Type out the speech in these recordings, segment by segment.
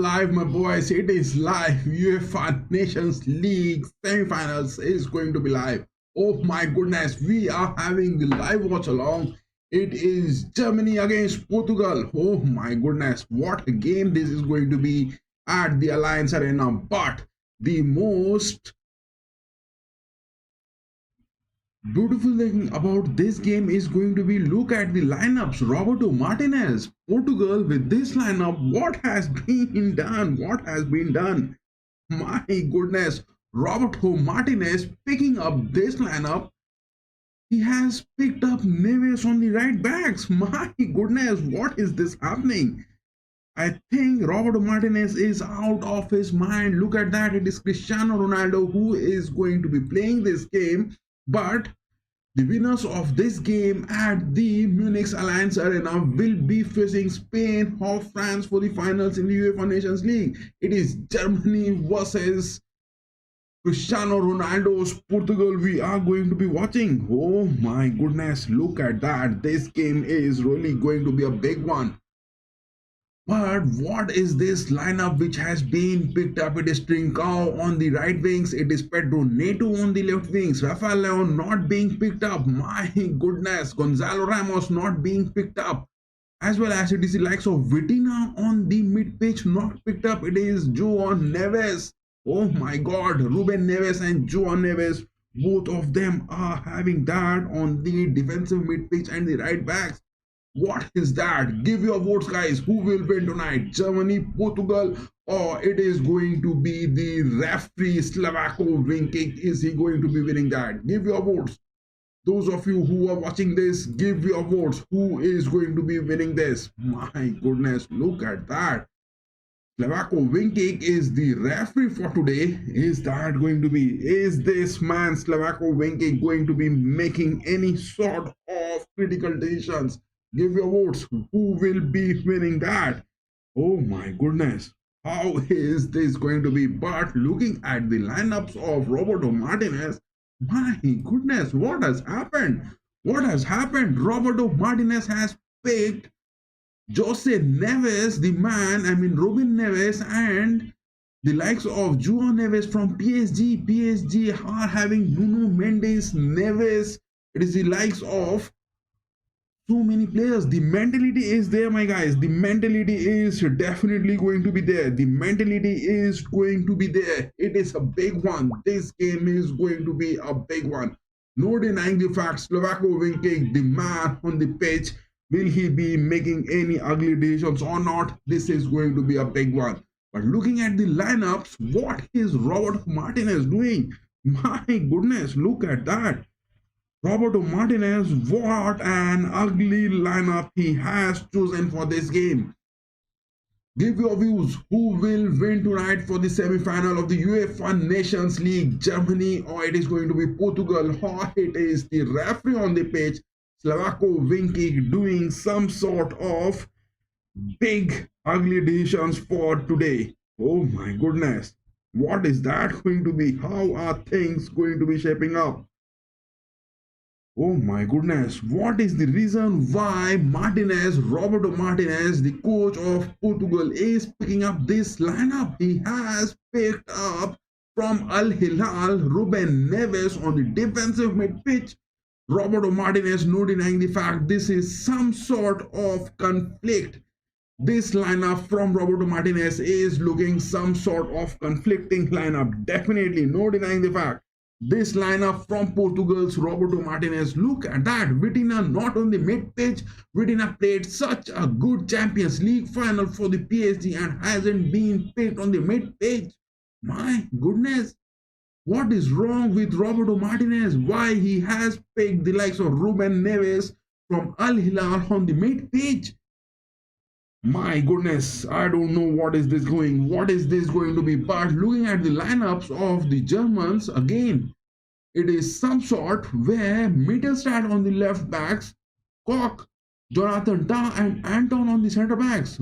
Live, my boys, it is live. UEFA Nations League semifinals is going to be live. Oh my goodness, we are having the live watch along. It is Germany against Portugal. Oh my goodness, what a game this is going to be at the Allianz Arena. But the most beautiful thing about this game is going to be look at the lineups. Roberto Martinez, Portugal with this lineup. What has been done? What has been done? My goodness, Roberto Martinez picking up this lineup. He has picked up Neves on the right backs. My goodness, what is this happening? I think Roberto Martinez is out of his mind. Look at that. It is Cristiano Ronaldo who is going to be playing this game. But the winners of this game at the Munich's Allianz Arena will be facing Spain or France for the finals in the UEFA Nations League. It is Germany versus Cristiano Ronaldo's Portugal we are going to be watching. Oh my goodness, look at that. This game is really going to be a big one. But what is this lineup which has been picked up? It is Trincao on the right wings. It is Pedro Neto on the left wings. Rafael Leon not being picked up. My goodness. Gonzalo Ramos not being picked up. As well as it is the likes of Vitina on the mid pitch not picked up. It is João Neves. Oh my God. Ruben Neves and João Neves. Both of them are having that on the defensive mid pitch and the right backs. What is that? Give your votes, guys. Who will win tonight? Germany, Portugal, or it is going to be the referee Slavako Vinkic? Is he going to be winning that? Give your votes. Those of you who are watching this, give your votes. Who is going to be winning this? My goodness, look at that. Slavako Vinkic is the referee for today. Is that going to be? Is this man, Slavako Vinkic, going to be making any sort of critical decisions? Give your votes. Who will be winning that? Oh my goodness. How is this going to be? But looking at the lineups of Roberto Martinez, my goodness, what has happened? What has happened? Roberto Martinez has picked Jose Neves, the man, Ruben Neves, and the likes of João Neves from PSG. PSG are having Nuno Mendes, Neves. It is the likes of so many players. The mentality is there, my guys. The mentality is definitely going to be there. The mentality is going to be there. It is a big one. This game is going to be a big one. No denying the fact, Slavako Vinkic, the man on the pitch, will he be making any ugly decisions or not? This is going to be a big one. But looking at the lineups, what is Robert Martinez doing? My goodness, look at that. Roberto Martinez, what an ugly lineup he has chosen for this game. Give your views. Who will win tonight for the semi-final of the UEFA Nations League? Germany, or it is going to be Portugal, or it is the referee on the pitch, Slavako Vinkic, doing some sort of big ugly decisions for today. Oh my goodness. What is that going to be? How are things going to be shaping up? Oh my goodness, what is the reason why Roberto Martinez, the coach of Portugal, is picking up this lineup? He has picked up from Al Hilal, Ruben Neves on the defensive mid pitch. Roberto Martinez, no denying the fact this is some sort of conflict. This lineup from Roberto Martinez is looking some sort of conflicting lineup. Definitely, no denying the fact. This lineup from Portugal's Roberto Martinez, look at that. Vitina not on the mid-pitch. Vitina played such a good Champions League final for the PSG and hasn't been picked on the mid-pitch. My goodness. What is wrong with Roberto Martinez? Why he has picked the likes of Ruben Neves from Al Hilal on the mid-pitch? My goodness, I don't know what is this going to be. But looking at the lineups of the Germans, again, it is some sort where Mittelstadt on the left backs, Koch, Jonathan Tah and Anton on the center backs.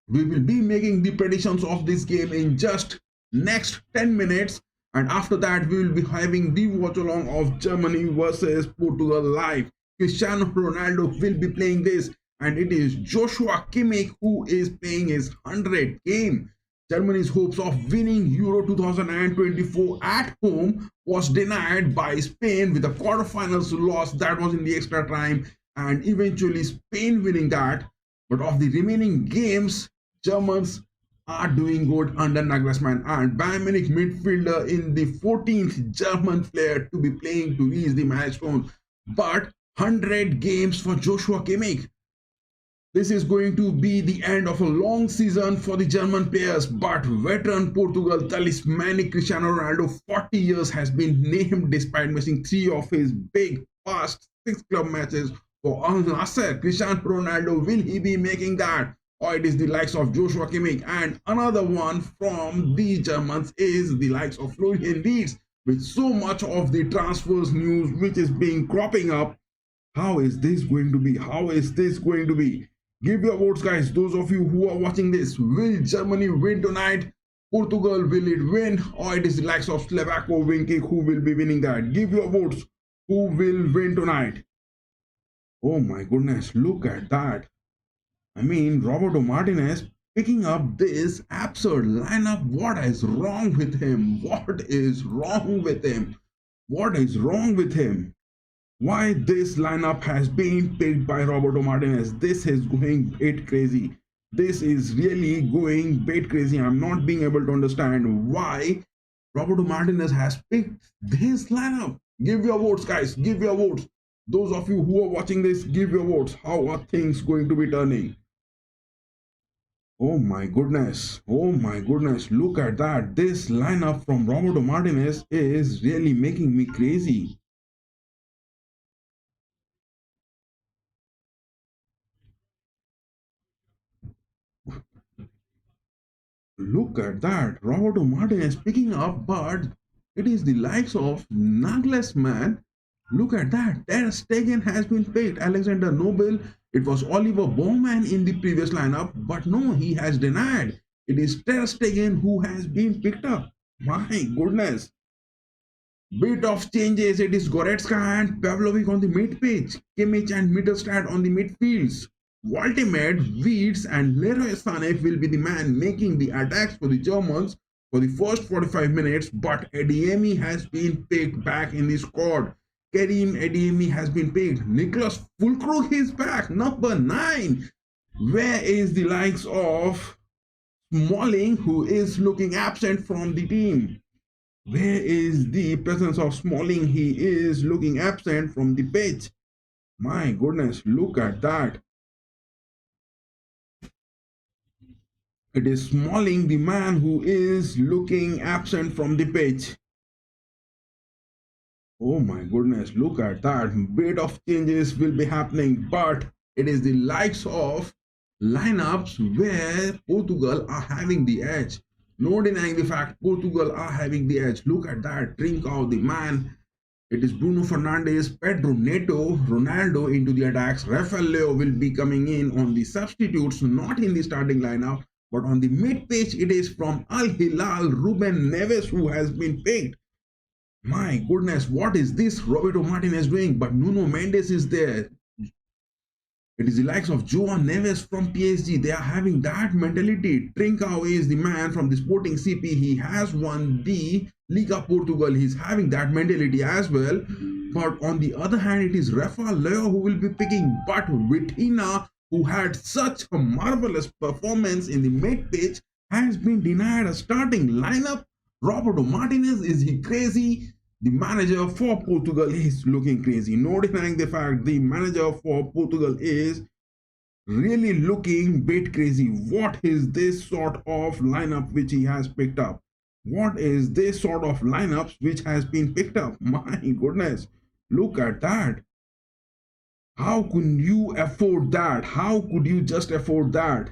We will be making the predictions of this game in just next 10 minutes. And after that, we will be having the watch along of Germany versus Portugal live. Cristiano Ronaldo will be playing this. and it is Joshua Kimmich who is playing his 100th game. Germany's hopes of winning Euro 2024 at home was denied by Spain with a quarterfinals loss that was in the extra time, and eventually Spain winning that. But of the remaining games, Germans are doing good under Nagelsmann, and Bayern Munich midfielder in the 14th German player to be playing to reach the milestone. But 100 games for Joshua Kimmich. This is going to be the end of a long season for the German players, but veteran Portugal talismanic Cristiano Ronaldo, 40 years, has been named despite missing 3 of his big past 6 club matches for Al Nassr. Cristiano Ronaldo, will he be making that? Or it is the likes of Joshua Kimmich? And another one from the Germans is the likes of Florian Wirtz. With so much of the transfers news which is being cropping up, how is this going to be? How is this going to be? Give your votes, guys. Those of you who are watching this, will Germany win tonight? Portugal, will it win? Or it is the likes of Slovako Winkick who will be winning that? Give your votes. Who will win tonight? Oh my goodness, look at that. I mean, Roberto Martinez picking up this absurd lineup. What is wrong with him? What is wrong with him? What is wrong with him? Why this lineup has been picked by Roberto Martinez? This is going bit crazy. This is really going bit crazy. I'm not being able to understand why Roberto Martinez has picked this lineup. Give your votes, guys. Give your votes. Those of you who are watching this, give your votes. How are things going to be turning? Oh my goodness. Oh my goodness. Look at that. This lineup from Roberto Martinez is really making me crazy. Look at that. Roberto Martinez picking up, but it is the likes of Nagelsmann. Look at that. Ter Stegen has been picked. Alexander Nobel. It was Oliver Baumann in the previous lineup, but no, he has denied. It is Ter Stegen who has been picked up. My goodness. Bit of changes. It is Goretzka and Pavlovic on the mid pitch. Kimmich and Mittelstadt on the midfields. Ultimate, Wirtz and Leroy Sané will be the man making the attacks for the Germans for the first 45 minutes, but Adeyemi has been picked back in the squad. Karim Adeyemi has been picked. Nicholas Fulkrug is back, number 9. Where is the likes of Smalling, who is looking absent from the team? Where is the presence of Smalling? He is looking absent from the pitch. My goodness, look at that. It is Smalling, the man who is looking absent from the pitch. Oh my goodness, look at that. Bit of changes will be happening, but it is the likes of lineups where Portugal are having the edge. No denying the fact Portugal are having the edge. Look at that. Trincao, the man. It is Bruno Fernandes, Pedro Neto, Ronaldo into the attacks. Rafael Leo will be coming in on the substitutes, not in the starting lineup. But on the mid-pitch, it is from Al Hilal, Ruben Neves, who has been picked. My goodness, what is this Roberto Martinez doing? But Nuno Mendes is there. It is the likes of João Neves from PSG. They are having that mentality. Trincao is the man from the Sporting CP. He has won the Liga Portugal. He's having that mentality as well. But on the other hand, it is Rafael Leo who will be picking. But Vitina, who had such a marvelous performance in the mid-pitch, has been denied a starting lineup. Roberto Martinez, is he crazy? The manager for Portugal is looking crazy. No denying the fact the manager for Portugal is really looking bit crazy. What is this sort of lineup which he has picked up? What is this sort of lineups which has been picked up? My goodness, look at that. How could you afford that? How could you just afford that?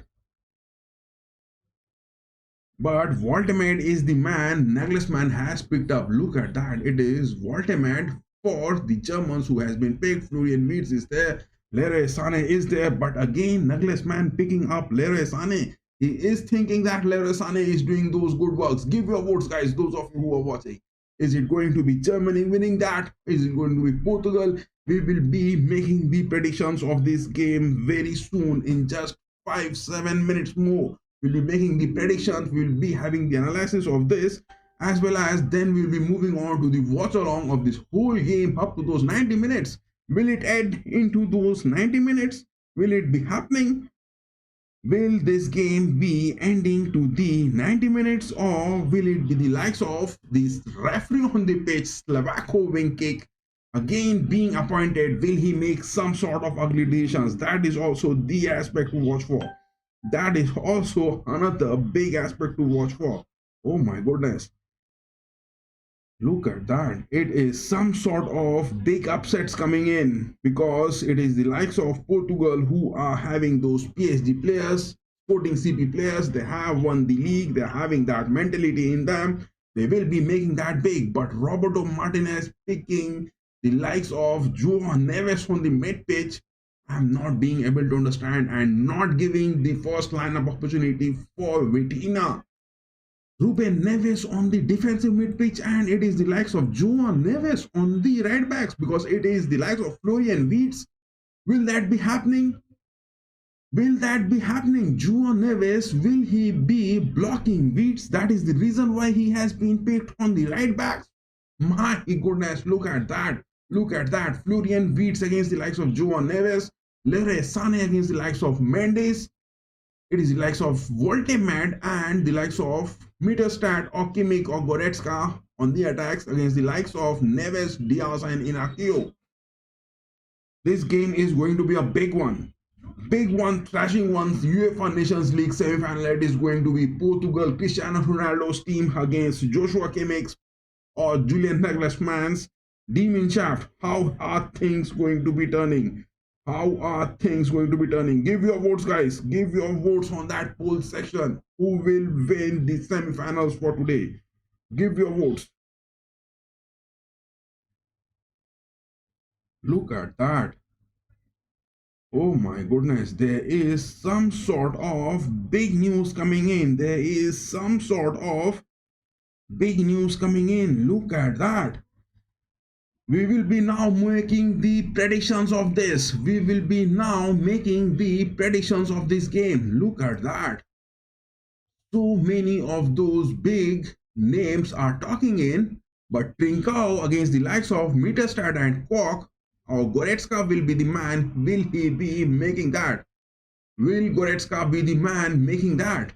But Voltemade is the man Nagelsmann has picked up. Look at that. It is Voltemade for the Germans who has been picked. Florian Wirtz is there. Leroy Sané is there. But again, Nagelsmann picking up Leroy Sané. He is thinking that Leroy Sané is doing those good works. Give your votes, guys, those of you who are watching. Is it going to be Germany winning that? Is it going to be Portugal? We will be making the predictions of this game very soon in just 5-7 minutes more. We'll be making the predictions, we'll be having the analysis of this, as well as then we'll be moving on to the watch along of this whole game up to those 90 minutes. Will it end into those 90 minutes? Will it be happening? Will this game be ending to the 90 minutes, or will it be the likes of this referee on the pitch, Slavako Winkick, again being appointed? Will he make some sort of ugly decisions? That is also the aspect to watch for. That is also another big aspect to watch for. Oh my goodness. Look at that. It is some sort of big upsets coming in, because it is the likes of Portugal who are having those PSG players, Sporting CP players. They have won the league. They're having that mentality in them. They will be making that big. But Roberto Martinez picking the likes of Joao Neves on the mid pitch, I'm not being able to understand, and not giving the first lineup opportunity for Vitina. Ruben Neves on the defensive mid pitch, and it is the likes of Joao Neves on the right backs, because it is the likes of Florian Wirtz. Will that be happening? Will that be happening? Joao Neves, will he be blocking Wirtz? That is the reason why he has been picked on the right backs. My goodness, look at that. Look at that. Florian Wirtz against the likes of Joao Neves. Leroy Sané against the likes of Mendes. It is the likes of Voltemad and the likes of Mittelstadt or Kimmich or Goretzka on the attacks against the likes of Neves, Diaz and Inacio. This game is going to be a big one. Big one, thrashing one. UEFA Nations League semi-final. It is going to be Portugal, Cristiano Ronaldo's team against Joshua Kimmich's or Julian Nagelsmann's Demon Shaft. How are things going to be turning? How are things going to be turning? Give your votes, guys. Give your votes on that poll section. Who will win the semi-finals for today? Give your votes. Look at that. Oh my goodness, there is some sort of big news coming in. There is some sort of big news coming in. Look at that. We will be now making the predictions of this. We will be now making the predictions of this game. Look at that. So many of those big names are talking in, but Trincao against the likes of Mittelstadt and Kwok or Goretzka will be the man. Will he be making that? Will Goretzka be the man making that?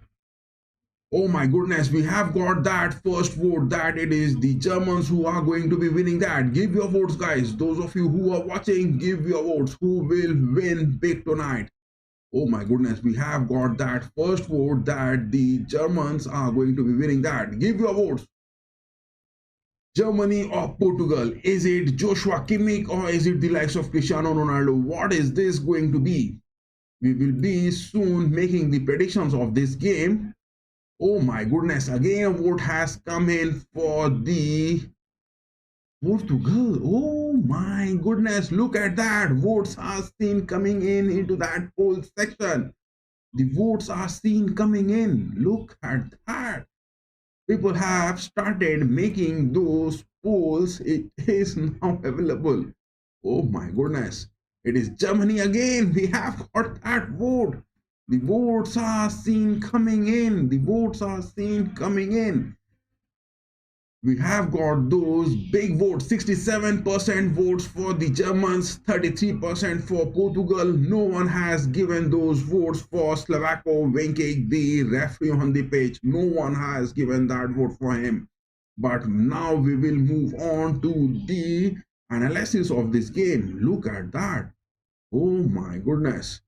Oh my goodness, we have got that first vote that it is the Germans who are going to be winning that. Give your votes, guys. Those of you who are watching, give your votes. Who will win big tonight? Oh my goodness, we have got that first vote that the Germans are going to be winning that. Give your votes. Germany or Portugal? Is it Joshua Kimmich or is it the likes of Cristiano Ronaldo? What is this going to be? We will be soon making the predictions of this game. Oh my goodness, again a vote has come in for the Portugal. Oh my goodness, look at that. Votes are seen coming in into that poll section. The votes are seen coming in. Look at that. People have started making those polls. It is now available. Oh my goodness. It is Germany again. We have got that vote. The votes are seen coming in. The votes are seen coming in. We have got those big votes. 67% votes for the Germans, 33% for Portugal. No one has given those votes for Slavako Winkick, the referee on the pitch. No one has given that vote for him. But now we will move on to the analysis of this game. Look at that. Oh my goodness.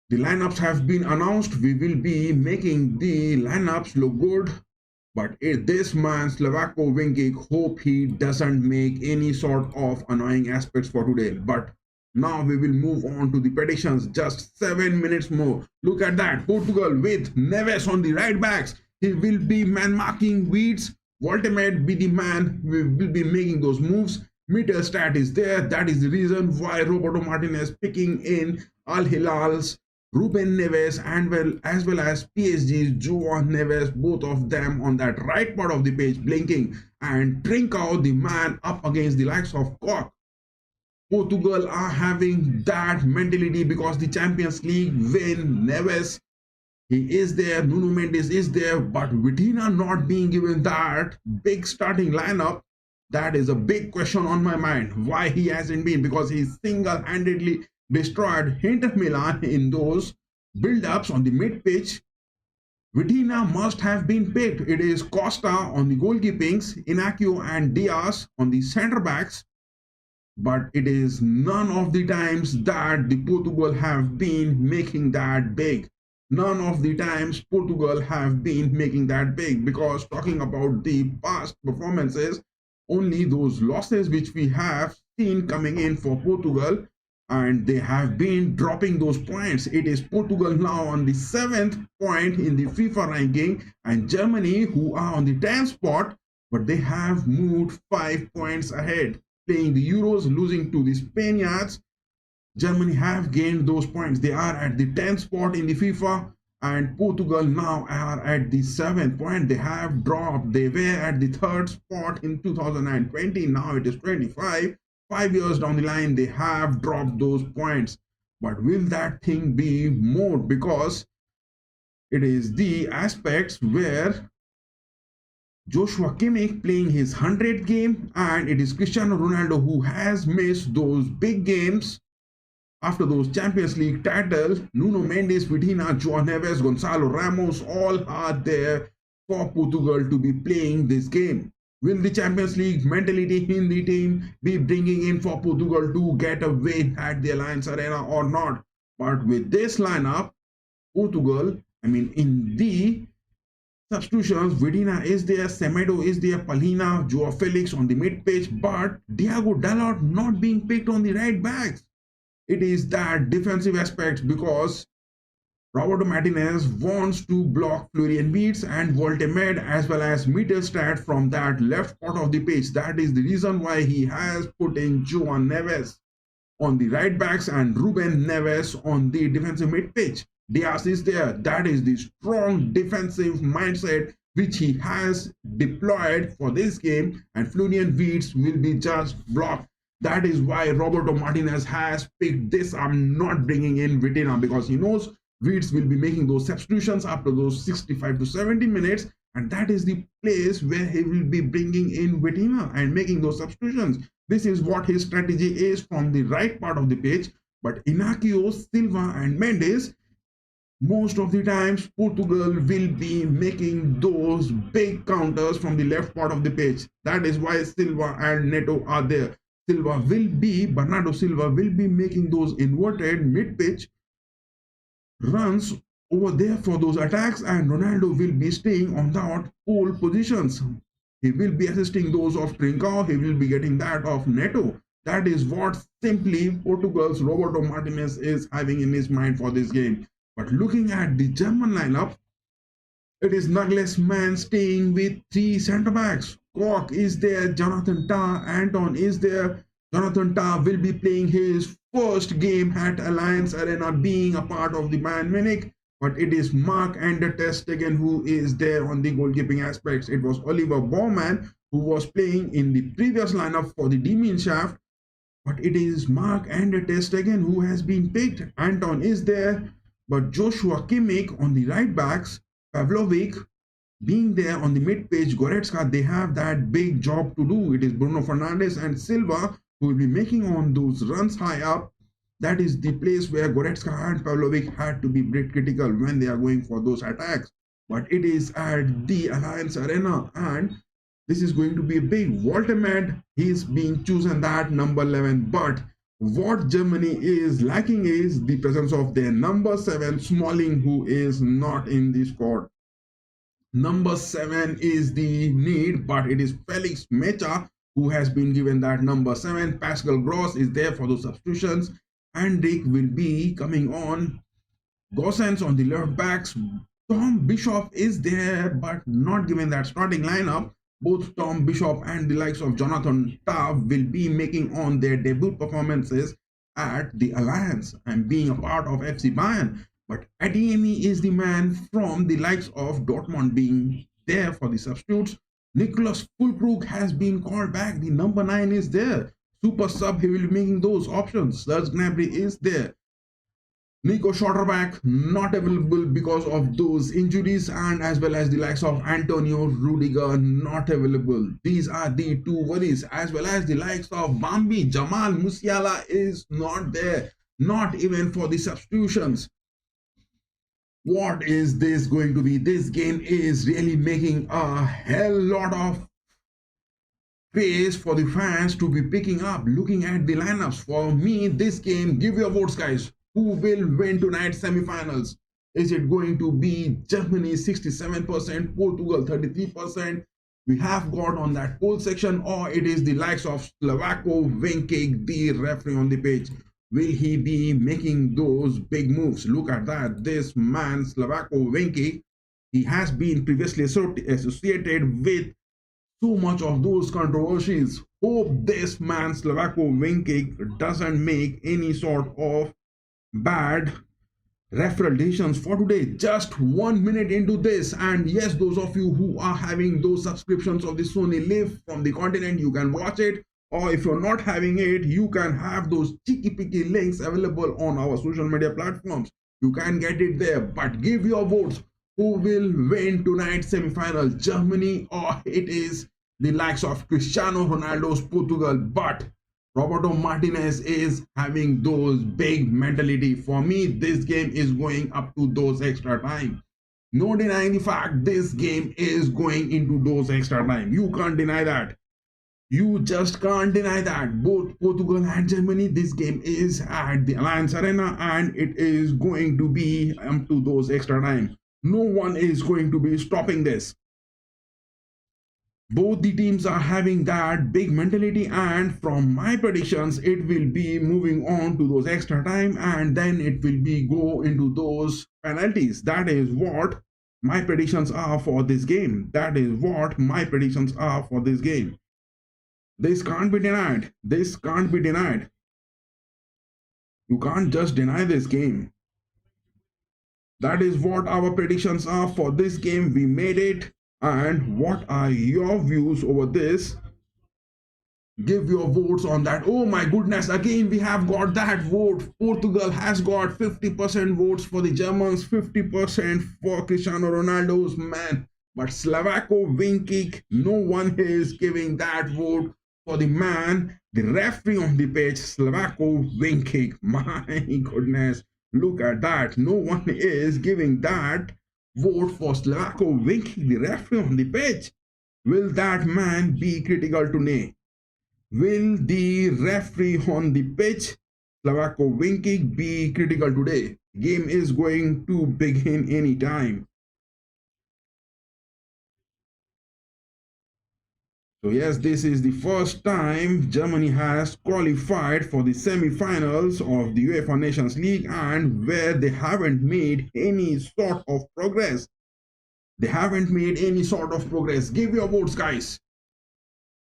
The lineups have been announced. We will be making the lineups look good. But this man, Slavako Winkick, hope he doesn't make any sort of annoying aspects for today. But now we will move on to the predictions. Just 7 minutes more. Look at that. Portugal with Neves on the right backs. He will be man marking Wirtz. Voltemad be the man. We will be making those moves. Mittelstadt is there. That is the reason why Roberto Martinez picking in Al Hilal's Ruben Neves and as well as PSG's Joao Neves, both of them on that right part of the page blinking, and Trincao the man up against the likes of Koch. Portugal are having that mentality because the Champions League win Neves, he is there, Nuno Mendes is there, but Vitina not being given that big starting lineup, that is a big question on my mind. Why he hasn't been? Because he single-handedly destroyed Inter Milan in those build-ups on the mid-pitch. Vitina must have been picked. It is Costa on the goalkeepings, Inacio and Diaz on the centre-backs, but it is none of the times that the Portugal have been making that big. None of the times Portugal have been making that big, because talking about the past performances, only those losses which we have seen coming in for Portugal, and they have been dropping those points. It is Portugal now on the 7th point in the FIFA ranking, and Germany, who are on the 10th spot, but they have moved 5 points ahead. Playing the Euros, losing to the Spaniards, Germany have gained those points. They are at the 10th spot in the FIFA, and Portugal now are at the 7th point. They have dropped. They were at the 3rd spot in 2020. Now it is 25. 5 years down the line, they have dropped those points. But will that thing be more? Because it is the aspects where Joshua Kimmich playing his 100th game, and it is Cristiano Ronaldo who has missed those big games after those Champions League titles. Nuno Mendes, Vitina, João Neves, Gonçalo Ramos, all are there for Portugal to be playing this game. Will the Champions League mentality in the team be bringing in for Portugal to get a win at the Allianz Arena or not? But with this lineup, Portugal, in the substitutions, Vitina is there, Semedo is there, Palhinha, Joao Felix on the mid-pitch, but Diogo Dalot not being picked on the right backs. It is that defensive aspect, because Roberto Martinez wants to block Florian Wirtz and Voltemed as well as Mittelstadt from that left part of the pitch. That is the reason why he has put in João Neves on the right backs and Ruben Neves on the defensive mid-pitch. Diaz is there. That is the strong defensive mindset which he has deployed for this game, and Florian Wirtz will be just blocked. That is why Roberto Martinez has picked this. I'm not bringing in Vitina, because he knows Wirtz will be making those substitutions after those 65 to 70 minutes, and that is the place where he will be bringing in Vitina and making those substitutions. This is what his strategy is from the right part of the pitch. But Inacio, Silva and Mendes, most of the times Portugal will be making those big counters from the left part of the pitch. That is why Silva and Neto are there. Bernardo Silva will be making those inverted mid-pitch runs over there for those attacks, and Ronaldo will be staying on that pole positions. He will be assisting those of Trincao. He will be getting that of Neto. That is what simply Portugal's Roberto Martinez is having in his mind for this game. But looking at the German lineup, it is Nagelsmann staying with 3 centre-backs. Koch is there, Jonathan Tah, Anton is there. Jonathan Tah will be playing his first game at Allianz Arena, being a part of the Bayern Munich. But it is Marc-Andre ter Stegen who is there on the goalkeeping aspects. It was Oliver Baumann who was playing in the previous lineup for the D-Mannschaft. But it is Marc-Andre ter Stegen who has been picked. Anton is there. But Joshua Kimmich on the right backs, Pavlovic being there on the mid-page, Goretzka, they have that big job to do. It is Bruno Fernandes and Silva who will be making on those runs high up. That is the place where Goretzka and Pavlovic had to be bit critical when they are going for those attacks. But it is at the Allianz Arena, and this is going to be a big. Voltemed, he is being chosen that number 11. But what Germany is lacking is the presence of their number 7, Smalling, who is not in the squad. Number 7 is the need, but it is Felix Mecha who has been given that number 7. Pascal Gross is there for those substitutions. Hendrik will be coming on. Gosens on the left backs. Tom Bishop is there, but not given that starting lineup. Both Tom Bishop and the likes of Jonathan Tah will be making on their debut performances at the Allianz and being a part of FC Bayern. But Adeyemi is the man from the likes of Dortmund being there for the substitutes. Nicholas Füllkrug has been called back. The number 9 is there. super sub, he will be making those options. Serge Gnabry is there. Nico Schotterbeck not available because of those injuries, and as well as the likes of Antonio Rudiger not available. These are the two worries, as well as the likes of Bambi. Jamal Musiala is not there, not even for the substitutions. What is this going to be? This game is really making a hell lot of space for the fans to be picking up. Looking at the lineups, for me, this game, give your votes, guys. Who will win tonight's semifinals? Is it going to be Germany 67%, Portugal 33%? We have got on that poll section, or it is the likes of Slavako Vinkic, the referee on the pitch. Will he be making those big moves? Look at that. This man, Slavako Vinkic, he has been previously associated with so much of those controversies. Hope this man, Slavako Vinkic, doesn't make any sort of bad referral decisions for today. Just 1 minute into this, and yes, those of you who are having those subscriptions of the Sony Live from the continent, you can watch it, or if you're not having it, you can have those cheeky picky links available on our social media platforms. You can get it there. But give your votes. Who will win tonight's semi-final, Germany, or it is the likes of Cristiano Ronaldo's Portugal? But Roberto Martinez is having those big mentality. For me, this game is going up to those extra time. No denying the fact this game is going into those extra time. You can't deny that. You just can't deny that. Both Portugal and Germany, this game is at the Allianz Arena, and it is going to be up to those extra time. No one is going to be stopping this. Both the teams are having that big mentality, and from my predictions, it will be moving on to those extra time, and then it will be go into those penalties. That is what my predictions are for this game. That is what my predictions are for this game. This can't be denied. This can't be denied. You can't just deny this game. That is what our predictions are for this game. We made it. And what are your views over this? Give your votes on that. Oh my goodness, again we have got that vote. Portugal has got 50% votes for the Germans, 50% for Cristiano Ronaldo's man. But Slavako Vinkic, no one is giving that vote for the man, the referee on the pitch, Slavako Vinkic. My goodness, look at that. No one is giving that vote for Slavako Vinkic, the referee on the pitch. Will that man be critical today? Will the referee on the pitch, Slavako Vinkic, be critical today? Game is going to begin anytime. So yes, this is the first time Germany has qualified for the semi-finals of the UEFA Nations League, and where they haven't made any sort of progress. They haven't made any sort of progress. Give your votes, guys.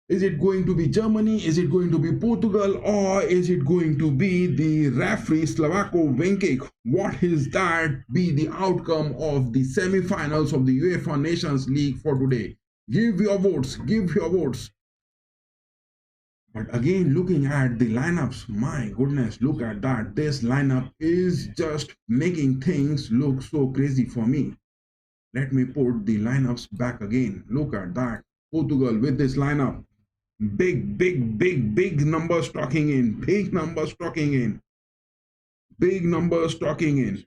Is it going to be Germany? Is it going to be Portugal? Or is it going to be the referee Slavako Vinkic? What is that be the outcome of the semi-finals of the UEFA Nations League for today? Give your votes. Give your votes. But again, looking at the lineups, my goodness, look at that. This lineup is just making things look so crazy for me. Let me put the lineups back again. Look at that. Portugal with this lineup. Big numbers talking in. Big numbers talking in. Big numbers talking in.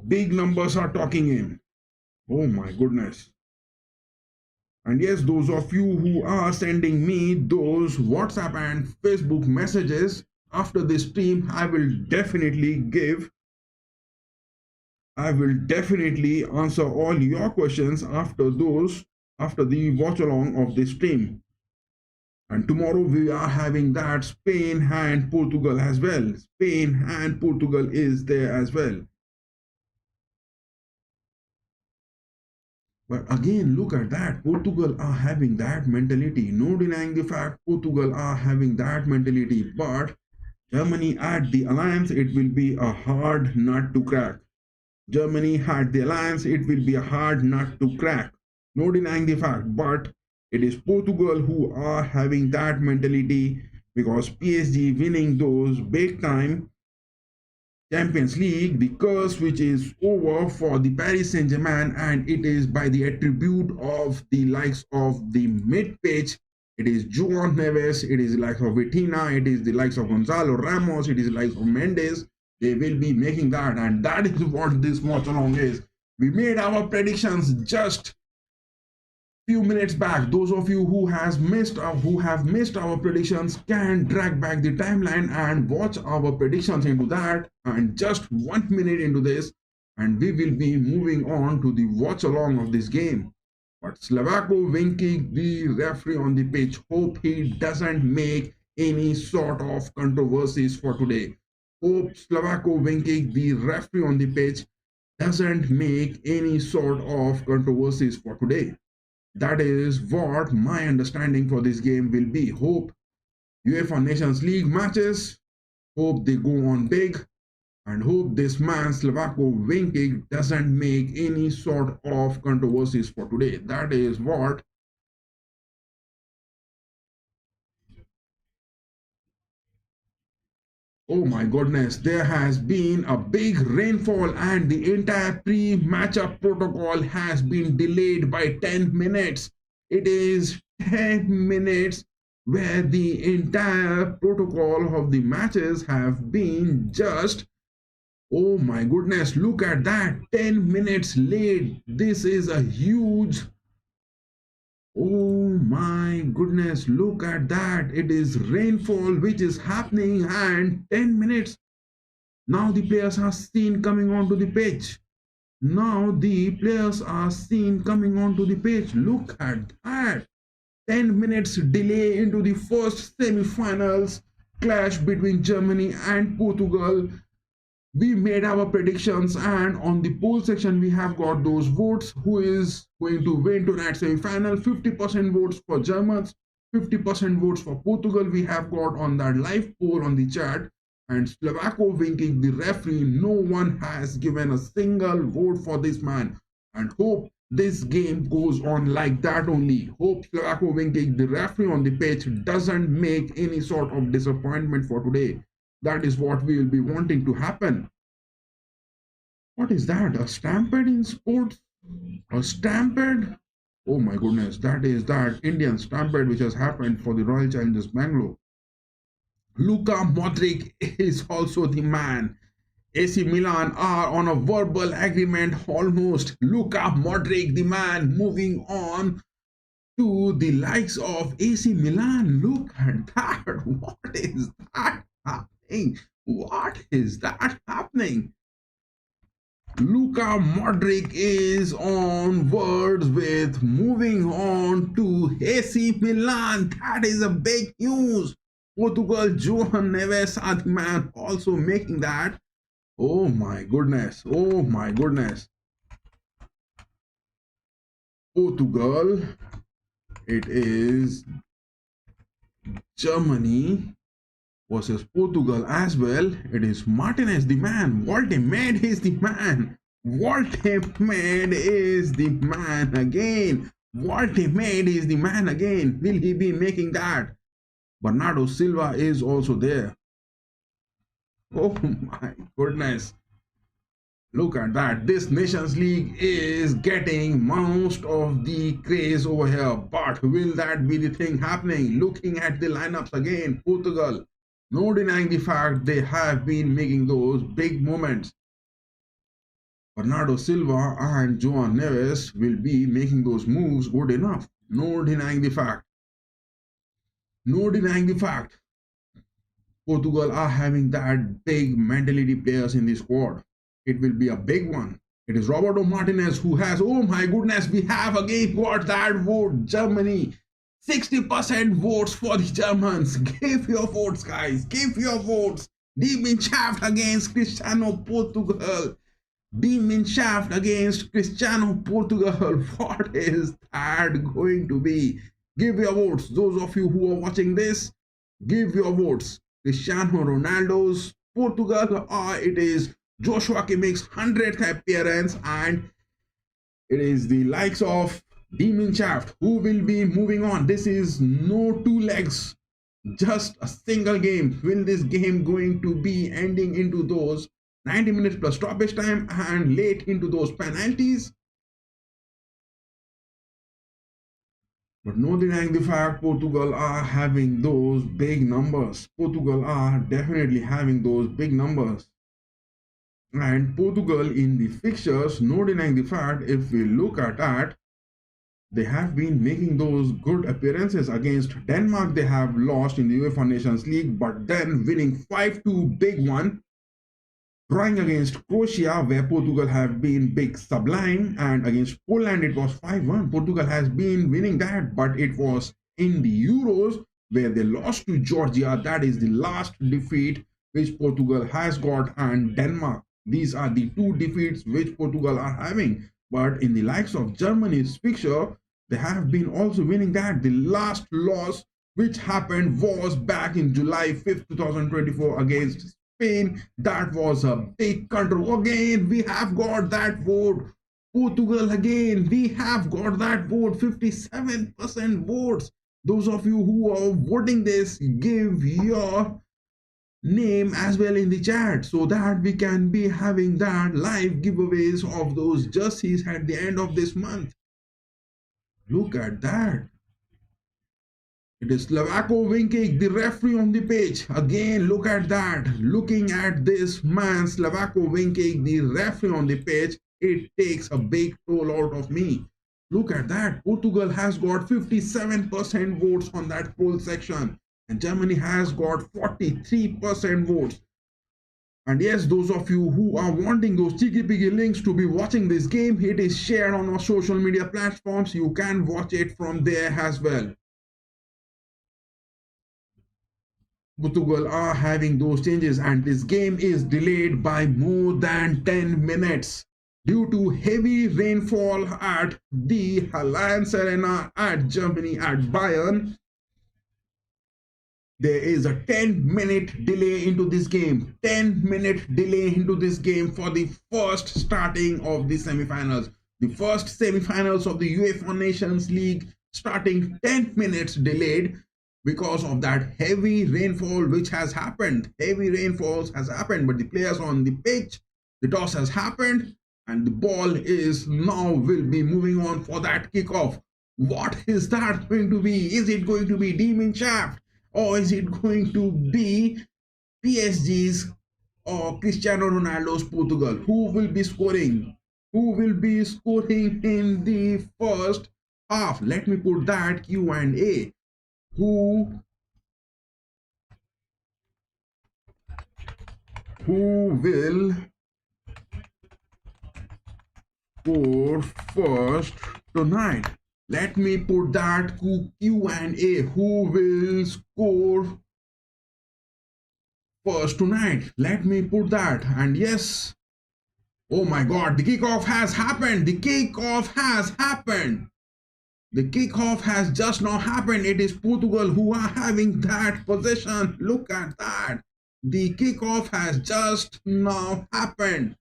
Big numbers are talking in. Oh my goodness. And yes, those of you who are sending me those WhatsApp and Facebook messages after this stream, I will definitely answer all your questions after the watch along of this stream. And tomorrow we are having that Spain and Portugal as well. Spain and Portugal is there as well. But again, look at that. Portugal are having that mentality. No denying the fact Portugal are having that mentality. But Germany at the Alliance, it will be a hard nut to crack. Germany at the Alliance, it will be a hard nut to crack. No denying the fact. But It is Portugal who are having that mentality, because PSG winning those big time Champions League, the curse which is over for the Paris Saint-Germain, and it is by the attribute of the likes of the mid-pitch. It is João Neves, it is the likes of Vitinha, it is the likes of Gonzalo Ramos, it is the likes of Mendes. They will be making that, and that is what this watch along is. We made our predictions just few minutes back. Those of you who have missed our predictions can drag back the timeline and watch our predictions into that, and just 1 minute into this, and we will be moving on to the watch along of this game. But Slavako Vinkic, the referee on the pitch, hope he doesn't make any sort of controversies for today. Hope Slavako Vinkic, the referee on the pitch, doesn't make any sort of controversies for today. That is what my understanding for this game will be. Hope UEFA Nations League matches, hope they go on big, and hope this man Slavako Vinkic doesn't make any sort of controversies for today. That is what oh my goodness, there has been a big rainfall and the entire pre-matchup protocol has been delayed by 10 minutes. It is 10 minutes where the entire protocol of the matches have been just, oh my goodness, look at that, 10 minutes late. This is a huge, oh my goodness, look at that. It is rainfall which is happening, and 10 minutes. Now the players are seen coming onto the pitch. Now the players are seen coming onto the pitch. Look at that. 10 minutes delay into the first semi-finals clash between Germany and Portugal. We made our predictions, and on the poll section we have got those votes. Who is going to win tonight's semi-final? 50% votes for Germans, 50% votes for Portugal we have got on that live poll on the chat. And Slavako Vinkic, the referee, no one has given a single vote for this man, and hope this game goes on like that only. Hope Slavako Vinkic, the referee on the pitch, doesn't make any sort of disappointment for today. That is what we will be wanting to happen. What is that? A stampede in sports? A stampede? Oh my goodness, that is that Indian stampede which has happened for the Royal Challengers Bangalore. Luka Modric is also the man. AC Milan are on a verbal agreement almost. Luka Modric, the man, moving on to the likes of AC Milan. Look at that. What is that happening? What is that happening? Luka Modric is on words with moving on to AC Milan. That is a big news. Portugal, João Neves are the man also making that. Oh my goodness. Oh my goodness. Portugal. It is Germany versus Portugal as well. It is Martinez the man. Voltemade is the man. Voltemade is the man again. Voltemade is the man again. Will he be making that? Bernardo Silva is also there. Oh my goodness. Look at that. This Nations League is getting most of the craze over here. But will that be the thing happening? Looking at the lineups again, Portugal, no denying the fact they have been making those big moments. Bernardo Silva and João Neves will be making those moves good enough. No denying the fact. No denying the fact. Portugal are having that big mentality players in the squad. It will be a big one. It is Roberto Martinez who has, oh my goodness, we have again got that vote. Germany, 60% votes for the Germans. Give your votes, guys. Give your votes. Demon Shaft against Cristiano Portugal. Demon Shaft against Cristiano Portugal. What is that going to be? Give your votes. Those of you who are watching this, give your votes. Cristiano Ronaldo's Portugal, or it is Joshua Kimmich's 100th appearance, and it is the likes of Demon Shaft, who will be moving on? This is no two legs, just a single game. Will this game going to be ending into those 90 minutes plus stoppage time and late into those penalties? But no denying the fact Portugal are having those big numbers. Portugal are definitely having those big numbers. And Portugal in the fixtures, no denying the fact, if we look at that, they have been making those good appearances. Against Denmark, they have lost in the UEFA Nations League, but then winning 5-2 big one. Drawing against Croatia, where Portugal have been big sublime, and against Poland it was 5-1. Portugal has been winning that, but it was in the Euros where they lost to Georgia. That is the last defeat which Portugal has got, and Denmark. These are the two defeats which Portugal are having. But in the likes of Germany's fixture, they have been also winning that. The last loss which happened was back in July 5th, 2024 against Spain. That was a big control. Again, we have got that vote. Portugal again, we have got that vote. 57% votes. Those of you who are voting this, give your name as well in the chat so that we can be having that live giveaways of those jerseys at the end of this month. Look at that. It is Slavako Vinkic, the referee on the pitch. Again, look at that. Looking at this man, Slavako Vinkic, the referee on the pitch, it takes a big toll out of me. Look at that. Portugal has got 57% votes on that poll section. And Germany has got 43% votes. And yes, those of you who are wanting those cheeky piggy links to be watching this game, it is shared on our social media platforms. You can watch it from there as well. Portugal are having those changes, and this game is delayed by more than 10 minutes due to heavy rainfall at the Allianz Arena at Germany at Bayern. There is a 10-minute delay into this game. 10-minute delay into this game for the first starting of the semifinals. The first semifinals of the UEFA Nations League starting 10 minutes delayed because of that heavy rainfall which has happened. Heavy rainfalls has happened, but the players on the pitch, the toss has happened, and the ball is now will be moving on for that kickoff. What is that going to be? Is it going to be Demon Shaft? Or is it going to be PSG's or Cristiano Ronaldo's Portugal? Who will be scoring? Who will be scoring in the first half? Let me put that Q&A. Who will score first tonight? Let me put that Q&A. Who will score first tonight? Let me put that. And yes, oh my God, the kickoff has happened. The kickoff has happened. The kickoff has just now happened. It is Portugal who are having that possession. Look at that. The kickoff has just now happened.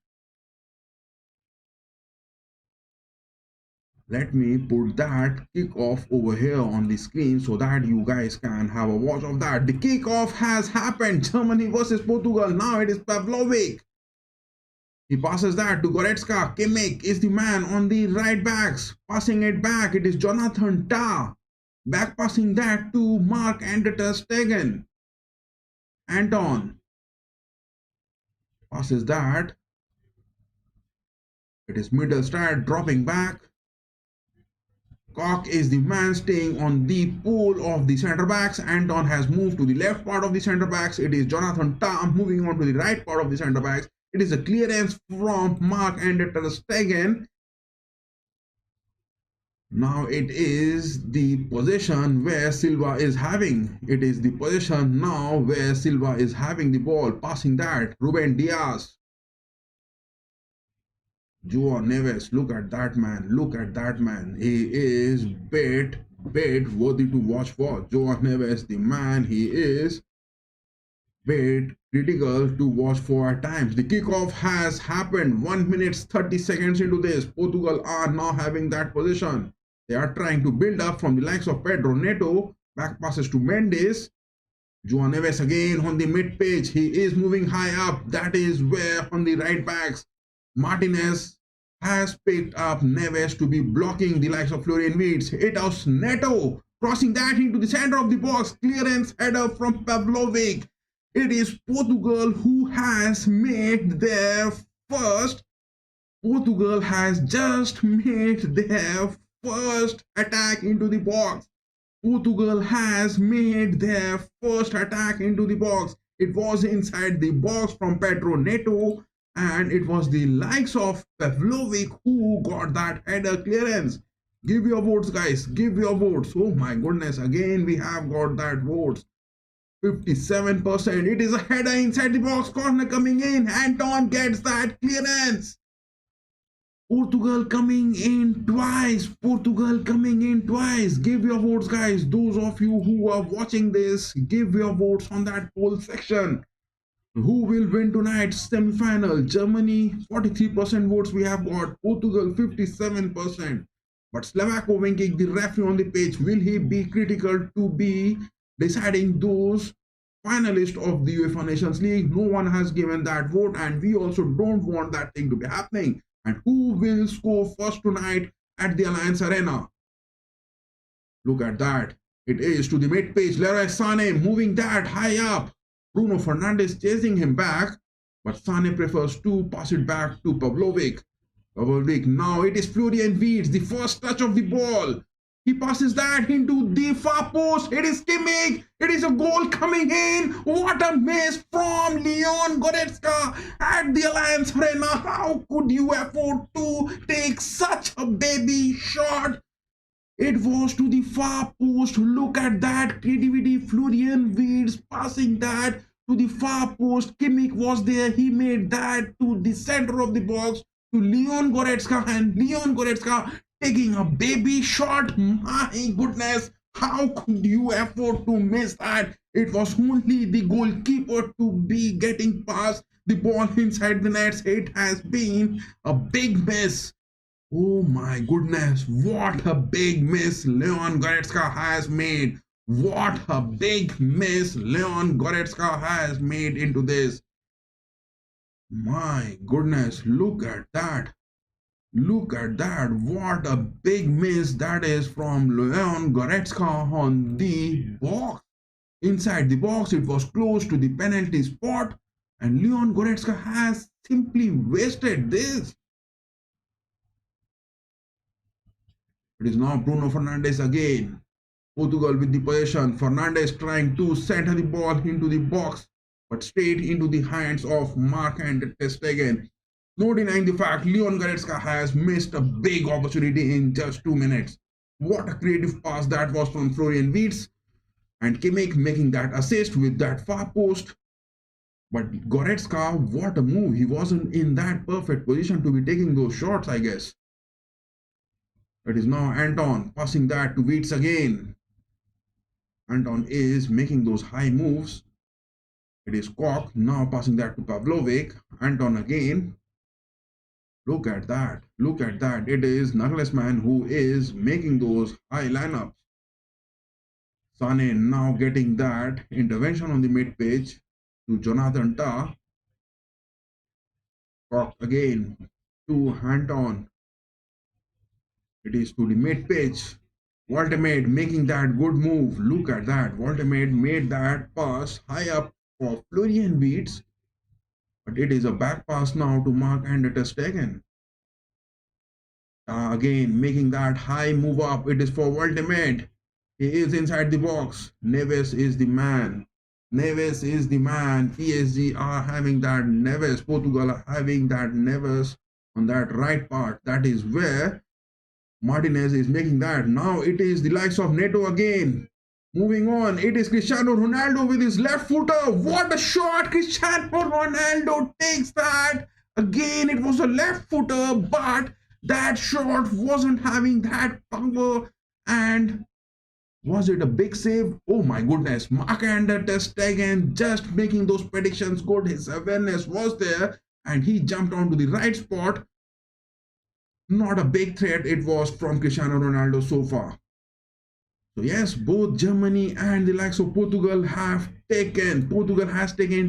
Let me put that kickoff over here on the screen so that you guys can have a watch of that. The kickoff has happened. Germany versus Portugal. Now it is Pavlovic. He passes that to Goretzka. Kimmich is the man on the right backs. Passing it back. It is Jonathan Tah. Back passing that to Marc-Andre ter Stegen. Anton passes that. It is Mittelstadt dropping back. Koch is the man staying on the pole of the centre backs. Anton has moved to the left part of the centre backs. It is Jonathan Tah moving on to the right part of the centre backs. It is a clearance from Marc-Andre ter Stegen. Now it is the possession where Silva is having. It is the possession now where Silva is having the ball. Passing that. Ruben Diaz. Joao Neves, look at that man. Look at that man. He is bit worthy to watch for. Joao Neves, the man he is, bit critical to watch for at times. The kickoff has happened. 1 minute 30 seconds into this. Portugal are now having that position. They are trying to build up from the likes of Pedro Neto. Back passes to Mendes. João Neves again on the mid page. He is moving high up. That is where on the right backs, Martinez has picked up Neves to be blocking the likes of Florian Wirtz. It was Neto crossing that into the center of the box. Clearance header from Pavlovic. It is Portugal who has made their first. Portugal has just made their first attack into the box. Portugal has made their first attack into the box. It was inside the box from Pedro Neto, and it was the likes of Pavlovic who got that header clearance. Give your votes, guys. Give your votes. Oh my goodness. Again, we have got that votes. 57%. It is a header inside the box. Corner coming in. Anton gets that clearance. Portugal coming in twice. Portugal coming in twice. Give your votes, guys. Those of you who are watching this, give your votes on that poll section. Who will win tonight's semi-final? Germany, 43% votes we have got. Portugal, 57%. But Slavakovic, the referee on the pitch, will he be critical to be deciding those finalists of the UEFA Nations League? No one has given that vote, and we also don't want that thing to be happening. And who will score first tonight at the Allianz Arena? Look at that. It is to the mid-page. Leroy Sané moving that high up. Bruno Fernandes chasing him back. But Sané prefers to pass it back to Pavlovic. Pavlovic. Now it is Florian Wirtz. The first touch of the ball. He passes that into the far post. It is Kimmich. It is a goal coming in. What a miss from Leon Goretzka at the Allianz Arena. How could you afford to take such a baby shot? It was to the far post. Look at that creativity. Florian Wirtz passing that to the far post. Kimmich was there. He made that to the center of the box to Leon Goretzka, and Leon Goretzka taking a baby shot. My goodness, how could you afford to miss that? It was only the goalkeeper to be getting past the ball inside the nets. It has been a big miss. Oh my goodness, what a big miss Leon Goretzka has made. What a big miss Leon Goretzka has made into this. My goodness, look at that. Look at that. What a big miss that is from Leon Goretzka on the box. Inside the box, it was close to the penalty spot, and Leon Goretzka has simply wasted this. It is now Bruno Fernandes again. Portugal with the possession. Fernandes trying to center the ball into the box, but straight into the hands of Mark and ter Stegen. No denying the fact Leon Goretzka has missed a big opportunity in just 2 minutes. What a creative pass that was from Florian Wirtz, and Kimmich making that assist with that far post. But Goretzka, what a move. He wasn't in that perfect position to be taking those shots, I guess. It is now Anton passing that to Wirtz again. Anton is making those high moves. It is Koch now passing that to Pavlovic. Anton again. Look at that. Look at that. It is Nagelsmann who is making those high lineups. Sané now getting that intervention on the mid page to Jonathan Tah. Koch again to Anton. It is to the mid page. Waltemade making that good move. Look at that. Waltemade made that pass high up for Florian Wirtz. But it is a back pass now to Mark and ter Stegen. Again making that high move up. It is for Waltemade. He is inside the box. Neves is the man. Neves is the man. PSG are having that Neves. Portugal are having that Neves on that right part. That is where Martinez is making that. Now it is the likes of Neto again. Moving on, it is Cristiano Ronaldo with his left footer. What a shot! Cristiano Ronaldo takes that. Again, it was a left footer, but that shot wasn't having that power. And was it a big save? Oh my goodness. Mark and ter Stegen just making those predictions good. His awareness was there, and he jumped onto the right spot. Not a big threat it was from Cristiano Ronaldo so far. So yes, both Germany and the likes of Portugal has taken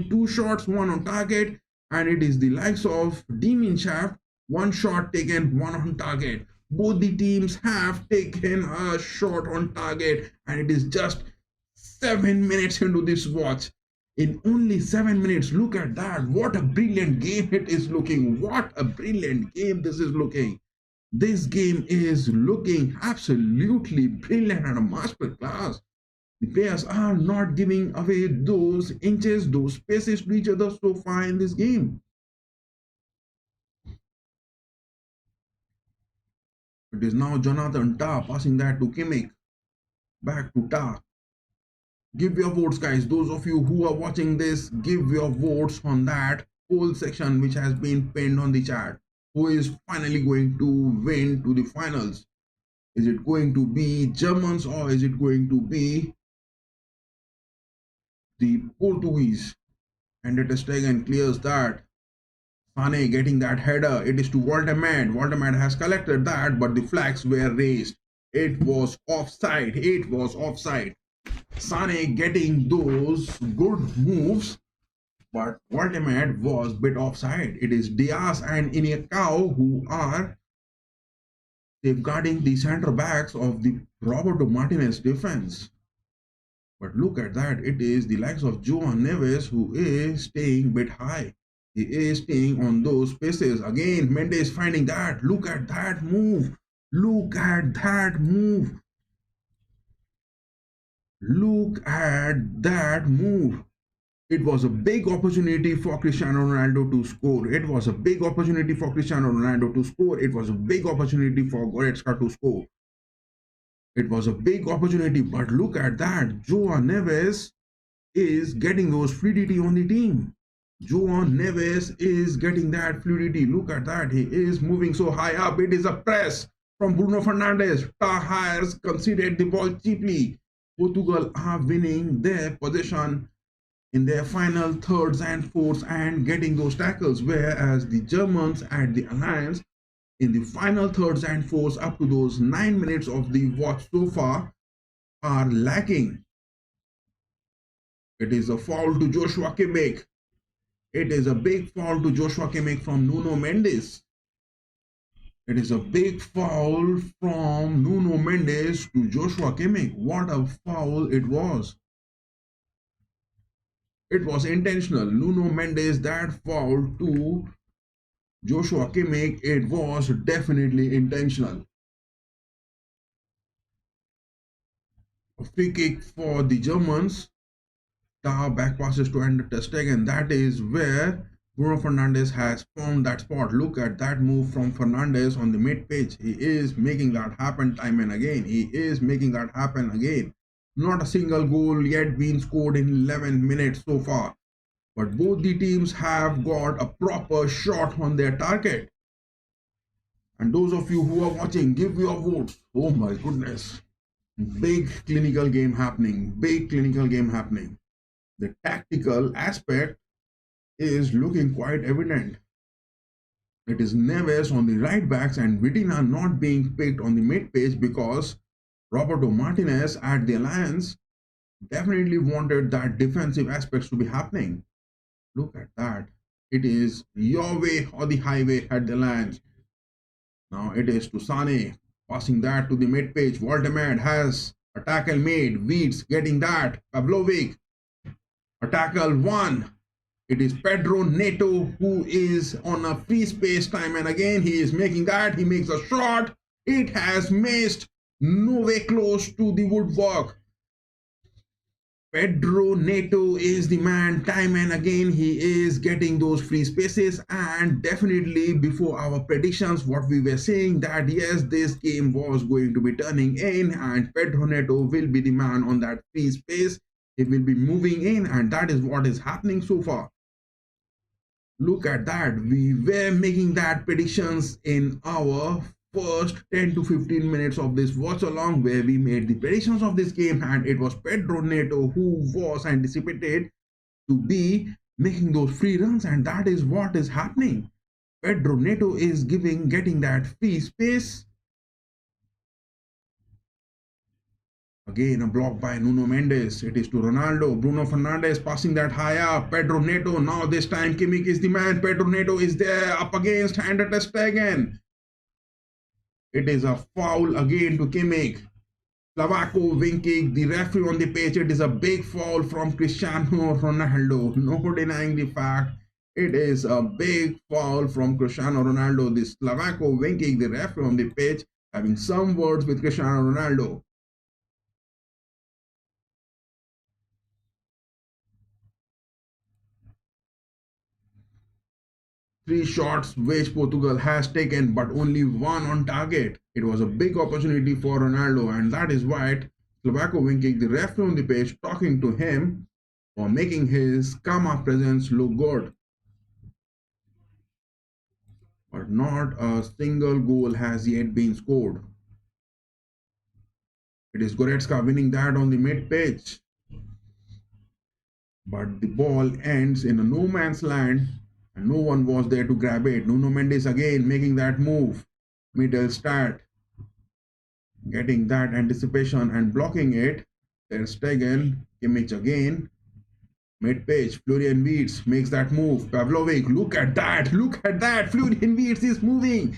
two shots, one on target, and it is the likes of Demon Shaft, one shot taken, one on target. Both the teams have taken a shot on target, and it is just 7 minutes into this watch. In only 7 minutes, look at that. What a brilliant game it is looking. What a brilliant game this is looking. This game is looking absolutely brilliant and a master class. The players are not giving away those inches, those spaces to each other so far in this game. It is now Jonathan Tah passing that to Kimmich. Back to Tah. Give your votes, guys. Those of you who are watching this, give your votes on that poll section which has been pinned on the chat. Who is finally going to win to the finals? Is it going to be Germans or is it going to be the Portuguese? And it is taken clears that. Sane getting that header. It is to Walterman. Walterman has collected that, but the flags were raised. It was offside. It was offside. Sane getting those good moves, but Walterman was bit offside. It is Diaz and Iniakao who are safeguarding the centre backs of the Roberto Martinez defense. But look at that. It is the likes of João Neves who is staying bit high. He is staying on those spaces. Again, Mendes finding that. Look at that move. Look at that move. Look at that move. It was a big opportunity for Cristiano Ronaldo to score. It was a big opportunity for Cristiano Ronaldo to score. It was a big opportunity for Goretzka to score. It was a big opportunity, but look at that. João Neves is getting those fluidity on the team. João Neves is getting that fluidity. Look at that. He is moving so high up. It is a press from Bruno Fernandes. Tah has conceded the ball cheaply. Portugal are winning their possession in their final thirds and fourths and getting those tackles, whereas the Germans at the Allianz in the final thirds and fourths up to those 9 minutes of the watch so far are lacking. It is a foul to Joshua Kimmich. It is a big foul to Joshua Kimmich from Nuno Mendes. It is a big foul from Nuno Mendes to Joshua Kimmich. What a foul it was. It was intentional. Nuno Mendes, that foul to Joshua Kimmich, it was definitely intentional. A free kick for the Germans. Tah back passes to Ender ter Stegen. That is where Bruno Fernandes has found that spot. Look at that move from Fernandes on the mid-pitch. He is making that happen time and again. He is making that happen again. Not a single goal yet been scored in 11 minutes so far. But both the teams have got a proper shot on their target. And those of you who are watching, give your votes. Oh my goodness. Big clinical game happening. Big clinical game happening. The tactical aspect is looking quite evident. It is Neves on the right backs and Vitina not being picked on the mid-page because Roberto Martinez at the Allianz definitely wanted that defensive aspects to be happening. Look at that. It is your way or the highway at the Allianz. Now it is to Sane, passing that to the mid-page. Waldemar has a tackle made. Wirtz getting that. Pavlovic. A tackle won. It is Pedro Neto who is on a free space time and again he is making that. He makes a shot. It has missed. Nowhere close to the woodwork. Pedro Neto is the man time and again. He is getting those free spaces and definitely before our predictions what we were saying that yes, this game was going to be turning in and Pedro Neto will be the man on that free space. He will be moving in and that is what is happening so far. Look at that. We were making that predictions in our first 10 to 15 minutes of this watch along where we made the predictions of this game and it was Pedro Neto who was anticipated to be making those free runs and that is what is happening. Pedro Neto is getting that free space. Again, a block by Nuno Mendes. It is to Ronaldo. Bruno Fernandes passing that high up. Pedro Neto. Now this time Kimmich is the man. Pedro Neto is there up against Ter Stegen. It is a foul again to Kimmich. Slavako winking the referee on the pitch. It is a big foul from Cristiano Ronaldo. No denying the fact. It is a big foul from Cristiano Ronaldo. The Slavako winking the referee on the pitch, having some words with Cristiano Ronaldo. Three shots which Portugal has taken, but only one on target. It was a big opportunity for Ronaldo, and that is why Slavako winking the referee on the pitch, talking to him for making his Kama presence look good. But not a single goal has yet been scored. It is Goretzka winning that on the mid pitch. But the ball ends in a no man's land and no one was there to grab it. Nuno Mendes again making that move. Middle start. Getting that anticipation and blocking it. Ter Stegen, Kimmich again. Mid-pitch, Florian Wirtz makes that move. Pavlovic, look at that, Florian Wirtz is moving.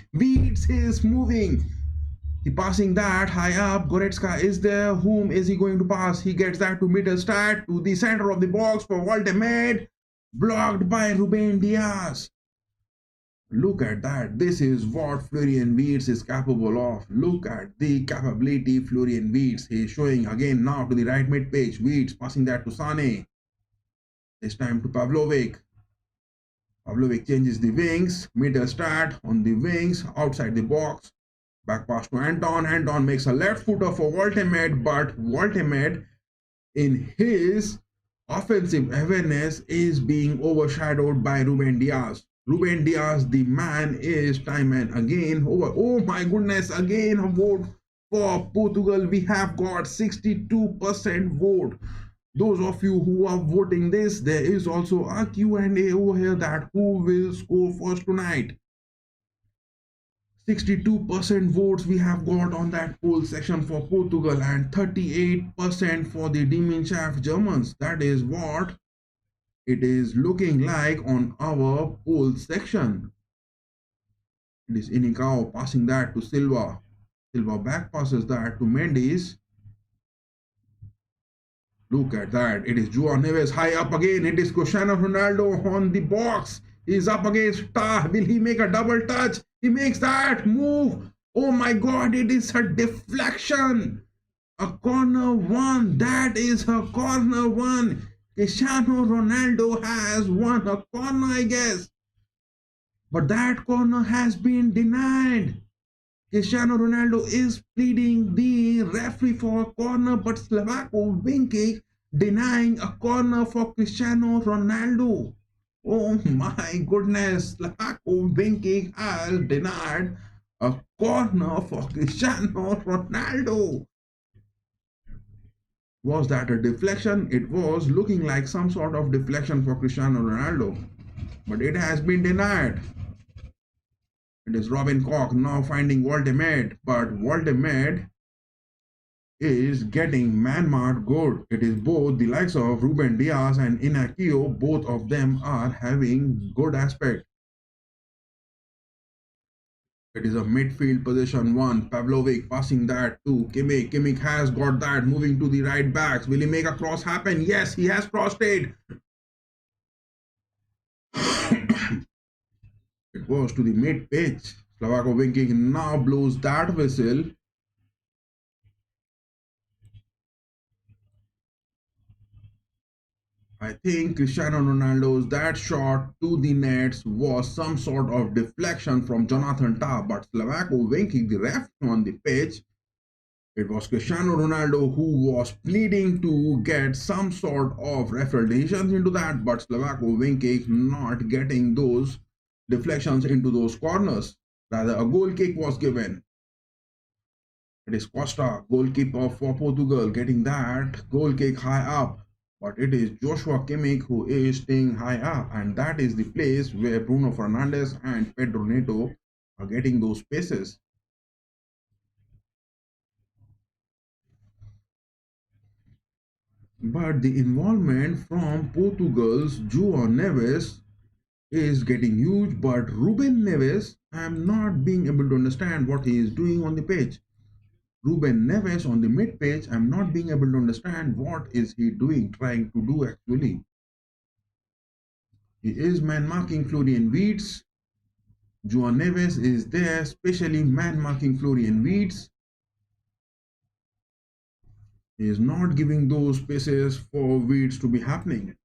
He passing that high up. Goretzka is there. Whom is he going to pass? He gets that to middle start, to the center of the box for Waltemed. Blocked by Ruben Dias. Look at that. This is what Florian Wirtz is capable of. Look at the capability Florian Wirtz. He is showing again now to the right mid-pitch. Wirtz passing that to Sane. This time to Pavlovic. Pavlovic changes the wings. Middle start on the wings. Outside the box. Back pass to Anton. Anton makes a left footer for Waltemed. But Waltemed, in his offensive awareness, is being overshadowed by Ruben Dias. Ruben Dias, the man, is time and again over. Oh my goodness, again a vote for Portugal. We have got 62% vote. Those of you who are voting this, there is also a Q&A over here that who will score first tonight. 62% votes we have got on that poll section for Portugal and 38% for the Demenschaft Germans. That is what it is looking like on our poll section. It is Inicao passing that to Silva. Silva back passes that to Mendes. Look at that. It is Joao Neves high up again. It is Cristiano Ronaldo on the box. He is up against Tah. Will he make a double touch? He makes that move. Oh my God, it is a deflection. A corner one. That is a corner one. Cristiano Ronaldo has won a corner, I guess. But that corner has been denied. Cristiano Ronaldo is pleading the referee for a corner, but Slavako winking, denying a corner for Cristiano Ronaldo. Oh my goodness, Slavako winking has denied a corner for Cristiano Ronaldo. Was that a deflection? It was looking like some sort of deflection for Cristiano Ronaldo, but it has been denied. It is Robin Koch now finding Waltemed, but Waltemed is getting man-marked good. It is both the likes of Ruben Dias and Iñaki. Both of them are having good aspect. It is a midfield position one. Pavlovic passing that to Kimmich. Kimmich has got that, moving to the right backs. Will he make a cross happen? Yes, he has crossed it. It was to the mid pitch. Slavako winking now blows that whistle. I think Cristiano Ronaldo's that shot to the nets was some sort of deflection from Jonathan Tah, but Slavako winking the ref on the pitch. It was Cristiano Ronaldo who was pleading to get some sort of referral decisions into that, but Slavako winking not getting those deflections into those corners. Rather, a goal kick was given. It is Costa, goalkeeper for Portugal, getting that goal kick high up. But it is Joshua Kimmich who is staying high up, and that is the place where Bruno Fernandes and Pedro Neto are getting those spaces. But the involvement from Portugal's João Neves is getting huge, but Ruben Neves, I'm not being able to understand what he is doing on the pitch. Ruben Neves on the mid page, I'm not being able to understand what is he doing, trying to do actually. He is man marking Florian Wirtz. João Neves is there, especially man marking Florian Wirtz. He is not giving those spaces for Wirtz to be happening.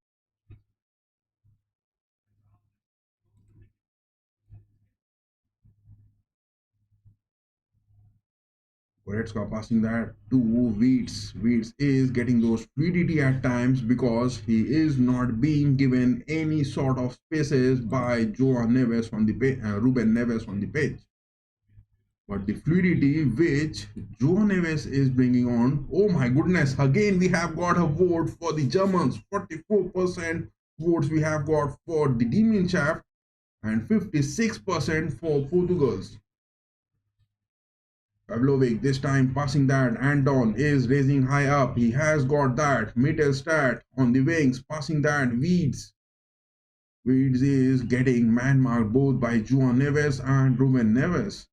Goretzka passing that to Wirtz. Wirtz is getting those fluidity at times because he is not being given any sort of spaces by João Neves on the Ruben Neves on the pitch. But the fluidity which João Neves is bringing on, oh my goodness, again we have got a vote for the Germans. 44% votes we have got for the Demon Shaft and 56% for Portugal's. Pavlovic this time passing that. Anton is raising high up. He has got that. Mittelstadt on the wings passing that. Weeds. Weeds is getting man marked both by João Neves and Ruben Neves.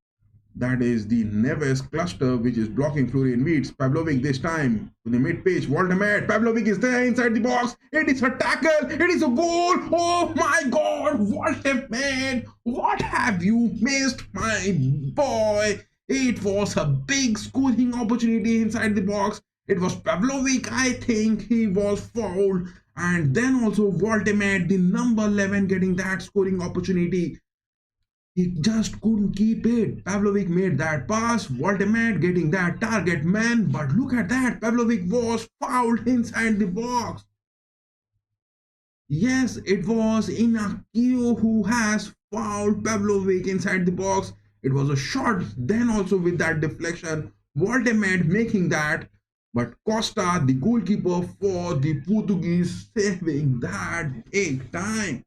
That is the Neves cluster which is blocking Florian Wirtz. Pavlovic this time to the mid pitch. Waldemar. Pavlovic is there inside the box. It is a tackle. It is a goal. Oh my God. Waldemar. What have you missed, my boy? It was a big scoring opportunity inside the box. It was Pavlovic. I think he was fouled. And then also Waldemar, the number 11, getting that scoring opportunity. He just couldn't keep it. Pavlovic made that pass. Waldemar getting that target man. But look at that. Pavlovic was fouled inside the box. Yes, it was Inakio who has fouled Pavlovic inside the box. It was a shot. Then also with that deflection, Waldemar making that. But Costa, the goalkeeper for the Portuguese, saving that big time.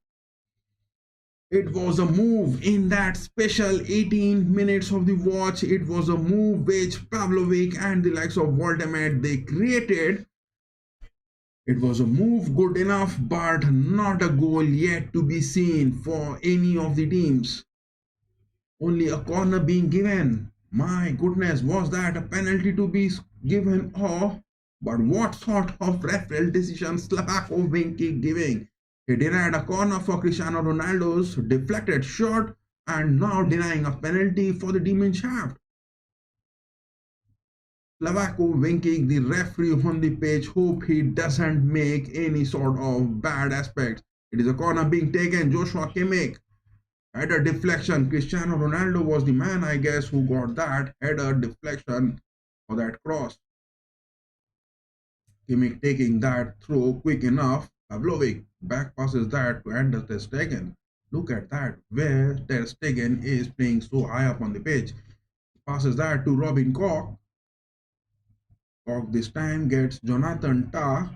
It was a move in that special 18 minutes of the watch. It was a move which Pavlovic and the likes of Waldemar they created. It was a move good enough, but not a goal yet to be seen for any of the teams. Only a corner being given. My goodness, was that a penalty to be given? Or, but what sort of referee decision Slavako Vinky giving? He denied a corner for Cristiano Ronaldo's deflected shot and now denying a penalty for the Demon Shaft. Slavako winking the referee on the pitch, hope he doesn't make any sort of bad aspect. It is a corner being taken. Joshua Kimmich. Header deflection. Cristiano Ronaldo was the man, I guess, who got that header deflection for that cross. Kimmich taking that throw quick enough. Pavlovic back passes that to Anders ter Stegen. Look at that, where ter Stegen is playing so high up on the pitch. Passes that to Robin Koch. Koch this time gets Jonathan Tah.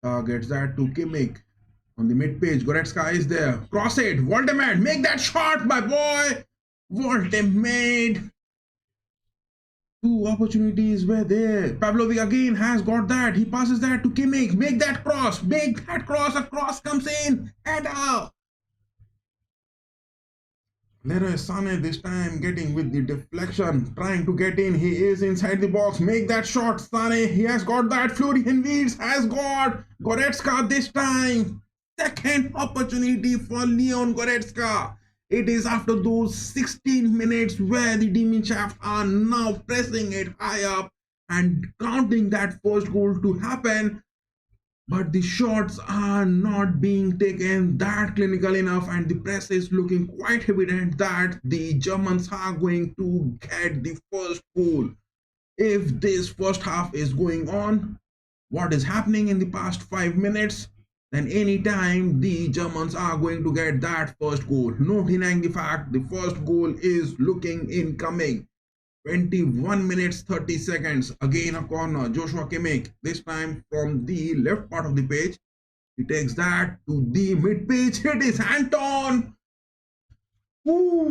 Tah gets that to Kimmich. On the mid page, Goretzka is there. Cross it. Waldemar, make that shot, my boy. Waldemar. Two opportunities were there. Pavlovic again has got that. He passes that to Kimmich. Make that cross. Make that cross. A cross comes in. And out. Leroy Sané this time getting with the deflection. Trying to get in. He is inside the box. Make that shot. Sané. He has got that. Florian Wirtz has got Goretzka this time. Second opportunity for Leon Goretzka. It is after those 16 minutes where the Demon Shaft are now pressing it high up and counting that first goal to happen. But the shots are not being taken that clinical enough, and the press is looking quite evident that the Germans are going to get the first goal. If this first half is going on, what is happening in the past 5 minutes, then anytime the Germans are going to get that first goal. No denying the fact the first goal is looking incoming. 21 minutes 30 seconds. Again a corner. Joshua Kimmich, this time from the left part of the pitch. He takes that to the mid pitch. It is Anton. Ooh,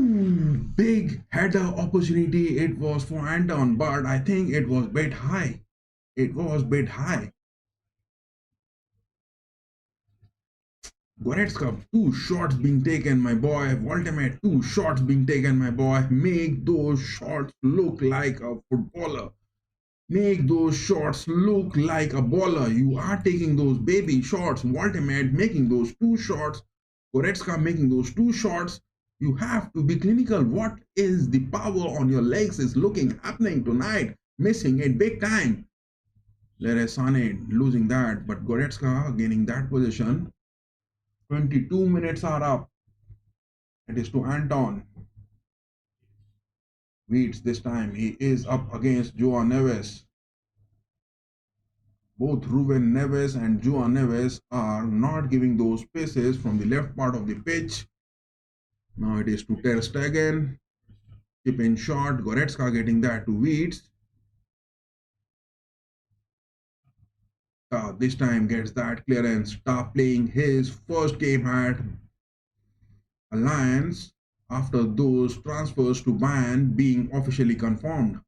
big header opportunity. It was for Anton, but I think it was bit high. It was bit high. Goretzka, two shots being taken, my boy. Ultimate, two shots being taken, my boy. Make those shots look like a footballer. Make those shots look like a baller. You are taking those baby shots. Ultimate making those two shots. Goretzka making those two shots. You have to be clinical. What is the power on your legs is looking happening tonight? Missing it big time. Leroy Sané losing that, but Goretzka gaining that position. 22 minutes are up. It is to Anton. Wirtz this time. He is up against Joao Neves. Both Ruben Neves and Joao Neves are not giving those spaces from the left part of the pitch. Now it is to Ter Stegen. Chip in shot. Goretzka getting that to Wirtz. This time gets that clearance. Start playing his first game at Allianz after those transfers to Bayern being officially confirmed.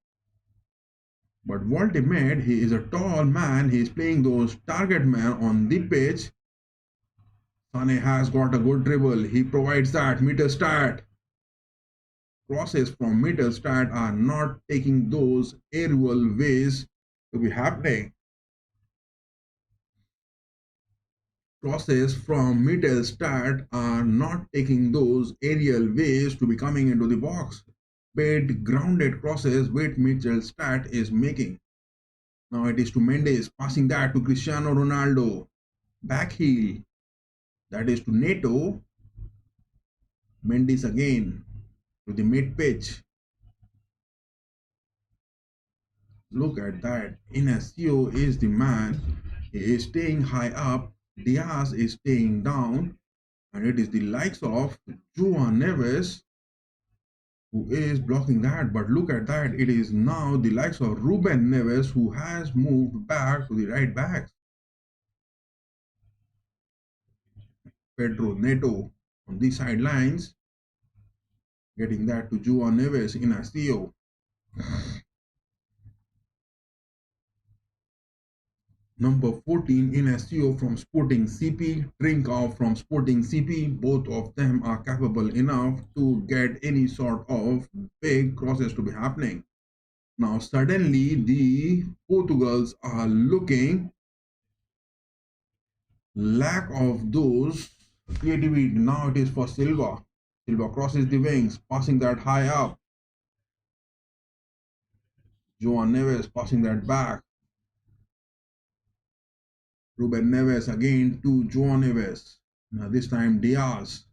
But ultimate, he is a tall man. He is playing those target man on the pitch. Sané has got a good dribble. He provides that Mittelstadt. Crosses from Mittelstadt are not taking those aerial ways to be happening. Crosses from Mittelstadt are not taking those aerial ways to be coming into the box. Big grounded crosses which Mittelstadt is making. Now it is to Mendes, passing that to Cristiano Ronaldo. Back heel. That is to Neto. Mendes again to the mid pitch. Look at that. Inacio is the man. He is staying high up. Diaz is staying down. And it is the likes of Joao Neves who is blocking that. But look at that. It is now the likes of Ruben Neves who has moved back to the right backs. Pedro Neto on the sidelines. Getting that to Joao Neves in Inacio. Number 14 in SEO from Sporting CP, Trincao from Sporting CP. Both of them are capable enough to get any sort of big crosses to be happening. Now suddenly the Portugals are looking lack of those creativity. Now it is for Silva. Silva crosses the wings, passing that high up. Joao Neves passing that back. Ruben Neves again to Joao Neves. Now this time Diaz.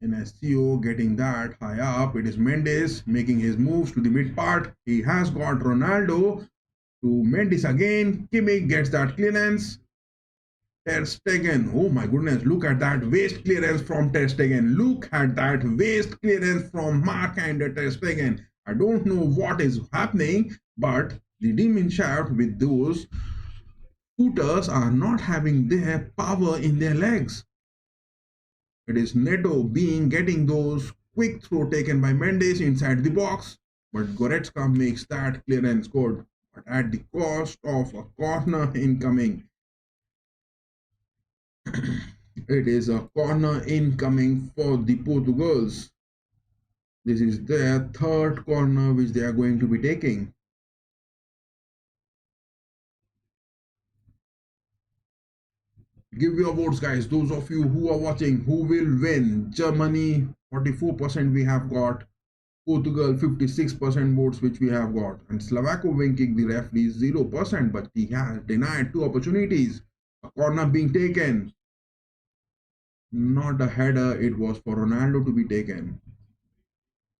And SEO getting that high up. It is Mendes making his moves to the mid part. He has got Ronaldo to Mendes again. Kimmich gets that clearance. Ter Stegen. Oh my goodness. Look at that waist clearance from Ter Stegen. Look at that waist clearance from Marc-Andre Ter Stegen. I don't know what is happening, but the demon shaft with those footers are not having their power in their legs. It is Neto getting those quick throw taken by Mendes inside the box, but Goretzka makes that clearance good, but at the cost of a corner incoming. It is a corner incoming for the Portugals. This is their third corner which they are going to be taking. Give your votes, guys. Those of you who are watching, who will win? Germany 44% we have got. Portugal 56% votes which we have got. And Slovako winking the referee 0%, but he has denied two opportunities. A corner being taken. Not a header, it was for Ronaldo to be taken.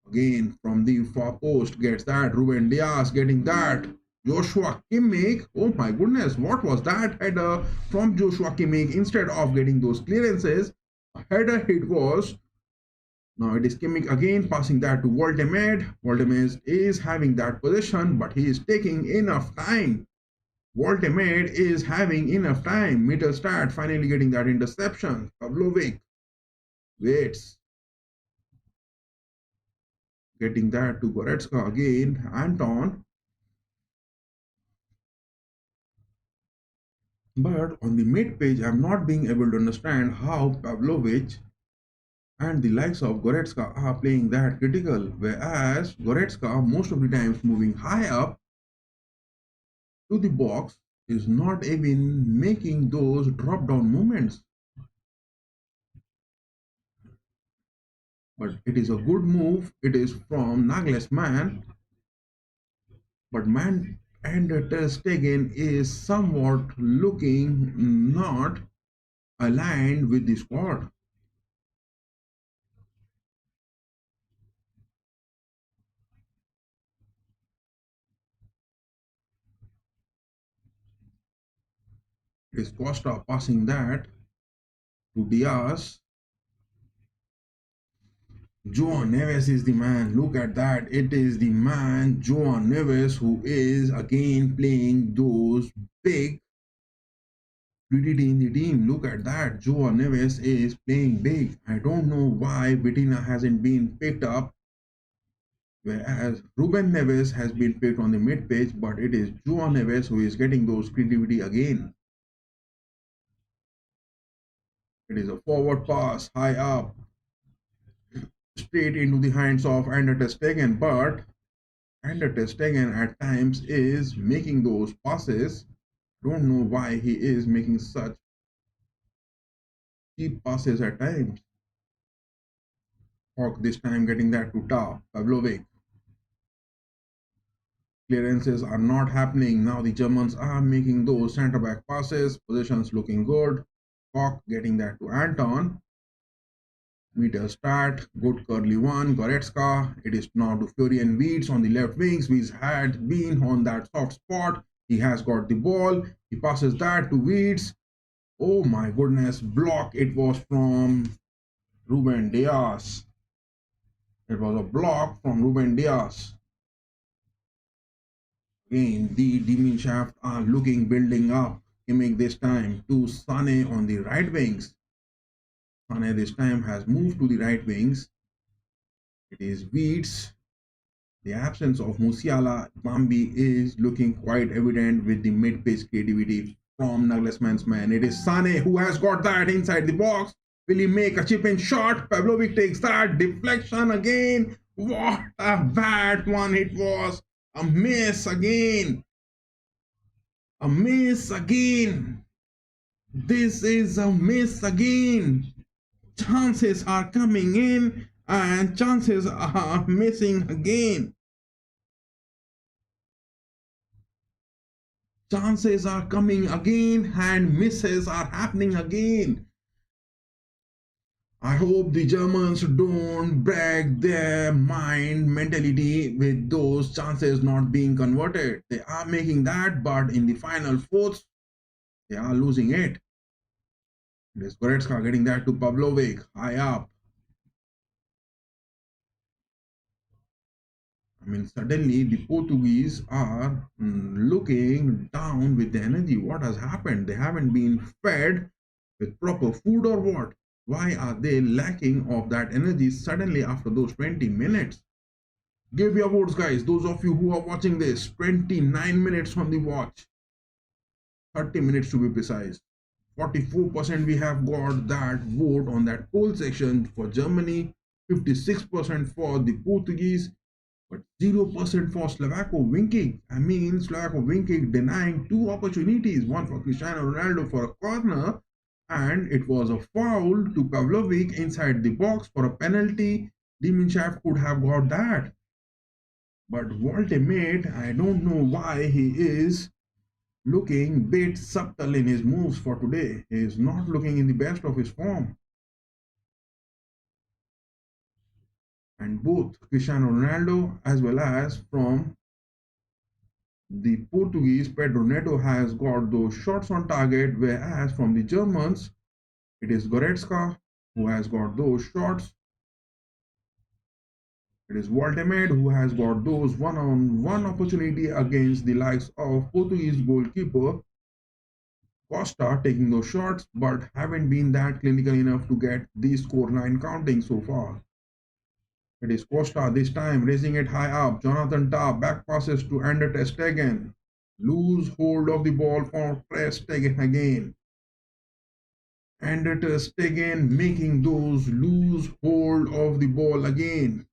Again from the far post gets that. Ruben Diaz getting that. Joshua Kimmich, oh my goodness, what was that header from Joshua Kimmich? Instead of getting those clearances, a header hit was Now it is Kimmich again passing that to Voltemade. Voltemade is having that position, but he is taking enough time. Voltemade is having enough time. Mittelstadt finally getting that interception. Pavlovic waits, getting that to Goretzka again. Anton. But on the mid page, I'm not being able to understand how Pavlovic and the likes of Goretzka are playing that critical, whereas Goretzka most of the times moving high up to the box is not even making those drop down movements. But it is a good move. It is from Nagelsmann, but Man and Ter Stegen is somewhat looking not aligned with the squad. It is Costa passing that to Diaz. João Neves is the man. Look at that. It is the man, João Neves, who is again playing those big fluidity in the team. Look at that. João Neves is playing big. I don't know why Bettina hasn't been picked up, whereas Ruben Neves has been picked on the mid page, but it is João Neves who is getting those creativity again. It is a forward pass, high up, straight into the hands of Ander ter Stegen, but Ander ter Stegen at times is making those passes. Don't know why he is making such cheap passes at times. Hawk this time getting that to Ta, Pavlovic. Clearances are not happening. Now the Germans are making those centre back passes. Positions looking good. Hawk getting that to Anton. Meter start. Good curly one. Goretzka. It is now to Florian Wirtz on the left wings. Wirtz had been on that soft spot. He has got the ball. He passes that to Wirtz. Oh my goodness. Block. It was from Ruben Diaz. It was a block from Ruben Diaz. Again, the demon shaft are looking building up. Kimmich this time to Sane on the right wings. Sane this time has moved to the right wings. It is Wirtz. The absence of Musiala Bambi is looking quite evident with the mid-pace creativity from Nagelsmann's man. It is Sane who has got that inside the box. Will he make a chip in shot? Pavlovic takes that. Deflection again. What a bad one it was. A miss again. A miss again. This is a miss again. Chances are coming in and chances are missing again. Chances are coming again and misses are happening again. I hope the Germans don't break their mind mentality with those chances not being converted. They are making that, but in the final fourth, they are losing it. It is Goretzka getting that to Pavlovic, high up. I mean, suddenly the Portuguese are looking down with the energy. What has happened? They haven't been fed with proper food or what? Why are they lacking of that energy suddenly after those 20 minutes? Give your votes, guys. Those of you who are watching this, 29 minutes on the watch, 30 minutes to be precise. 44% we have got that vote on that poll section for Germany, 56% for the Portuguese, but 0% for Slavako Vinkic. I mean, Slavako Vinkic denying two opportunities, one for Cristiano Ronaldo for a corner, and it was a foul to Pavlovic inside the box for a penalty. Diminshav could have got that. But Voltemade, I don't know why he is looking bit subtle in his moves for today. He is not looking in the best of his form. And both Cristiano Ronaldo as well as from the Portuguese, Pedro Neto has got those shots on target, whereas from the Germans, it is Goretzka who has got those shots It is Waltemed who has got those one-on-one opportunity against the likes of Portuguese goalkeeper Costa taking those shots, but haven't been that clinical enough to get the scoreline counting so far. It is Costa this time raising it high up. Jonathan Tah back passes to Ander Stegen. Lose hold of the ball for Stegen again. Ander Stegen making those lose hold of the ball again.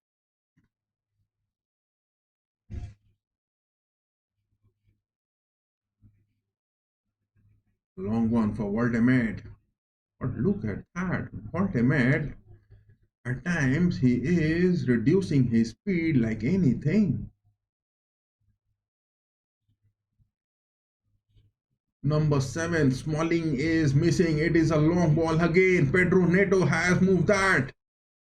Long one for Waltemed. But look at that. Waltemed, at times he is reducing his speed like anything. Number 7, Smalling is missing. It is a long ball again. Pedro Neto has moved that.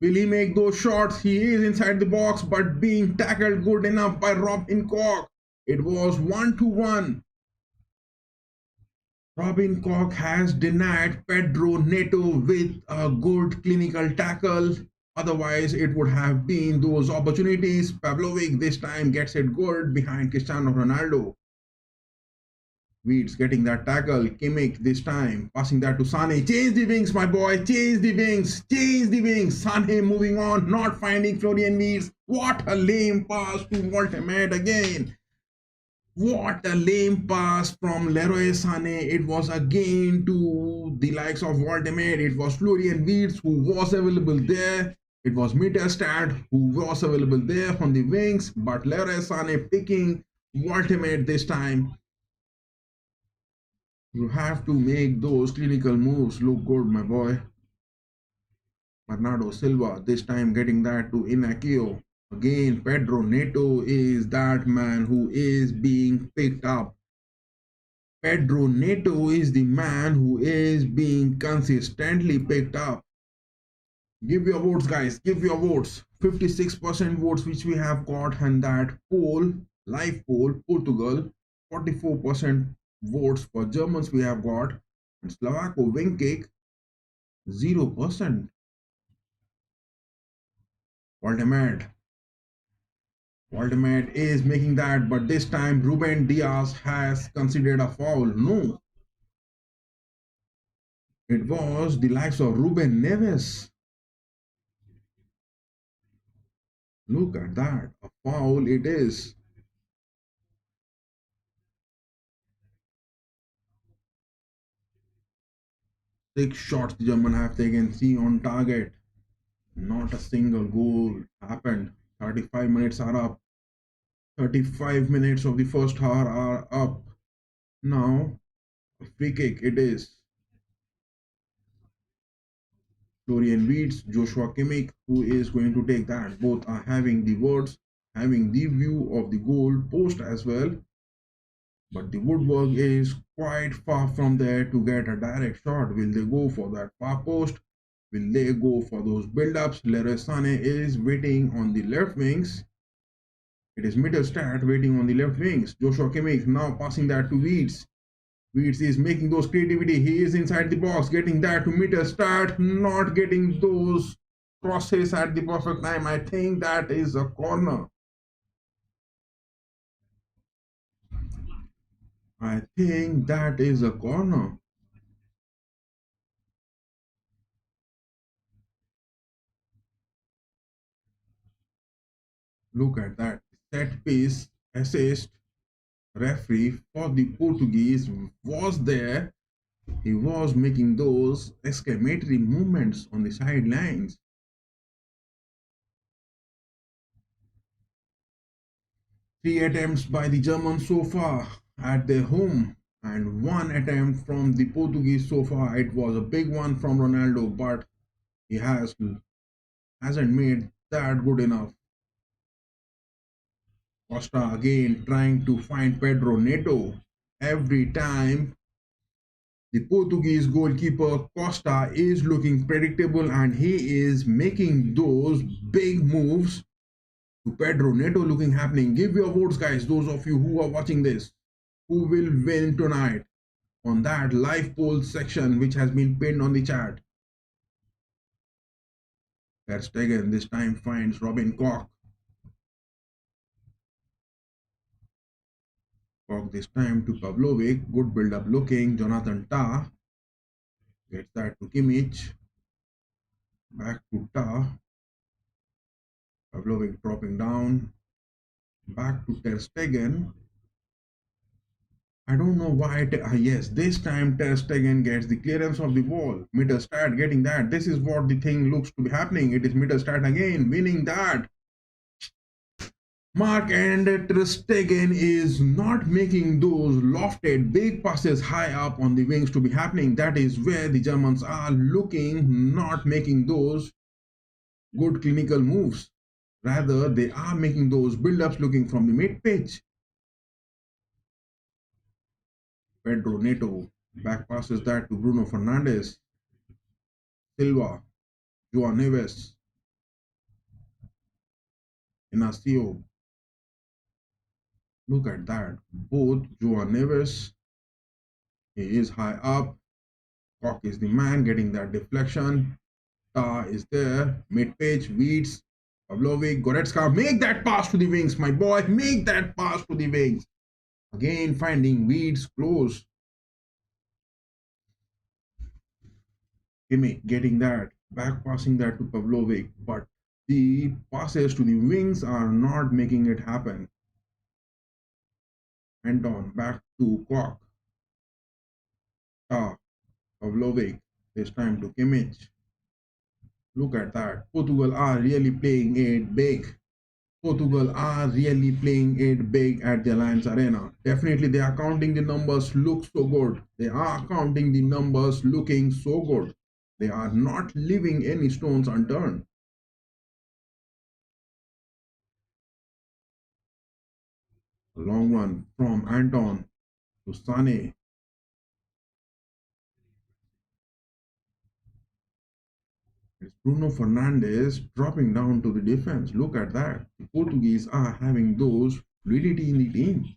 Will he make those shots? He is inside the box, but being tackled good enough by Robin Koch. It was 1-1. Robin Koch has denied Pedro Neto with a good clinical tackle. Otherwise, it would have been those opportunities. Pavlovic this time gets it good behind Cristiano Ronaldo. Wirtz getting that tackle. Kimmich this time passing that to Sane. Change the wings, my boy. Change the wings. Change the wings. Sane moving on, not finding Florian Wirtz. What a lame pass to Waltemed again. What a lame pass from Leroy Sané. It was again to the likes of Waltemed. It was Florian Wirtz who was available there. It was Mittelstadt who was available there on the wings. But Leroy Sané picking Waltemed this time. You have to make those clinical moves look good, my boy. Bernardo Silva this time getting that to Inakio. Again, Pedro Neto is that man who is being picked up. Pedro Neto is the man who is being consistently picked up. Give your votes, guys. Give your votes. 56% votes which we have got, and that poll, live poll, Portugal, 44% votes for Germans we have got, and Slovako wing kick 0%. Waltemed is making that, but this time Ruben Diaz has considered a foul. No, it was the likes of Ruben Neves. Look at that, a foul it is. Six shots the German have taken, 3 on target. Not a single goal happened. 35 minutes are up. 35 minutes of the first hour are up. Now, a free kick it is. Florian Wirtz, Joshua Kimmich, who is going to take that. Both are having the words, having the view of the goal post as well. But the woodwork is quite far from there to get a direct shot. Will they go for that far post? Will they go for those build-ups? Leroy Sané is waiting on the left wings. It is Mittelstadt waiting on the left wings. Joshua Kimmich now passing that to Wirtz. Wirtz is making those creativity. He is inside the box, getting that to Mittelstadt, not getting those crosses at the perfect time. I think that is a corner. I think that is a corner. Look at that. Set piece assist referee for the Portuguese was there. He was making those exclamatory movements on the sidelines. 3 attempts by the Germans so far at their home, and 1 attempt from the Portuguese so far. It was a big one from Ronaldo, but he hasn't made that good enough. Costa again trying to find Pedro Neto. Every time the Portuguese goalkeeper Costa is looking predictable, and he is making those big moves to Pedro Neto looking happening. Give your votes, guys, those of you who are watching this. Who will win tonight on that live poll section which has been pinned on the chat. Ter Stegen this time finds Robin Koch. This time to Pavlovic. Good build up looking. Jonathan Tah gets that to Kimmich. Back to Tah. Pavlovic dropping down. Back to Ter Stegen. I don't know why. Yes, this time Ter Stegen gets the clearance of the ball. Mittelstadt getting that. This is what the thing looks to be happening. It is Mittelstadt again winning that. Mark and Ter Stegen is not making those lofted big passes high up on the wings to be happening. That is where the Germans are looking, not making those good clinical moves. Rather, they are making those build-ups looking from the mid-pitch. Pedro Neto back passes that to Bruno Fernandes. Silva, Joao Neves, Inacio. Look at that. Both Joao Neves, he is high up. Koch is the man getting that deflection. Tah is there. Mid-pitch, Wirtz, Pavlovic, Goretzka. Make that pass to the wings, my boy. Make that pass to the wings. Again, finding Wirtz close. Kimmich getting that. Back passing that to Pavlovic. But the passes to the wings are not making it happen. Anton back to Koch. Tah, Pavlovic. This time to Kimmich. Look at that. Portugal are really playing it big. Portugal are really playing it big at the Allianz Arena. Definitely they are counting the numbers look so good. They are counting the numbers looking so good. They are not leaving any stones unturned. A long run from Anton to Sane. It's Bruno Fernandes dropping down to the defense. Look at that. The Portuguese are having those fluidity in the team.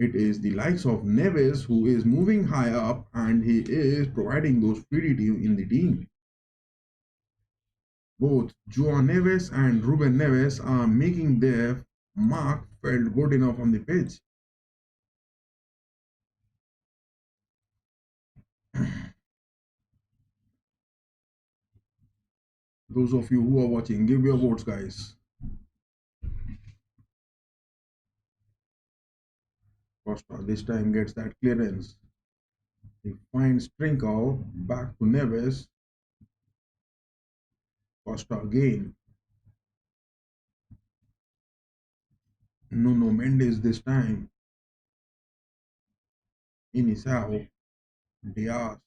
It is the likes of Neves who is moving high up and he is providing those fluidity in the team. Both Joao Neves and Ruben Neves are making their mark felt good enough on the pitch. Those of you who are watching, give your votes, guys. Costa this time gets that clearance. He finds Trincao, back to Neves. Costa again. Nuno Mendes this time. Inisao. Diaz.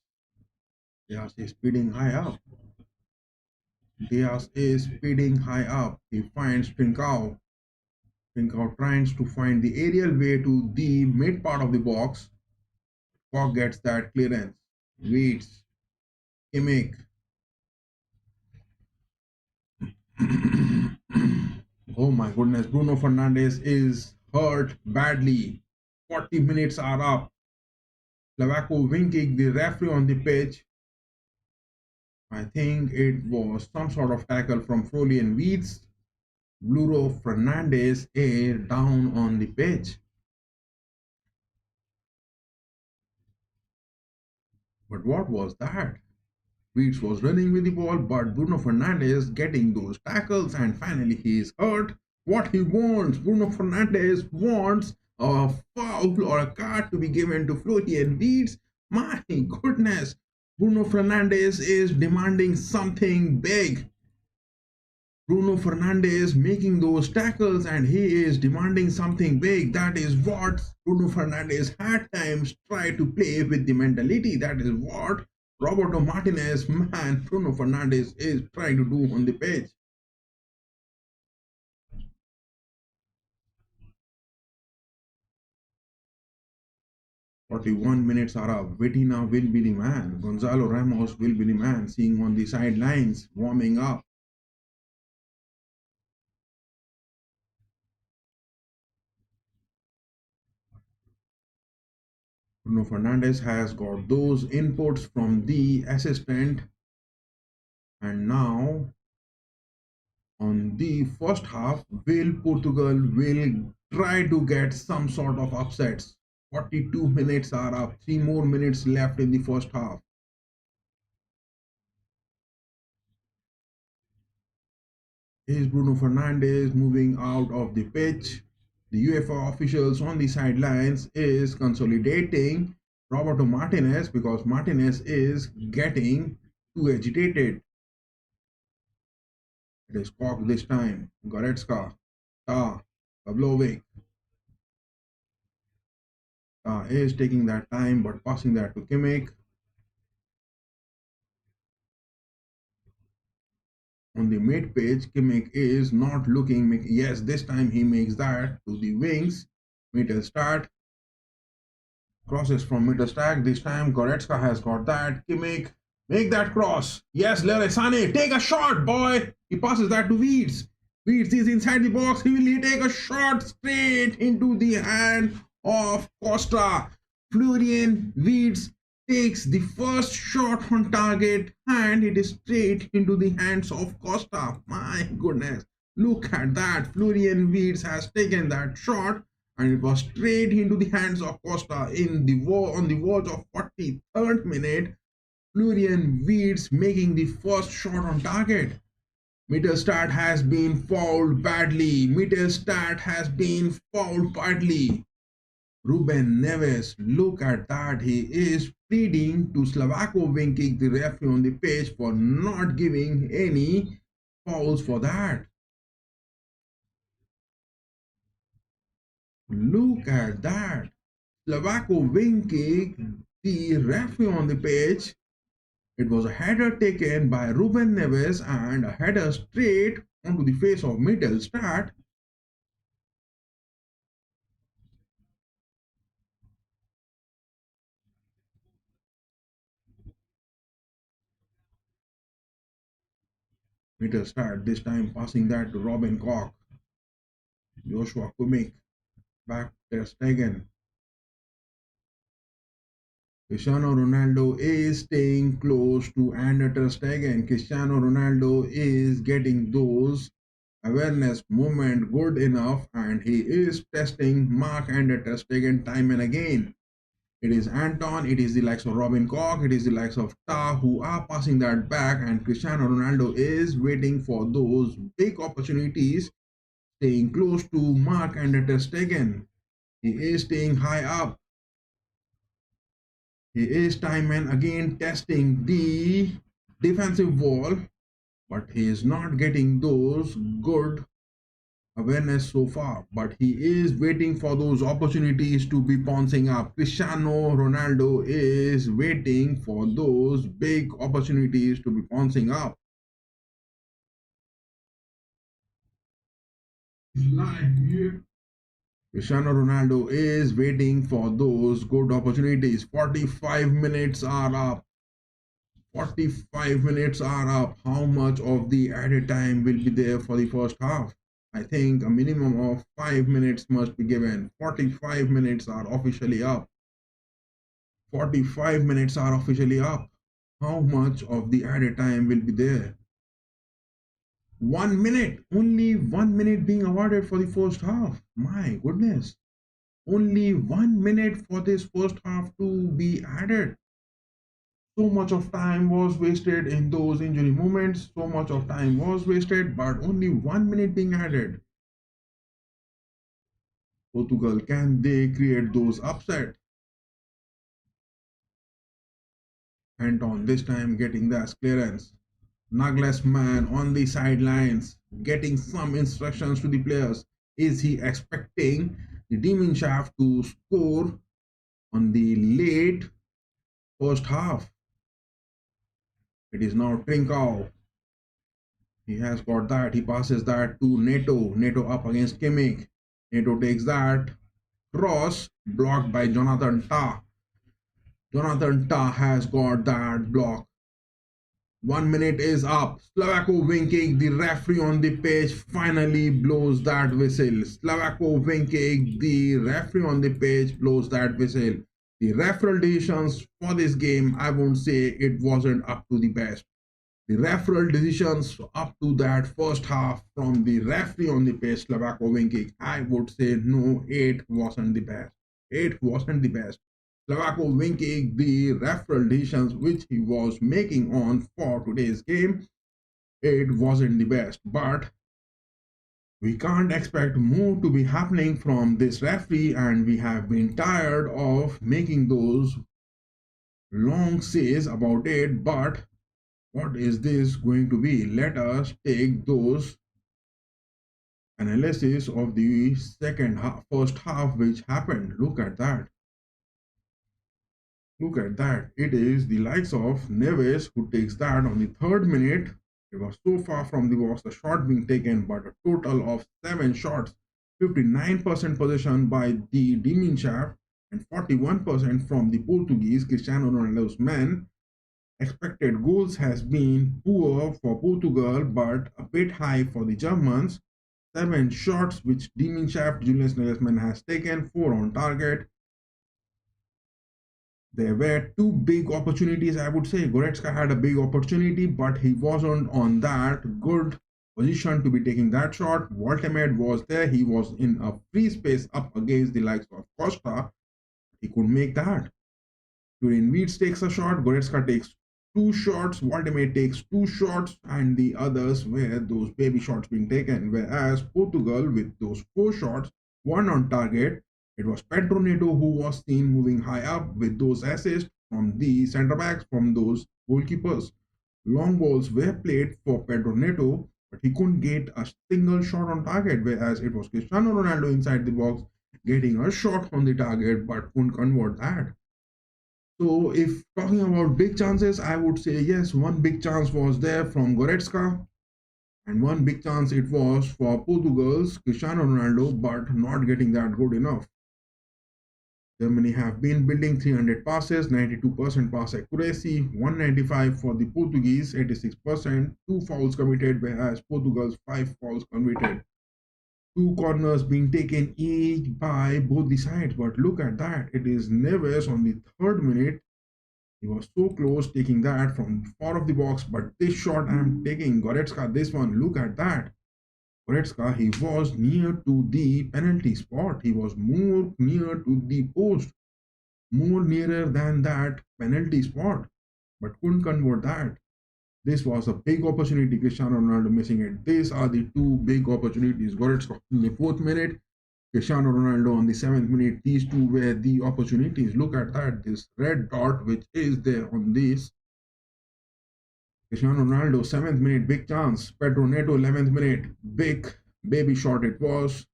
Diaz is speeding high up. Diaz is speeding high up. He finds Trincao. Trincao tries to find the aerial way to the mid part of the box. Koch gets that clearance. Wirtz. Kimmich. Oh my goodness, Bruno Fernandes is hurt badly. 40 minutes are up. Lavako winking the referee on the pitch. I think it was some sort of tackle from Florian Wirtz. Bruno Fernandes is down on the pitch. But what was that? Wirtz was running with the ball, but Bruno Fernandes getting those tackles, and finally he is hurt. What he wants, Bruno Fernandes wants a foul or a card to be given to Florian Wirtz. My goodness, Bruno Fernandes is demanding something big. Bruno Fernandes making those tackles and he is demanding something big. That is what Bruno Fernandes at times try to play with the mentality. That is what Roberto Martinez, man, Bruno Fernandes is trying to do on the pitch. "41 minutes are up. Vitina will be the man. Gonzalo Ramos will be the man, seeing on the sidelines, warming up. Bruno Fernandes has got those inputs from the assistant, and now on the first half, will Portugal will try to get some sort of upsets. 42 minutes are up. 3 more minutes left in the first half. Is Bruno Fernandes moving out of the pitch? The UEFA officials on the sidelines is consolidating Roberto Martinez because Martinez is getting too agitated. It is Koch this time. Goretzka, Ta, Pavlovic. Ta is taking that time but passing that to Kimmich. On the mid page, Kimmich is not looking. Yes, this time he makes that to the wings. Middle start. Crosses from Mittelstag. This time Goretzka has got that. Kimmich, make that cross. Yes, Leroy Sané, take a shot, boy. He passes that to Wirtz. Wirtz is inside the box. He will take a shot straight into the hand of Costa. Florian Wirtz takes the first shot on target and it is straight into the hands of Costa. My goodness. Look at that. Florian Wirtz has taken that shot and it was straight into the hands of Costa on the verge of 43rd minute. Florian Wirtz making the first shot on target. Mittelstadt has been fouled badly. Mittelstadt has been fouled badly. Ruben Neves, look at that. He is pleading to Slavako Vinkic, the referee on the pitch, for not giving any fouls for that. Look at that. Slavako Vinkic, the referee on the pitch. It was a header taken by Ruben Neves and a header straight onto the face of Mittelstadt. Mittelstadt this time passing that to Robin Koch. Joshua Kimmich back Ter Stegen. Cristiano Ronaldo is staying close to Ter Stegen. Cristiano Ronaldo is getting those awareness movement good enough and he is testing Mark Ter Stegen time and again. It is Anton, it is the likes of Robin Koch, it is the likes of Ta who are passing that back and Cristiano Ronaldo is waiting for those big opportunities, staying close to Mark Ter Stegen. He is staying high up. He is time and again testing the defensive wall, but he is not getting those good awareness so far, but he is waiting for those opportunities to be bouncing up. Cristiano Ronaldo is waiting for those big opportunities to be bouncing up. Cristiano Ronaldo is waiting for those good opportunities. 45 minutes are up. 45 minutes are up. How much of the added time will be there for the first half? I think a minimum of 5 minutes must be given. 45 minutes are officially up. 45 minutes are officially up. How much of the added time will be there? 1 minute. Only 1 minute being awarded for the first half. My goodness. Only 1 minute for this first half to be added. So much of time was wasted in those injury moments. So much of time was wasted, but only 1 minute being added. Portugal, can they create those upset? Anton this time getting the clearance. Nagelsmann on the sidelines getting some instructions to the players. Is he expecting the Demon Shaft to score on the late first half? It is now Trincao. He has got that. He passes that to Neto. Neto up against Kimmich. Neto takes that. Cross blocked by Jonathan Tah. Jonathan Tah has got that block. 1 minute is up. Slavako Vinkic, the referee on the pitch, finally blows that whistle. Slavako Vinkic, the referee on the pitch, blows that whistle. The referral decisions for this game, I won't say it wasn't up to the best. The referral decisions up to that first half from the referee on the pitch, Slavako Vinkic, I would say no, it wasn't the best. It wasn't the best. Slovako winking the referral decisions which he was making on for today's game, it wasn't the best. But we can't expect more to be happening from this referee, and we have been tired of making those long says about it. But what is this going to be? Let us take those analysis of the second half, first half which happened. Look at that. Look at that. It is the likes of Neves who takes that on the third minute. It was so far from the box, the shot being taken, but a total of 7 shots, 59% possession by the Demon Shaft and 41% from the Portuguese Cristiano Ronaldo's men. Expected goals has been poor for Portugal, but a bit high for the Germans. 7 shots which Demon Shaft Julius Nagelsmann has taken, 4 on target. There were two big opportunities, I would say. Goretzka had a big opportunity, but he wasn't on that good position to be taking that shot. Voltemed was there. He was in a free space up against the likes of Costa. He could make that. Florian Wirtz takes a shot. Goretzka takes 2 shots. Voltemed takes 2 shots. And the others were those baby shots being taken. Whereas Portugal, with those 4 shots, 1 on target, it was Pedro Neto who was seen moving high up with those assists from the centre backs, from those goalkeepers. Long balls were played for Pedro Neto, but he couldn't get a single shot on target, whereas it was Cristiano Ronaldo inside the box getting a shot on the target but couldn't convert that. So if talking about big chances, I would say yes, one big chance was there from Goretzka, and one big chance it was for Portugal's Cristiano Ronaldo, but not getting that good enough. Germany have been building 300 passes, 92% pass accuracy, 195 for the Portuguese, 86%, 2 fouls committed, whereas Portugal's 5 fouls committed. 2 corners being taken each by both the sides, but look at that. It is Neves on the 3rd minute. He was so close taking that from far of the box, but this shot I'm taking, Goretzka, this one, look at that. Goretzka, he was near to the penalty spot. He was more near to the post, more nearer than that penalty spot, but couldn't convert that. This was a big opportunity, Cristiano Ronaldo missing it. These are the 2 big opportunities. Goretzka in the 4th minute, Cristiano Ronaldo on the 7th minute. These 2 were the opportunities. Look at that, this red dot which is there on this. Cristiano Ronaldo, 7th minute, big chance. Pedro Neto, 11th minute, big baby shot it was.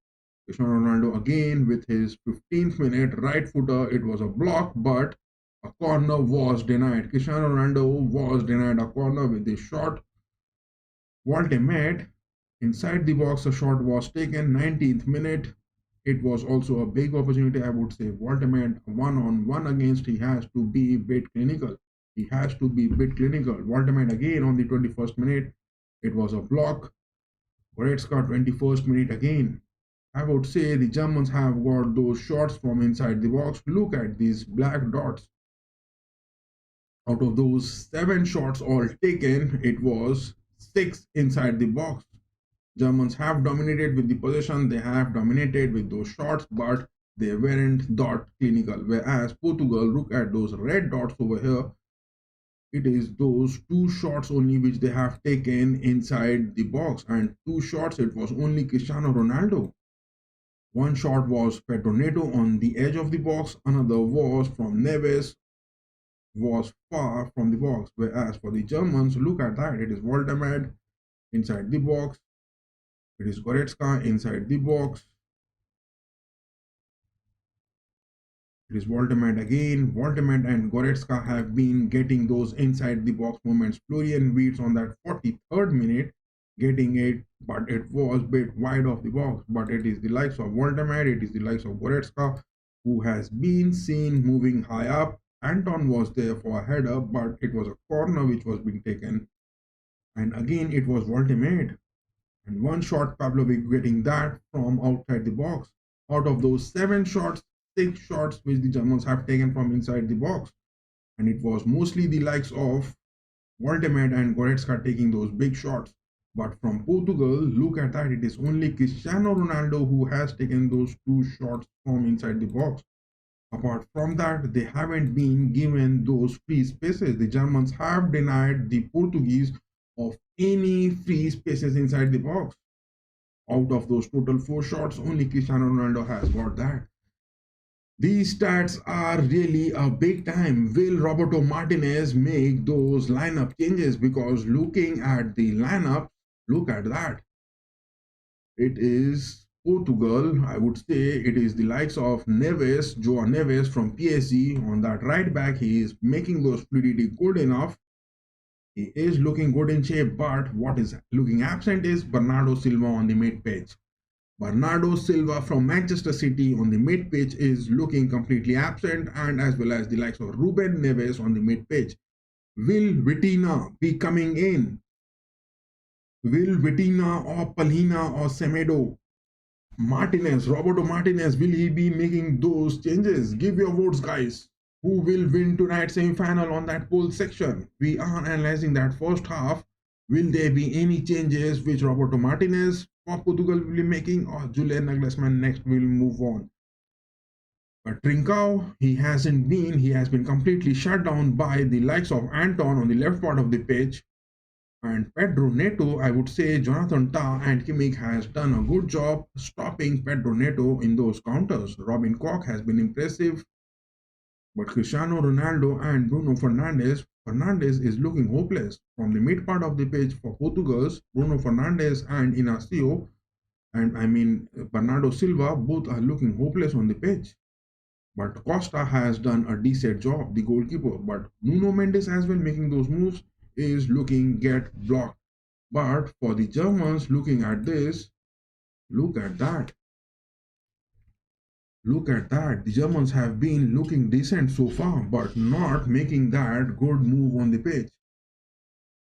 Cristiano Ronaldo again with his 15th minute right footer. It was a block, but a corner was denied. Cristiano Ronaldo was denied a corner with this shot. Voltemed inside the box, a shot was taken. 19th minute. It was also a big opportunity, I would say. Voltemed, 1-on-1 against, he has to be a bit clinical. He has to be a bit clinical. Voltemed again on the 21st minute. It was a block. Goretzka, 21st minute again. I would say the Germans have got those shots from inside the box. Look at these black dots. Out of those 7 shots all taken, it was 6 inside the box. Germans have dominated with the possession, they have dominated with those shots, but they weren't dot clinical. Whereas Portugal, look at those red dots over here. It is those 2 shots only which they have taken inside the box, and 2 shots it was only Cristiano Ronaldo. 1 shot was Pedro Neto on the edge of the box, another was from Neves, was far from the box. Whereas for the Germans, look at that, it is Voltemed inside the box, it is Goretzka inside the box, it is Voltemed again. Voltemed and Goretzka have been getting those inside the box moments. Florian Wirtz on that 43rd minute getting it, but it was a bit wide of the box. But it is the likes of Voltemed, it is the likes of Goretzka who has been seen moving high up. Anton was there for a header, but it was a corner which was being taken. And again, it was Voltemed. And 1 shot, Pavlovic getting that from outside the box. Out of those 7 shots, 6 shots which the Germans have taken from inside the box. And it was mostly the likes of Voltemed and Goretzka taking those big shots. But from Portugal, look at that, it is only Cristiano Ronaldo who has taken those 2 shots from inside the box. Apart from that, they haven't been given those free spaces. The Germans have denied the Portuguese of any free spaces inside the box. Out of those total four shots, only Cristiano Ronaldo has got that. These stats are really a big time. Will Roberto Martinez make those lineup changes? Because looking at the lineup, look at that. It is Portugal. I would say it is the likes of Neves, Joao Neves from PSG on that right back. He is making those fluidity good enough. He is looking good in shape, but what is looking absent is Bernardo Silva on the mid pitch. Bernardo Silva from Manchester City on the mid pitch is looking completely absent, and as well as the likes of Ruben Neves on the mid pitch. Will Vitina be coming in? Will Vitina or Palhina or Semedo? Martinez, Roberto Martinez, will he be making those changes? Give your votes, guys. Who will win tonight's semi-final on that poll section? We are analyzing that first half. Will there be any changes which Roberto Martinez for Portugal will be making, or Julian Nagelsmann next will move on? But Trincao, he has been completely shut down by the likes of Anton on the left part of the pitch. And Pedro Neto, I would say Jonathan Tah and Kimmich has done a good job stopping Pedro Neto in those counters. Robin Koch has been impressive, but Cristiano Ronaldo and Bruno Fernandes is looking hopeless. From the mid part of the pitch for Portugal's, Bruno Fernandes and Inacio, and I mean Bernardo Silva, both are looking hopeless on the pitch. But Costa has done a decent job, the goalkeeper. But Nuno Mendes as well making those moves is looking get blocked. But for the Germans looking at this, look at that. Look at that. The Germans have been looking decent so far, but not making that good move on the pitch.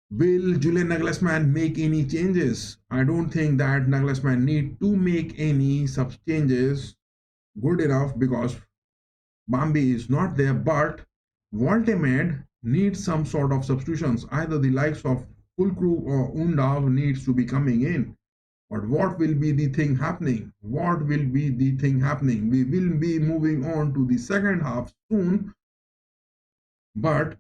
Will Julian Nagelsmann make any changes? I don't think that Nagelsmann need to make any sub changes good enough because Bambi is not there, but Voltemed needs some sort of substitutions. Either the likes of Fulcru or Undav needs to be coming in. But what will be the thing happening? What will be the thing happening? We will be moving on to the second half soon, but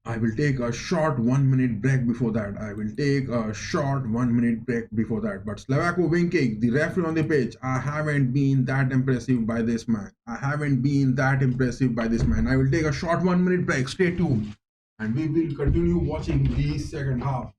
I will take a short 1 minute break before that. I will take a short 1 minute break before that. But Slavako Vinkic, the referee on the pitch, I haven't been that impressive by this man. I haven't been that impressive by this man. I will take a short 1 minute break. Stay tuned. And we will continue watching the second half.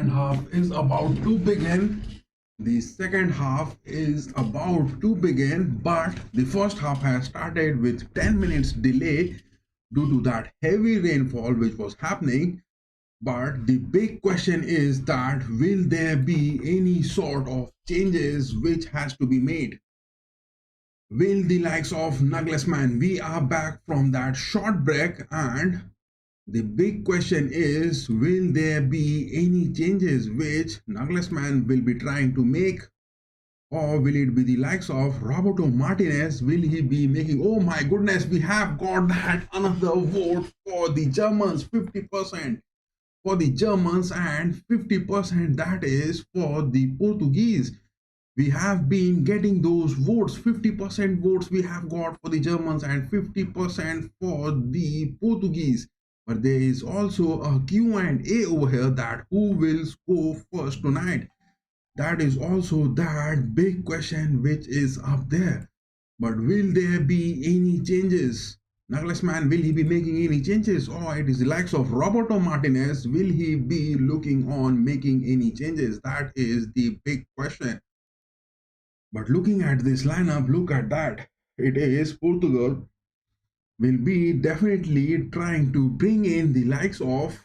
second half is about to begin. The second half is about to begin, but the first half has started with 10 minutes delay due to that heavy rainfall which was happening. But the big question is that will there be any sort of changes which has to be made? Will the likes of Nagelsmann, we are back from that short break, and the big question is, will there be any changes which Nagelsmann will be trying to make? Or will it be the likes of Roberto Martinez? Will he be making, oh my goodness, we have got that another vote for the Germans, 50% for the Germans and 50% that is for the Portuguese. We have been getting those votes, 50% votes we have got for the Germans and 50% for the Portuguese. But there is also a Q&A over here that who will score first tonight. That is also that big question which is up there. But will there be any changes? Nagelsmann, will he be making any changes? Or it is the likes of Roberto Martinez, will he be looking on making any changes? That is the big question. But looking at this lineup, look at that. It is Portugal will be definitely trying to bring in the likes of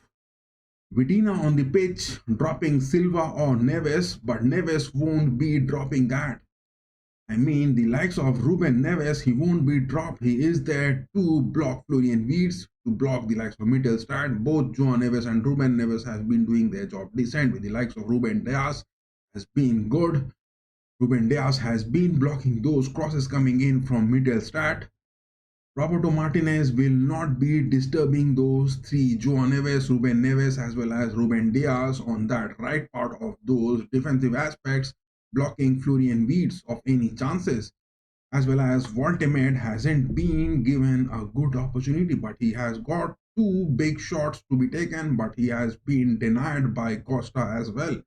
Vitina on the pitch, dropping Silva or Neves, but Neves won't be dropping that. I mean, the likes of Ruben Neves, he won't be dropped. He is there to block Florian Wirtz, to block the likes of Mittelstadt. Both Joao Neves and Ruben Neves has been doing their job decent. With the likes of Ruben Dias has been good. Ruben Dias has been blocking those crosses coming in from Mittelstadt. Roberto Martinez will not be disturbing those three, Joao Neves, Ruben Neves, as well as Ruben Dias on that right part of those defensive aspects, blocking Florian Wirtz of any chances, as well as Voltemed hasn't been given a good opportunity, but he has got two big shots to be taken, but he has been denied by Costa as well.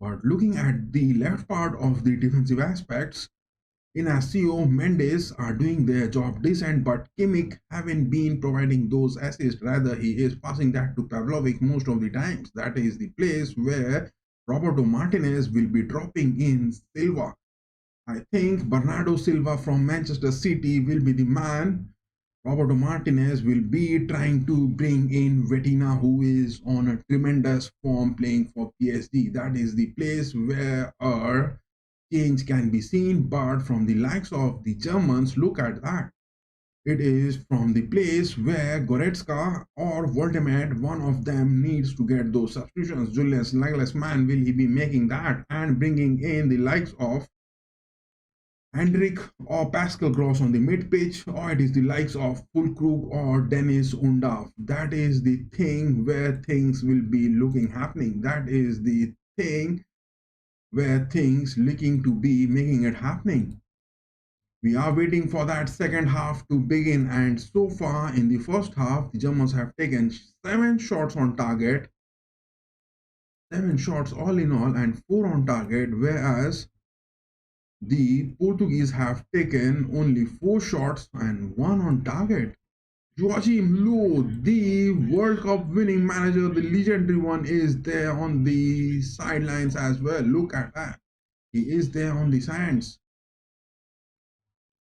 But looking at the left part of the defensive aspects, Inacio, Mendes are doing their job decent, but Kimmich haven't been providing those assists. Rather, he is passing that to Pavlovic most of the times. That is the place where Roberto Martinez will be dropping in Silva. I think Bernardo Silva from Manchester City will be the man. Roberto Martinez will be trying to bring in Vitina, who is on a tremendous form playing for PSG. That is the place where our change can be seen, but from the likes of the Germans, look at that. It is from the place where Goretzka or Voltemed, one of them needs to get those substitutions. Julius Nagelsmann, will he be making that and bringing in the likes of Hendrik or Pascal Gross on the mid pitch, or it is the likes of Fulkrug or Dennis Undav? That is the thing where things will be looking happening. That is the thing where things looking to be making it happening. We are waiting for that second half to begin, and so far in the first half, the Germans have taken 7 shots on target, 7 shots all in all, and 4 on target, whereas the Portuguese have taken only 4 shots and 1 on target. Joachim Low, the World Cup winning manager, the legendary one, is there on the sidelines as well. Look at that. He is there on the sides.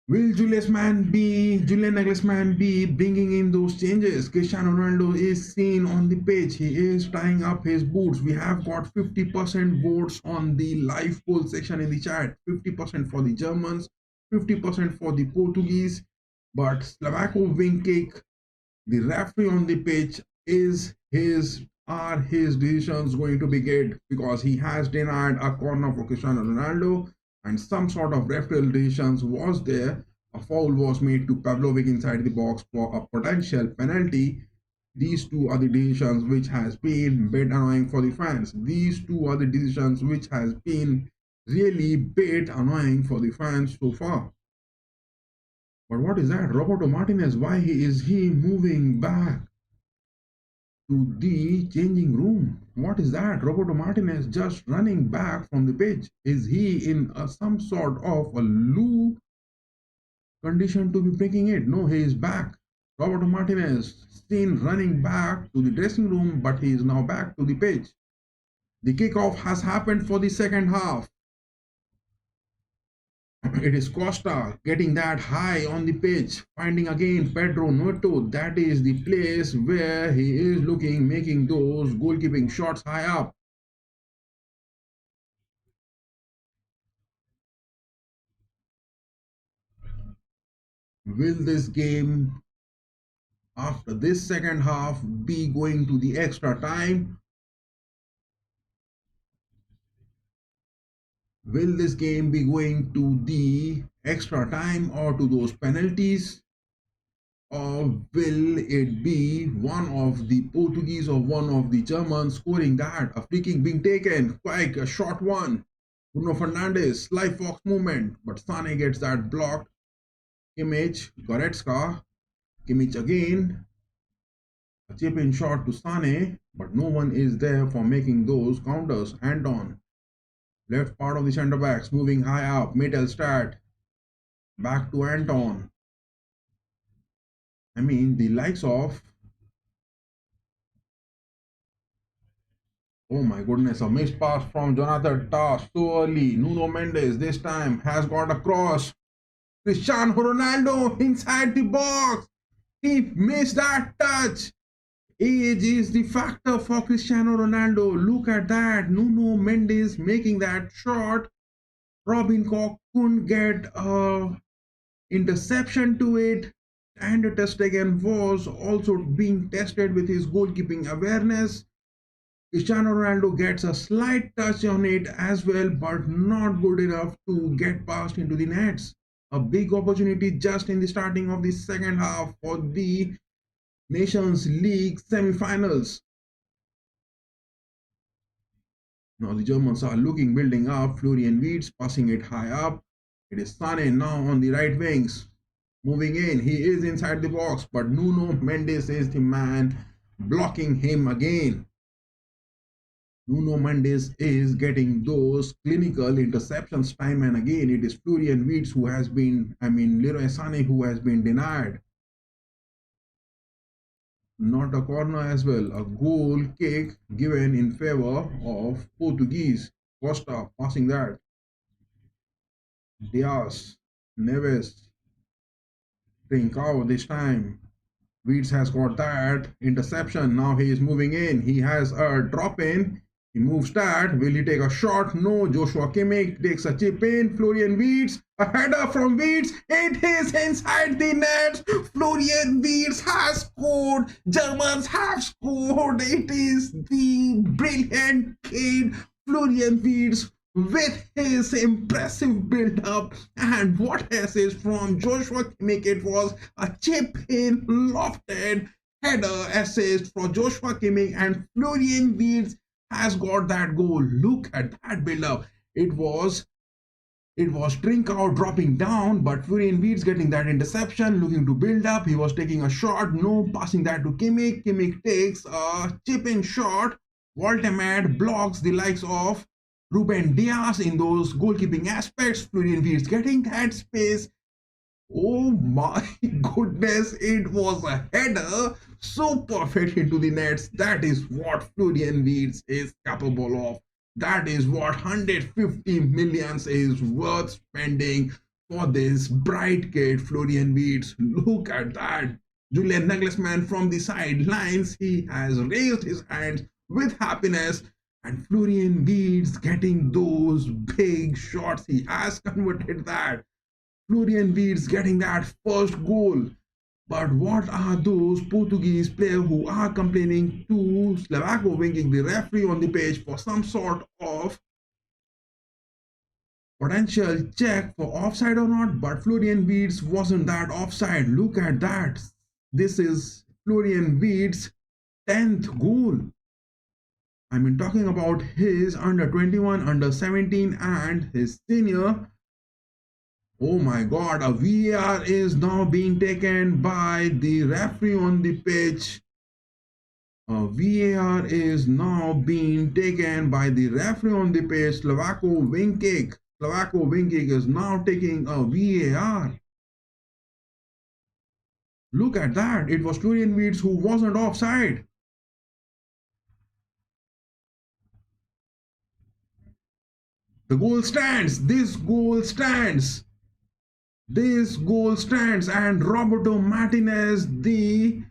Will Julian Nagelsmann be bringing in those changes? Cristiano Ronaldo is seen on the pitch. He is tying up his boots. We have got 50% votes on the live poll section in the chat. 50% for the Germans, 50% for the Portuguese. But Slovako wing kick, the referee on the pitch, are his decisions going to be good, because he has denied a corner for Cristiano Ronaldo, and some sort of refereeable decisions was there. A foul was made to Pavlovic inside the box for a potential penalty. These two are the decisions which has been bit annoying for the fans. These two are the decisions which has been really bit annoying for the fans so far. But what is that? Roberto Martinez, why is he moving back to the changing room? What is that? Roberto Martinez just running back from the pitch. Is he in some sort of a low condition to be breaking it? No, he is back. Roberto Martinez seen running back to the dressing room, but he is now back to the pitch. The kickoff has happened for the second half. It is Costa getting that high on the pitch, finding again Pedro Neto. That is the place where he is looking, making those goalkeeping shots high up. Will this game, after this second half, be going to the extra time? Will this game be going to the extra time or to those penalties? Or will it be one of the Portuguese or one of the Germans scoring that? A free kick being taken, quite a short one. Bruno Fernandes, live fox movement, but Sane gets that blocked. Kimmich, Goretzka, Kimmich again. A chip in shot to Sane, but no one is there for making those counters. Anton, left part of the centre backs, moving high up. Mittelstadt, back to Anton. I mean, the likes of, oh my goodness, a missed pass from Jonathan Tah so early. Nuno Mendes this time has got a cross. Cristiano Ronaldo inside the box. He missed that touch. Age is the factor for Cristiano Ronaldo. Look at that. Nuno Mendes making that shot. Robin Koch couldn't get a interception to it. And Ter Stegen was also being tested with his goalkeeping awareness. Cristiano Ronaldo gets a slight touch on it as well, but not good enough to get past into the nets. A big opportunity just in the starting of the second half for the Nations League semi-finals. Now the Germans are looking, building up. Florian Wirtz passing it high up. It is Sane now on the right wings. Moving in, he is inside the box, but Nuno Mendes is the man blocking him again. Nuno Mendes is getting those clinical interceptions time and again. It is Florian Wirtz who has been, Leroy Sané who has been denied. Not a corner as well. A goal kick given in favor of Portuguese. Costa passing that. Diaz, Neves, Trincao this time. Wirtz has got that interception. Now he is moving in. He has a drop in. He moves that. Will he take a shot? No. Joshua Kimmich takes a chip in. Florian Wirtz. A header from Wirtz. It is inside the net. Florian Wirtz has scored. Germans have scored. It is the brilliant kid Florian Wirtz with his impressive build-up, and what assist from Joshua Kimmich. It was a chip in lofted header assist for Joshua Kimmich, and Florian Wirtz has got that goal. Look at that build-up. It was Trincao dropping down, but Florian Wirtz getting that interception, looking to build up. He was taking a shot, no, passing that to Kimmich. Kimmich takes a chip-in shot. Voltemad blocks the likes of Ruben Diaz in those goalkeeping aspects. Florian Wirtz getting that space. Oh my goodness, it was a header so perfect into the nets. That is what Florian Wirtz is capable of. That is what 150 millions is worth spending for this bright kid Florian Wirtz. Look at that. Julian Nagelsmann from the sidelines, he has raised his hands with happiness, and Florian Wirtz getting those big shots. He has converted that. Florian Wirtz getting that first goal. But what are those Portuguese players who are complaining to Slovako winking the referee on the pitch for some sort of potential check for offside or not? But Florian Wirtz wasn't that offside. Look at that. This is Florian Wirtz's 10th goal. Talking about his under 21, under 17, and his senior. Oh my god, a VAR is now being taken by the referee on the pitch. A VAR is now being taken by the referee on the pitch. Slovako wing kick. Slovako wing kick is now taking a VAR. Look at that. It was Florian Wirtz who wasn't offside. The goal stands. This goal stands. This goal stands, and Roberto Martinez, the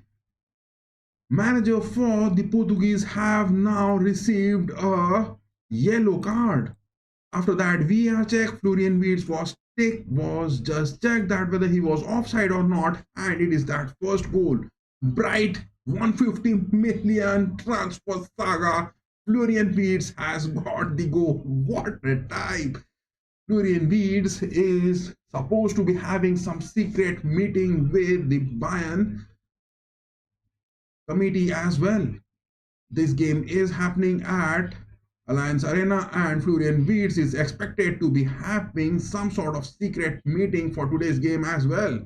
manager for the Portuguese, have now received a yellow card. After that VAR check, Florian Wirtz was just checked that whether he was offside or not, and it is that first goal. Bright 150 million transfer saga. Florian Wirtz has got the goal. What a time! Florian Wirtz is supposed to be having some secret meeting with the Bayern committee as well. This game is happening at Allianz Arena, and Florian Wirtz is expected to be having some sort of secret meeting for today's game as well.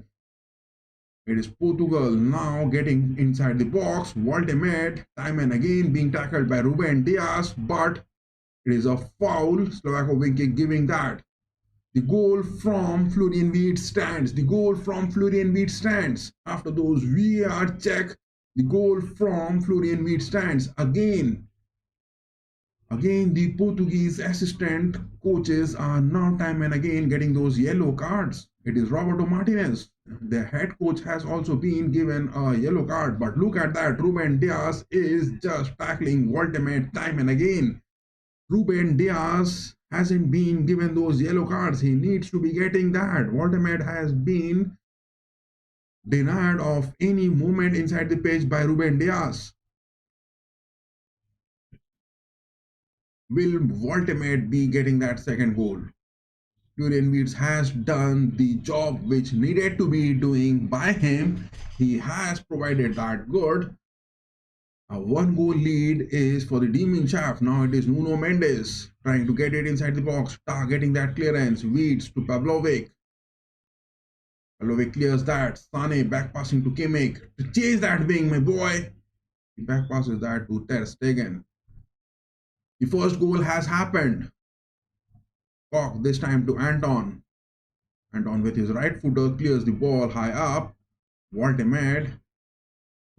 It is Portugal now getting inside the box. Voltemade time and again being tackled by Ruben Dias, but it is a foul. Slovakovic giving that. The goal from Florian Wirtz stands. The goal from Florian Wirtz stands. After those VAR check, the goal from Florian Wirtz stands. Again, the Portuguese assistant coaches are now time and again getting those yellow cards. It is Roberto Martinez. The head coach has also been given a yellow card. But look at that. Ruben Dias is just tackling Voltemade time and again. Ruben Dias hasn't been given those yellow cards. He needs to be getting that. Voltemade has been denied of any movement inside the pitch by Ruben Dias. Will Voltemade be getting that second goal? Florian Wirtz has done the job which needed to be doing by him. He has provided that good. A one goal lead is for the Demon Shaft. Now it is Nuno Mendes trying to get it inside the box, targeting that clearance. Wirtz to Pavlovic. Pavlovic clears that. Sane back passing to Kimmich to chase that wing, my boy. He back passes that to Ter Stegen. The first goal has happened. Koch this time to Anton. Anton with his right footer clears the ball high up. Voltemade.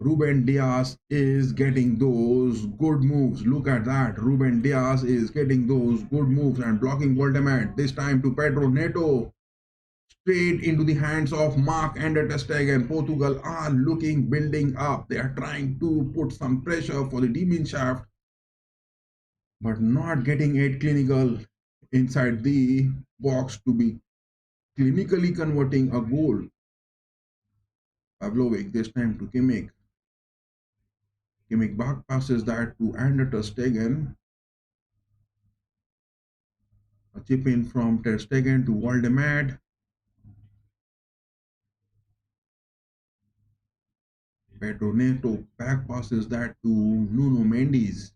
Ruben Dias is getting those good moves. Look at that. Ruben Dias is getting those good moves and blocking Voltemade. This time to Pedro Neto. Straight into the hands of Mark and Ter Stegen. Portugal are building up. They are trying to put some pressure for the Demon Shaft, but not getting it clinical inside the box to be clinically converting a goal. Pavlovic this time to Kimmich. Kimmich back passes that to Ter Stegen. A chip in from Ter Stegen to Voltemade. Pedro Neto back passes that to Nuno Mendes.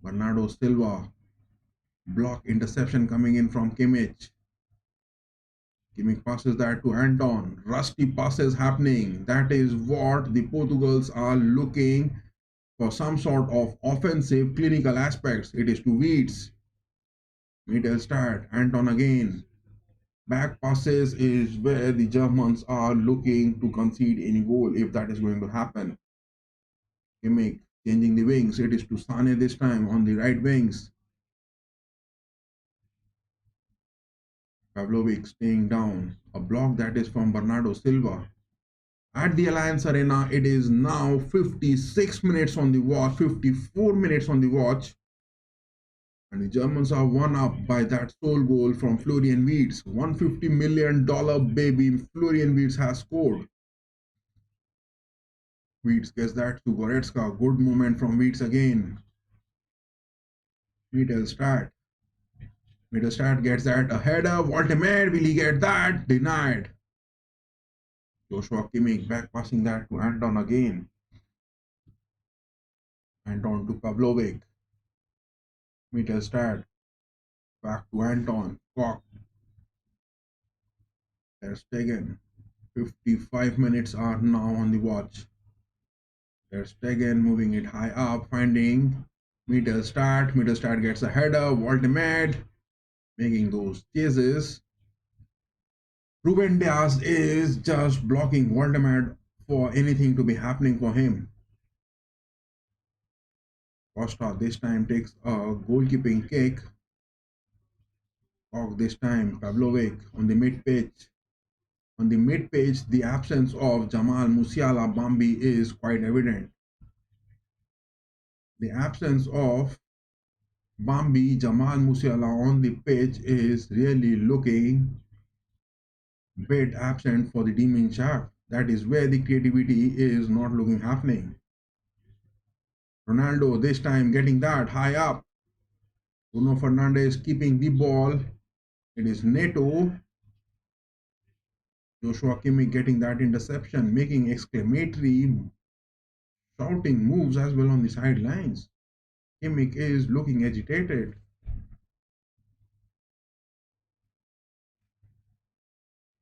Bernardo Silva. Block interception coming in from Kimmich. Kimmich passes that to Anton. Rusty passes happening. That is what the Portugals are looking for, some sort of offensive clinical aspects. It is to Wirtz. Mittelstadt. Anton again. Back passes is where the Germans are looking to concede any goal if that is going to happen. Kimmich changing the wings. It is to Sane this time on the right wings. Pavlovic staying down. A block that is from Bernardo Silva. At the Allianz Arena, it is now 56 minutes on the watch, 54 minutes on the watch. And the Germans are one up by that sole goal from Florian Wirtz. $150 million baby Florian Wirtz has scored. Wirtz gets that to Goretzka. Good movement from Wirtz again. Mittelstadt. Mittelstadt gets that. A header. Voltemade. Will he get that? Denied. Joshua Kimmich back passing that to Anton again. Anton to Pavlovic. Mittelstadt. Back to Anton. Koch. Ter Stegen. 55 minutes are now on the watch. Ter Stegen moving it high up, finding Mittelstadt. Mittelstadt gets a header. Voltemade making those chases. Ruben Dias is just blocking Voltemade for anything to be happening for him. Costa this time takes a goalkeeping kick. This time, Pavlovic on the mid pitch. On the mid pitch, the absence of Jamal Musiala Bambi is quite evident. The absence of Bambi Jamal Musiala on the pitch is really looking bit absent for the team in shaft. That is where the creativity is not looking happening. Ronaldo this time getting that high up. Bruno Fernandes keeping the ball. It is Neto. Joshua Kimmich getting that interception, making exclamatory shouting moves as well on the sidelines. Kimmich is looking agitated.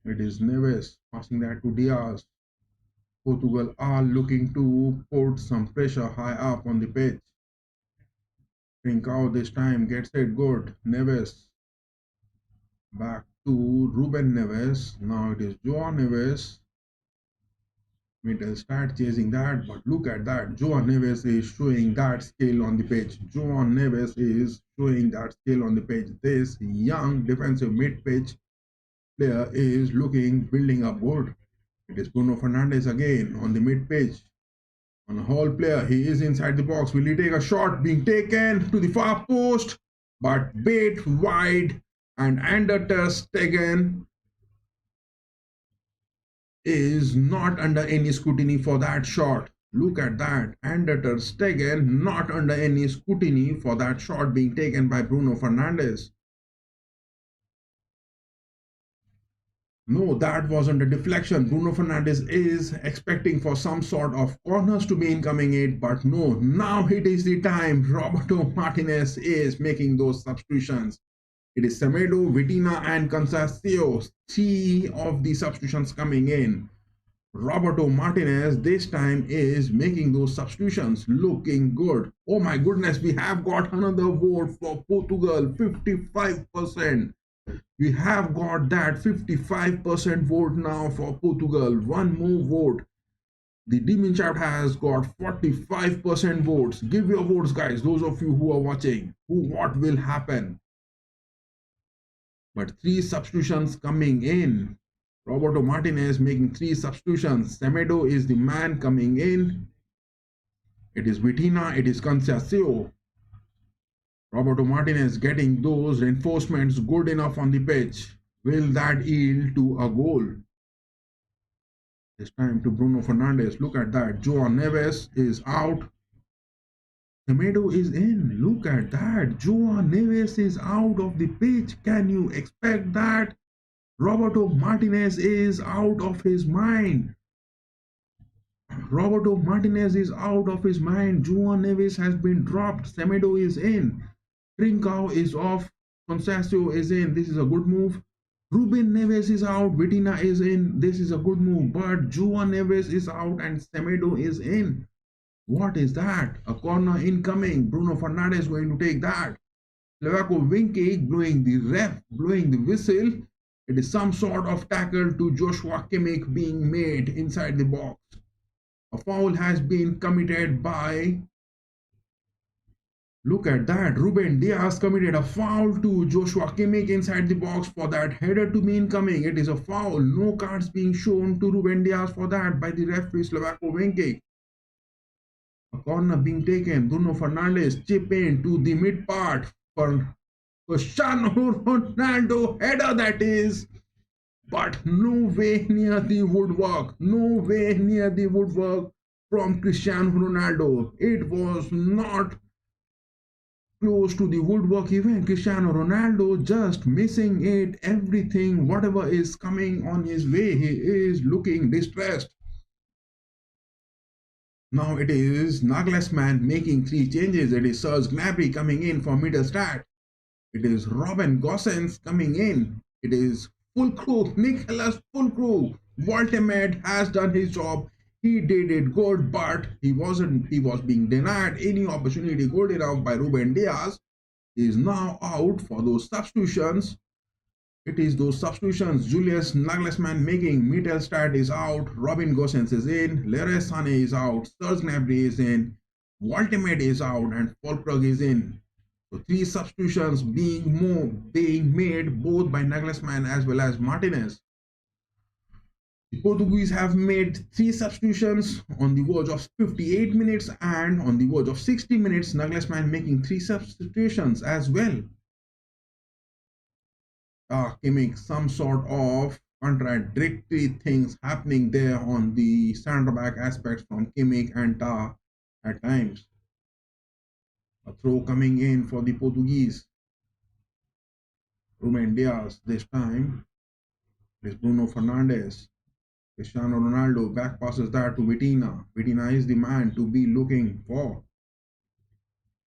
It is Neves passing that to Diaz. Portugal are looking to put some pressure high up on the pitch. Trincao this time gets it good. Neves back to Ruben Neves. Now it is Joao Neves. Mittelstadt chasing that, but look at that. Joao Neves is showing that skill on the pitch. Joao Neves is showing that skill on the pitch. This young defensive mid-pitch player is building up good. It is Bruno Fernandes again on the mid-pitch. On a whole player, he is inside the box. Will he take a shot? Being taken to the far post, but bait wide, and Ander ter Stegen is not under any scrutiny for that shot. Look at that. Ander ter Stegen not under any scrutiny for that shot being taken by Bruno Fernandes. No, that wasn't a deflection. Bruno Fernandes is expecting for some sort of corners to be incoming it, but no, now it is the time. Roberto Martinez is making those substitutions. It is Semedo, Vitina and Conceição. 3 of the substitutions coming in. Roberto Martinez this time is making those substitutions, looking good. Oh my goodness, we have got another vote for Portugal, 55%. We have got that 55% vote now for Portugal. One more vote. The Demon Chat has got 45% votes. Give your votes, guys, those of you who are watching. What will happen? But 3 substitutions coming in. Roberto Martinez making 3 substitutions. Semedo is the man coming in. It is Vitina, it is Conceição. Roberto Martinez getting those reinforcements good enough on the pitch. Will that yield to a goal? This time to Bruno Fernandes. Look at that. Joao Neves is out. Semedo is in. Look at that. Joao Neves is out of the pitch. Can you expect that? Roberto Martinez is out of his mind. Roberto Martinez is out of his mind. Joao Neves has been dropped. Semedo is in. Trincao is off. Conceição is in. This is a good move. Ruben Neves is out. Vitina is in. This is a good move. But Joao Neves is out and Semedo is in. What is that? A corner incoming. Bruno Fernandes going to take that. Levaco Winkick blowing the whistle. It is some sort of tackle to Joshua Kimmich being made inside the box. A foul has been committed by... Look at that. Ruben Diaz committed a foul to Joshua Kimmich inside the box for that header to be incoming. It is a foul. No cards being shown to Ruben Diaz for that by the referee Levaco Winkick. A corner being taken. Bruno Fernandes chip in to the mid part for Cristiano Ronaldo header that is. But no way near the woodwork. No way near the woodwork from Cristiano Ronaldo. It was not close to the woodwork even. Cristiano Ronaldo just missing it. Everything, whatever is coming on his way, he is looking distressed. Now it is Nagelsmann making 3 changes. It is Serge Gnabry coming in for Mittelstadt. It is Robin Gosens coming in. It is Fulkrug, Nicholas Fulkrug. Voltemed has done his job. He did it good, but he was being denied any opportunity good enough by Ruben Diaz. He is now out for those substitutions. It is those substitutions Julius Nagelsmann making. Mittelstadt is out, Robin Gosens is in, Leroy Sané is out, Serge Gnabry is in, Voltemed is out, and Fulkrug is in. So three substitutions being made both by Nagelsmann as well as Martinez. The Portuguese have made three substitutions on the verge of 58 minutes, and on the verge of 60 minutes, Nagelsmann making three substitutions as well. Kimmich, some sort of contradictory things happening there on the center back aspects from Kimmich and Ta at times. A throw coming in for the Portuguese. Ruben Diaz this time. It is Bruno Fernandes. Cristiano Ronaldo back passes that to Vitina. Vitina is the man to be looking for.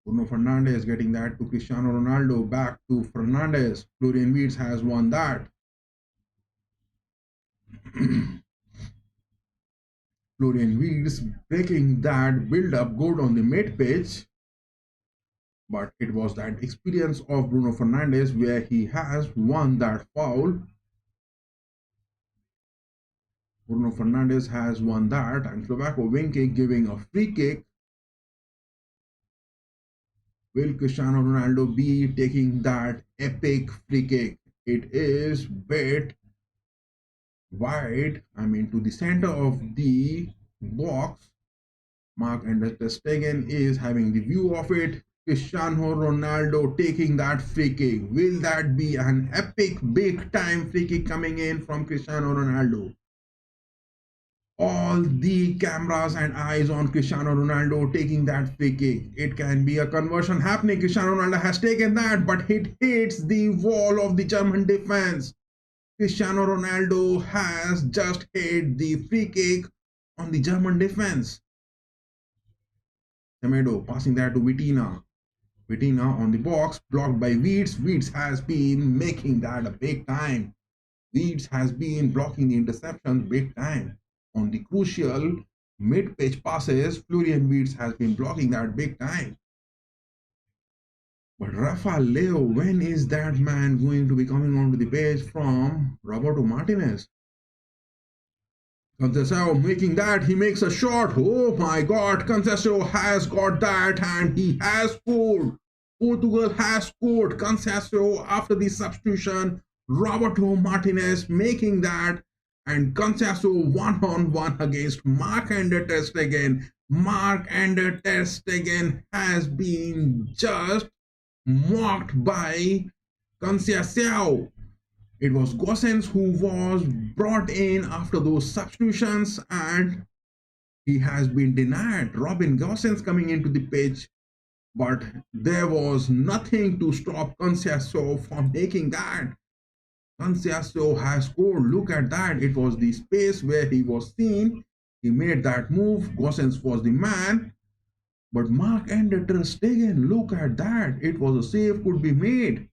Bruno Fernandes getting that to Cristiano Ronaldo. Back to Fernandes. Florian Wirtz has won that. Florian Wirtz breaking that build-up good on the mid-pitch. But it was that experience of Bruno Fernandes where he has won that foul. Bruno Fernandes has won that, and Slovako wing kick giving a free kick. Will Cristiano Ronaldo be taking that epic free kick? It is bit wide, to the center of the box. Marc-Andre ter Stegen is having the view of it. Cristiano Ronaldo taking that free kick. Will that be an epic big time free kick coming in from Cristiano Ronaldo? All the cameras and eyes on Cristiano Ronaldo taking that free kick. It can be a conversion happening. Cristiano Ronaldo has taken that, but it hits the wall of the German defense. Cristiano Ronaldo has just hit the free kick on the German defense. Semedo passing that to Vitina. Vitina on the box, blocked by Wirtz. Wirtz has been making that a big time. Wirtz has been blocking the interceptions big time. On the crucial mid-pitch passes, Florian Wirtz has been blocking that big time. But Rafa Leo, when is that man going to be coming onto the page from Roberto Martinez? Conceição making that, he makes a shot. Oh my God, Conceição has got that and he has scored. Portugal has scored. Conceição after the substitution, Roberto Martinez making that, and Conceição one-on-one against Marc-Andre ter Stegen. Marc-Andre ter Stegen has been just mocked by Conceição. It was Gosens who was brought in after those substitutions, and he has been denied. Robin Gosens coming into the pitch, but there was nothing to stop Conceição from making that. Conceição has scored. Look at that. It was the space where he was seen. He made that move. Gosens was the man. But Marc-Andre ter Stegen, look at that. It was a save could be made.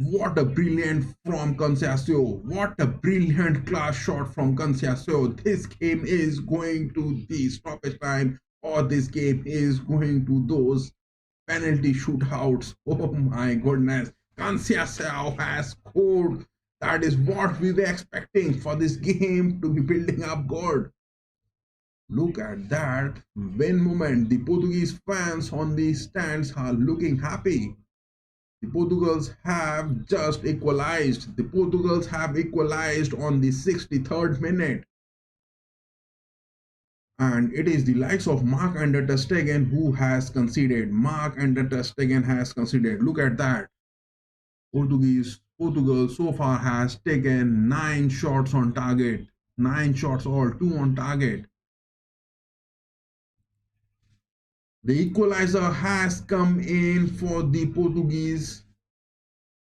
What a brilliant from Conceição. What a brilliant class shot from Conceição. This game is going to the stoppage time, or this game is going to those penalty shootouts. Oh my goodness. Conceição has scored. That is what we were expecting for this game to be building up good. Look at that win moment. The Portuguese fans on the stands are looking happy. The Portugals have just equalized. The Portugals have equalized on the 63rd minute. And it is the likes of Marc-Andre ter Stegen who has conceded. Marc-Andre ter Stegen has conceded. Look at that. Portugal so far has taken 9 shots on target. 9 shots all, 2 on target. The equalizer has come in for the Portuguese.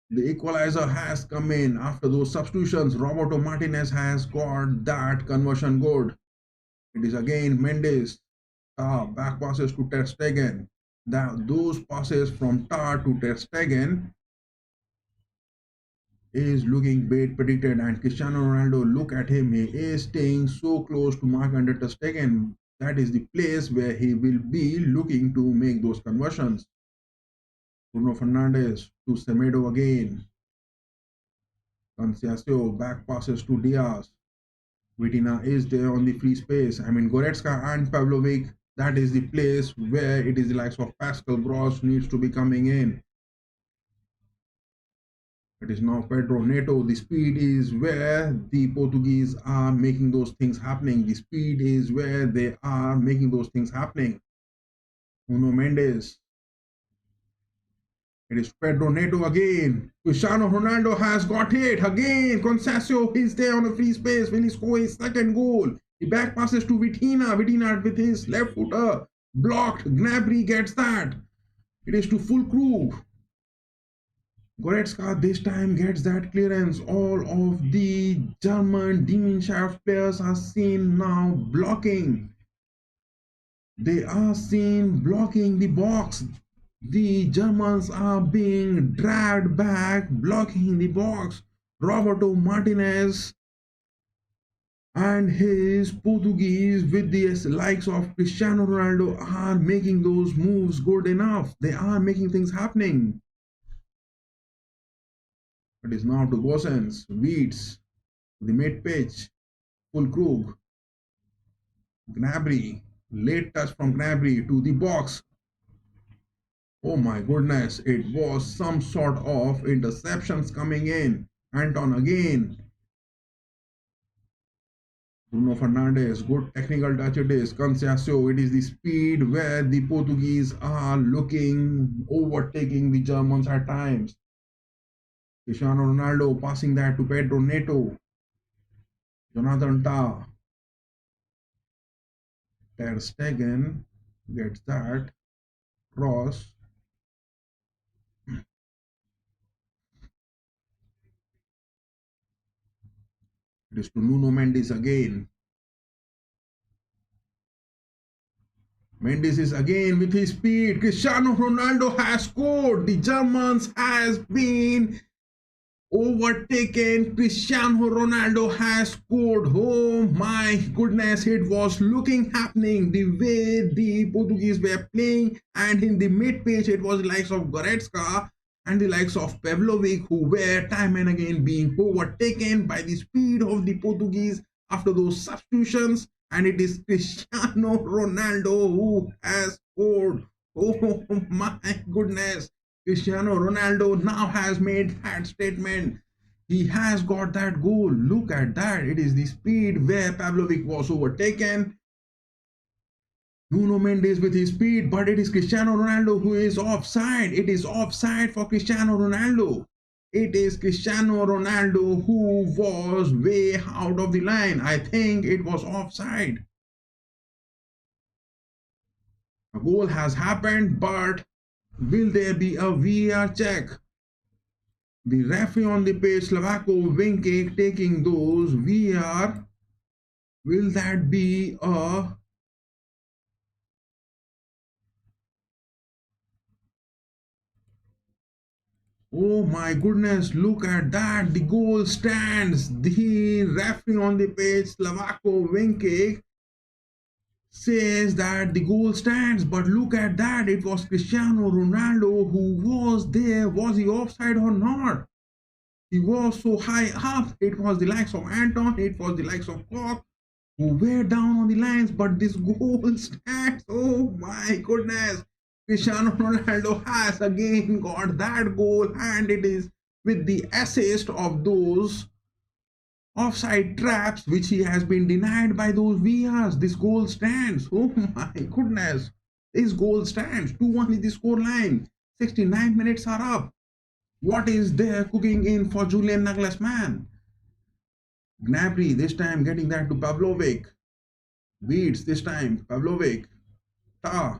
The equalizer has come in after those substitutions. Roberto Martinez has got that conversion good. It is again Mendes. Back passes to ter Stegen. Those passes from Tar to ter Stegen is looking bit predicted, and Cristiano Ronaldo, look at him, he is staying so close to Marc-Andre ter Stegen. That is the place where he will be looking to make those conversions. Bruno Fernandes to Semedo again. Conceição back passes to Diaz. Vitina is there on the free space. Goretzka and Pavlovic That is the place where it is the likes of Pascal Gross needs to be coming in. It is now Pedro Neto. The speed is where the Portuguese are making those things happening. The speed is where they are making those things happening. Nuno Mendes. It is Pedro Neto again. Cristiano Ronaldo has got it again. Conceição is there on the free space. Will he score his second goal? He back passes to Vitina. Vitina with his left footer. Blocked. Gnabry gets that. It is to Füllkrug. Goretzka this time gets that clearance. All of the German Demonschaft players are seen now blocking. They are seen blocking the box. The Germans are being dragged back, blocking the box. Roberto Martinez and his Portuguese with the likes of Cristiano Ronaldo are making those moves good enough. They are making things happening. It is now to Gosens, Wirtz, the mid pitch, Füllkrug, Gnabry, late touch from Gnabry to the box. Oh my goodness, it was some sort of interceptions coming in. Anton again. Bruno Fernandes, good technical touch it is. Conceição, it is the speed where the Portuguese are looking, overtaking the Germans at times. Cristiano Ronaldo passing that to Pedro Neto. Jonathan Tah. Ter Stegen gets that. Cross. It is to Nuno Mendes again. Mendes is again with his speed. Cristiano Ronaldo has scored. The Germans has been overtaken. Cristiano Ronaldo has scored. Oh my goodness, it was looking happening the way the Portuguese were playing, and in the mid pitch it was the likes of Goretzka and the likes of Pavlovic who were time and again being overtaken by the speed of the Portuguese after those substitutions, and it is Cristiano Ronaldo who has scored. Oh my goodness, Cristiano Ronaldo now has made that statement. He has got that goal. Look at that. It is the speed where Pavlovic was overtaken. Nuno Mendes with his speed, but it is Cristiano Ronaldo who is offside. It is offside for Cristiano Ronaldo. It is Cristiano Ronaldo who was way out of the line. I think it was offside. A goal has happened, but will there be a VAR check? The referee on the pitch, Slavako Vinkic, taking those VAR. Will that be a... Oh my goodness, look at that. The goal stands. The referee on the pitch, Slavako Vinkic, says that the goal stands, but look at that. It was Cristiano Ronaldo who was there. Was he offside or not? He was so high up. It was the likes of Anton, it was the likes of Koch who were down on the lines, but this goal stands. Oh my goodness. Cristiano Ronaldo has again got that goal, and it is with the assist of those offside traps which he has been denied by those VRs. This goal stands. Oh my goodness, this goal stands. 2-1 is the score line. 69 minutes are up. What is there cooking in for Julian Nagelsmann? Gnabry this time getting that to Pavlovic. Wirtz this time, Pavlovic. Tah,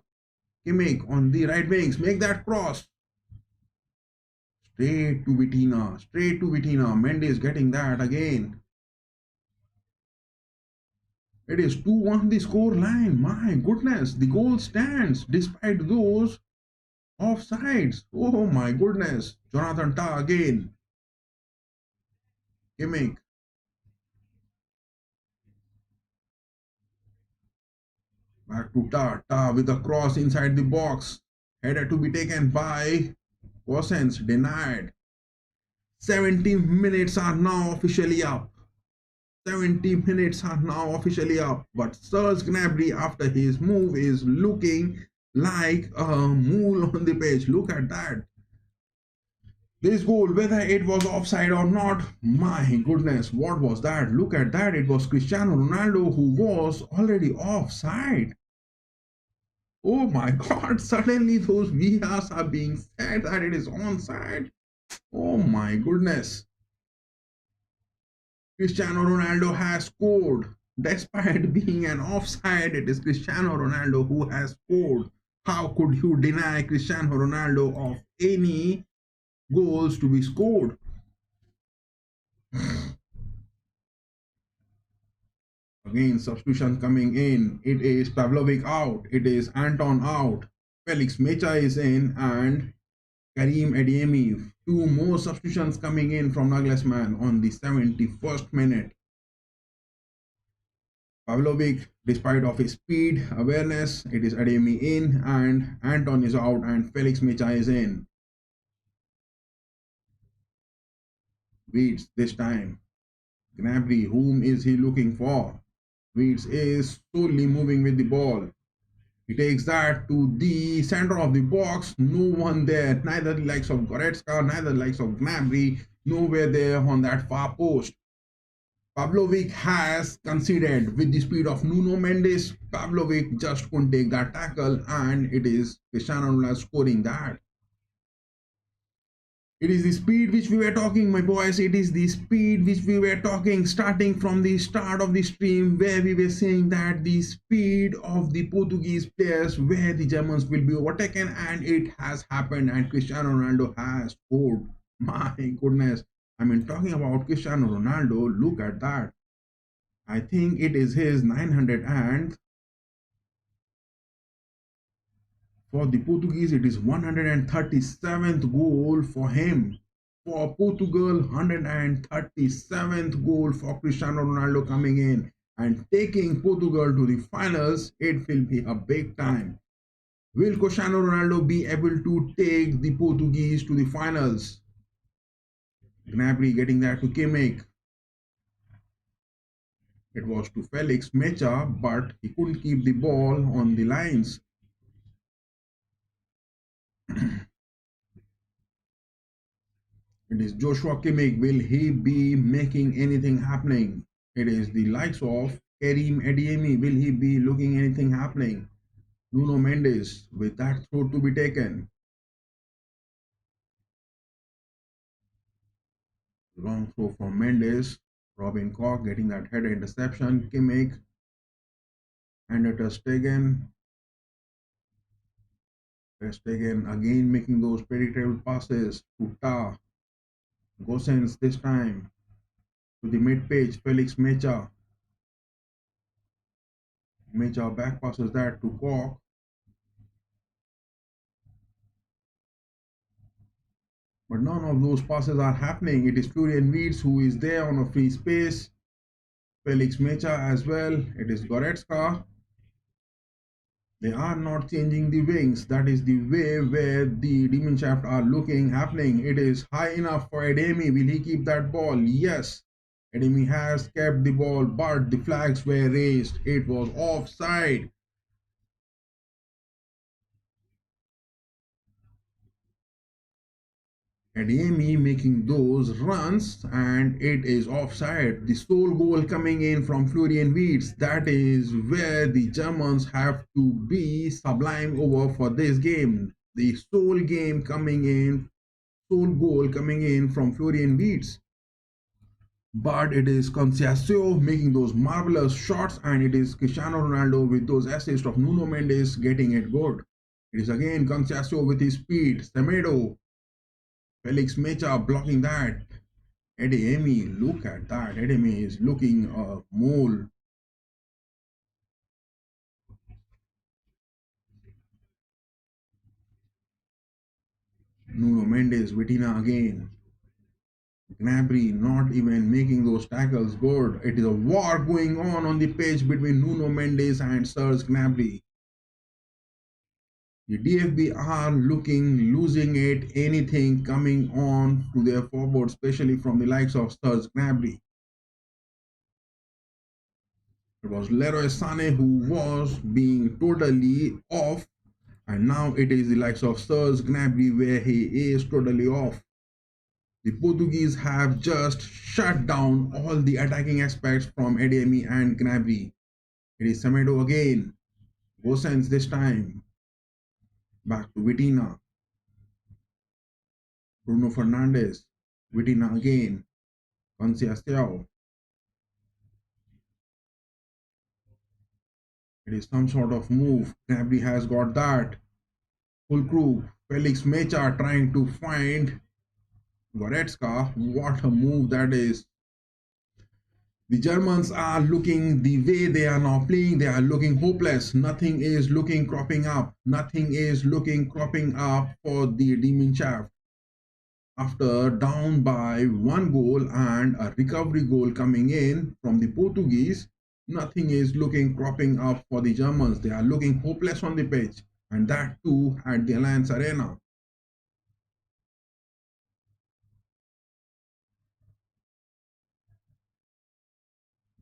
Kimmich on the right wings, make that cross. Straight to Vitina, straight to Vitina. Mendes getting that again. It is 2-1 the score line. My goodness, the goal stands despite those offsides. Oh my goodness. Jonathan Tah again. Kimmich. Back to Tah. Tah with a cross inside the box. Header to be taken by Gosens. Denied. 70 minutes are now officially up. 70 minutes are now officially up, but Serge Gnabry, after his move, is looking like a mole on the pitch. Look at that. This goal, whether it was offside or not, my goodness, what was that? Look at that. It was Cristiano Ronaldo who was already offside. Oh my God, suddenly those VRs are being said that it is onside. Oh my goodness. Cristiano Ronaldo has scored. Despite being an offside, it is Cristiano Ronaldo who has scored. How could you deny Cristiano Ronaldo of any goals to be scored? Again, substitution coming in. It is Pavlovic out. It is Anton out. Felix Mecha is in and Karim Adeyemi. Two more substitutions coming in from Nagelsmann on the 71st minute. Pavlovic, despite of his speed, awareness, it is Adeyemi in and Anton is out and Felix Mecha is in. Wirtz this time. Gnabry, whom is he looking for? Wirtz is solely moving with the ball. He takes that to the center of the box. No one there. Neither the likes of Goretzka, neither the likes of Gnabry. Nowhere there on that far post. Pavlovic has conceded with the speed of Nuno Mendes. Pavlovic just couldn't take that tackle, and it is Cristiano Ronaldo scoring that. It is the speed which we were talking, my boys. It is the speed which we were talking starting from the start of the stream, where we were saying that the speed of the Portuguese players, where the Germans will be overtaken, and it has happened, and Cristiano Ronaldo has scored. My goodness. I mean, talking about Cristiano Ronaldo, look at that. I think it is his 900 and for the Portuguese, it is 137th goal for him. For Portugal, 137th goal for Cristiano Ronaldo coming in and taking Portugal to the finals. It will be a big time. Will Cristiano Ronaldo be able to take the Portuguese to the finals? Gnabry getting that to Kimmich. It was to Felix Mecha, but he couldn't keep the ball on the lines. It is Joshua Kimmich. Will he be making anything happening? It is the likes of Karim Adeyemi. Will he be looking anything happening? Nuno Mendes with that throw to be taken. Long throw from Mendes. Robin Koch getting that header interception. Kimmich. And Ter Stegen. Ter Stegen again making those predictable passes to Ta. Gosens this time to the mid page. Felix Mecha. Mecha back passes that to Koch. But none of those passes are happening. It is Florian Wirtz who is there on a free space. Felix Mecha as well. It is Goretzka. They are not changing the wings. That is the way where the demon shaft are looking happening. It is high enough for Adeyemi. Will he keep that ball? Yes. Adeyemi has kept the ball, but the flags were raised. It was offside. Adeyemi making those runs and it is offside. The sole goal coming in from Florian Wirtz. That is where the Germans have to be sublime over for this game. The sole goal coming in from Florian Wirtz. But it is Conceição making those marvelous shots and it is Cristiano Ronaldo with those assists of Nuno Mendes getting it good. It is again Conceição with his speed. Semedo. Felix Mecha blocking that. Adeyemi, look at that. Adeyemi is looking a mole. Nuno Mendes, Vitina again. Gnabry not even making those tackles good. It is a war going on the pitch between Nuno Mendes and Serge Gnabry. The DFB are losing it, anything coming on to their forward, especially from the likes of Serge Gnabry. It was Leroy Sané who was being totally off, and now it is the likes of Serge Gnabry where he is totally off. The Portuguese have just shut down all the attacking aspects from Adeyemi and Gnabry. It is Semedo again. Gosens this time. Back to Vitina. Bruno Fernandes. Vitina again. Conceição. It is some sort of move. Gnabry has got that. Fulkrug. Felix Mecha trying to find Goretzka. What a move that is. The Germans are looking the way they are now playing, they are looking hopeless. Nothing is looking cropping up. Nothing is looking cropping up for the Demon Shaft. After down by 1 goal and a recovery goal coming in from the Portuguese, nothing is looking cropping up for the Germans. They are looking hopeless on the pitch, and that too at the Allianz Arena.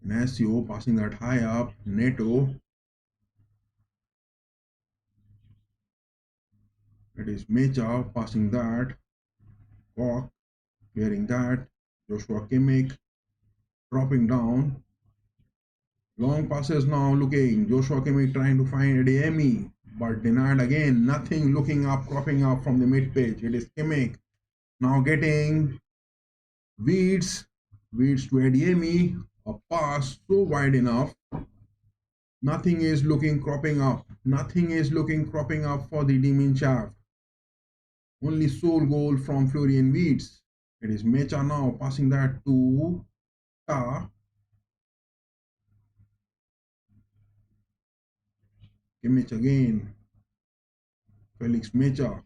Nasio passing that high up. Neto. It is Mecha passing that. Koch clearing that. Joshua Kimmich dropping down. Long passes now looking. Joshua Kimmich trying to find Adeyemi, but denied again. Nothing looking up, cropping up from the mid page. It is Kimmich now getting Wirtz. Wirtz to Adeyemi. A pass so wide enough. Nothing is looking cropping up. Nothing is looking cropping up for the Demon Shaft. Only sole goal from Florian Wirtz. It is Mecha now passing that to Ta. Kimmich again. Felix Mecha.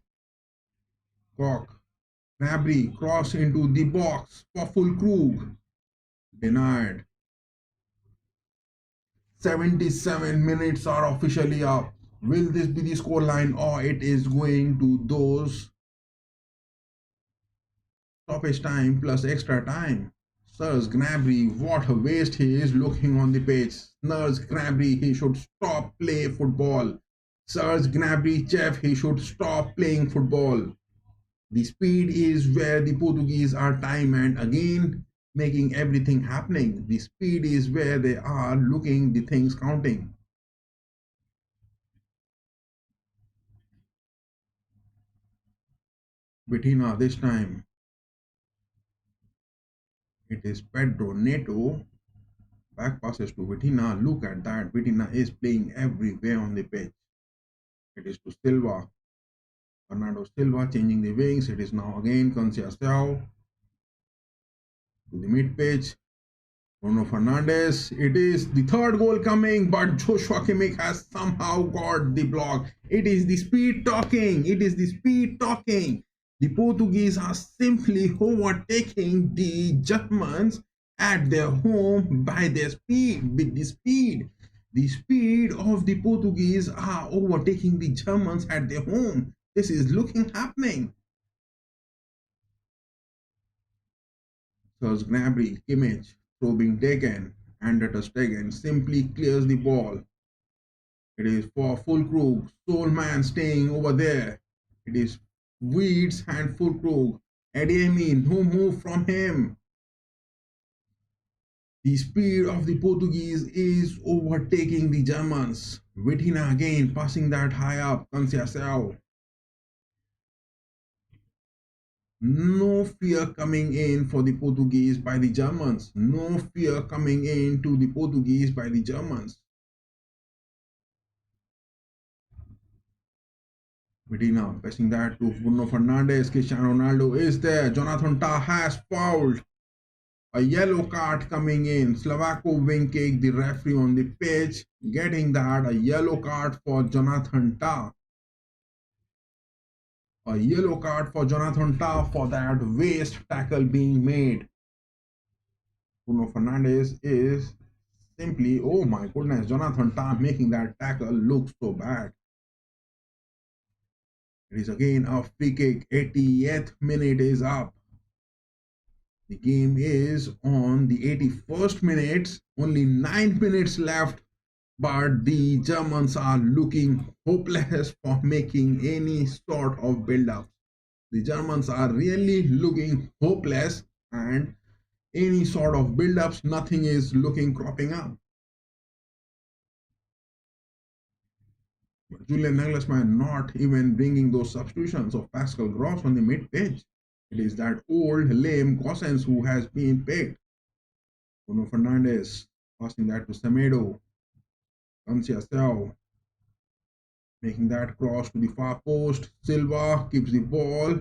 Koch. Gnabry cross into the box for Fulkrug. Denied. 77 minutes are officially up. Will this be the scoreline, or it is going to those stoppage time plus extra time? Serge Gnabry, what a waste he is looking on the pitch. Serge Gnabry, he should stop play football. Serge Gnabry, chef, he should stop playing football. The speed is where the Portuguese are time and again making everything happening. The speed is where they are looking the things counting. Vitina this time. It is Pedro Neto. Back passes to Vitina. Look at that. Vitina is playing everywhere on the pitch. It is to Silva. Bernardo Silva changing the wings. It is now again Conceição to the mid pitch. Bruno Fernandes. It is the third goal coming, but Joshua Kimmich has somehow got the block. It is the speed talking. It is the speed talking. The Portuguese are simply overtaking the Germans at their home by their speed, with the speed. The speed of the Portuguese are overtaking the Germans at their home. This is looking happening. Serge Gnabry, Kimmich, throw being taken, and Ter Stegen simply clears the ball. It is for Fulkrug, sole man staying over there. It is Wirtz and Fulkrug. Adeyemi, no move from him. The speed of the Portuguese is overtaking the Germans. Vitina again passing that high up. Conceição. No fear coming in for the Portuguese by the Germans. No fear coming in to the Portuguese by the Germans. Vitina passing that to Bruno Fernandes. Cristiano Ronaldo is there. Jonathan Tah has fouled. A yellow card coming in. Slovako wing kick. The referee on the pitch getting that. A yellow card for Jonathan Tah. A yellow card for Jonathan Tah for that waste tackle being made. Bruno Fernandes is simply, oh my goodness, Jonathan Tah making that tackle look so bad. It is again a free kick. 80th minute is up. The game is on the 81st minute, only 9 minutes left, but the Germans are looking hopeless for making any sort of build up. The Germans are really looking hopeless, and any sort of build ups, nothing is looking cropping up. But Julian Nagelsmann not even bringing those substitutions of Pascal Gross on the mid pitch. It is that old lame Gossens who has been picked. Bruno Fernandes passing that to Semedo. Conceição making that cross to the far post. Silva keeps the ball,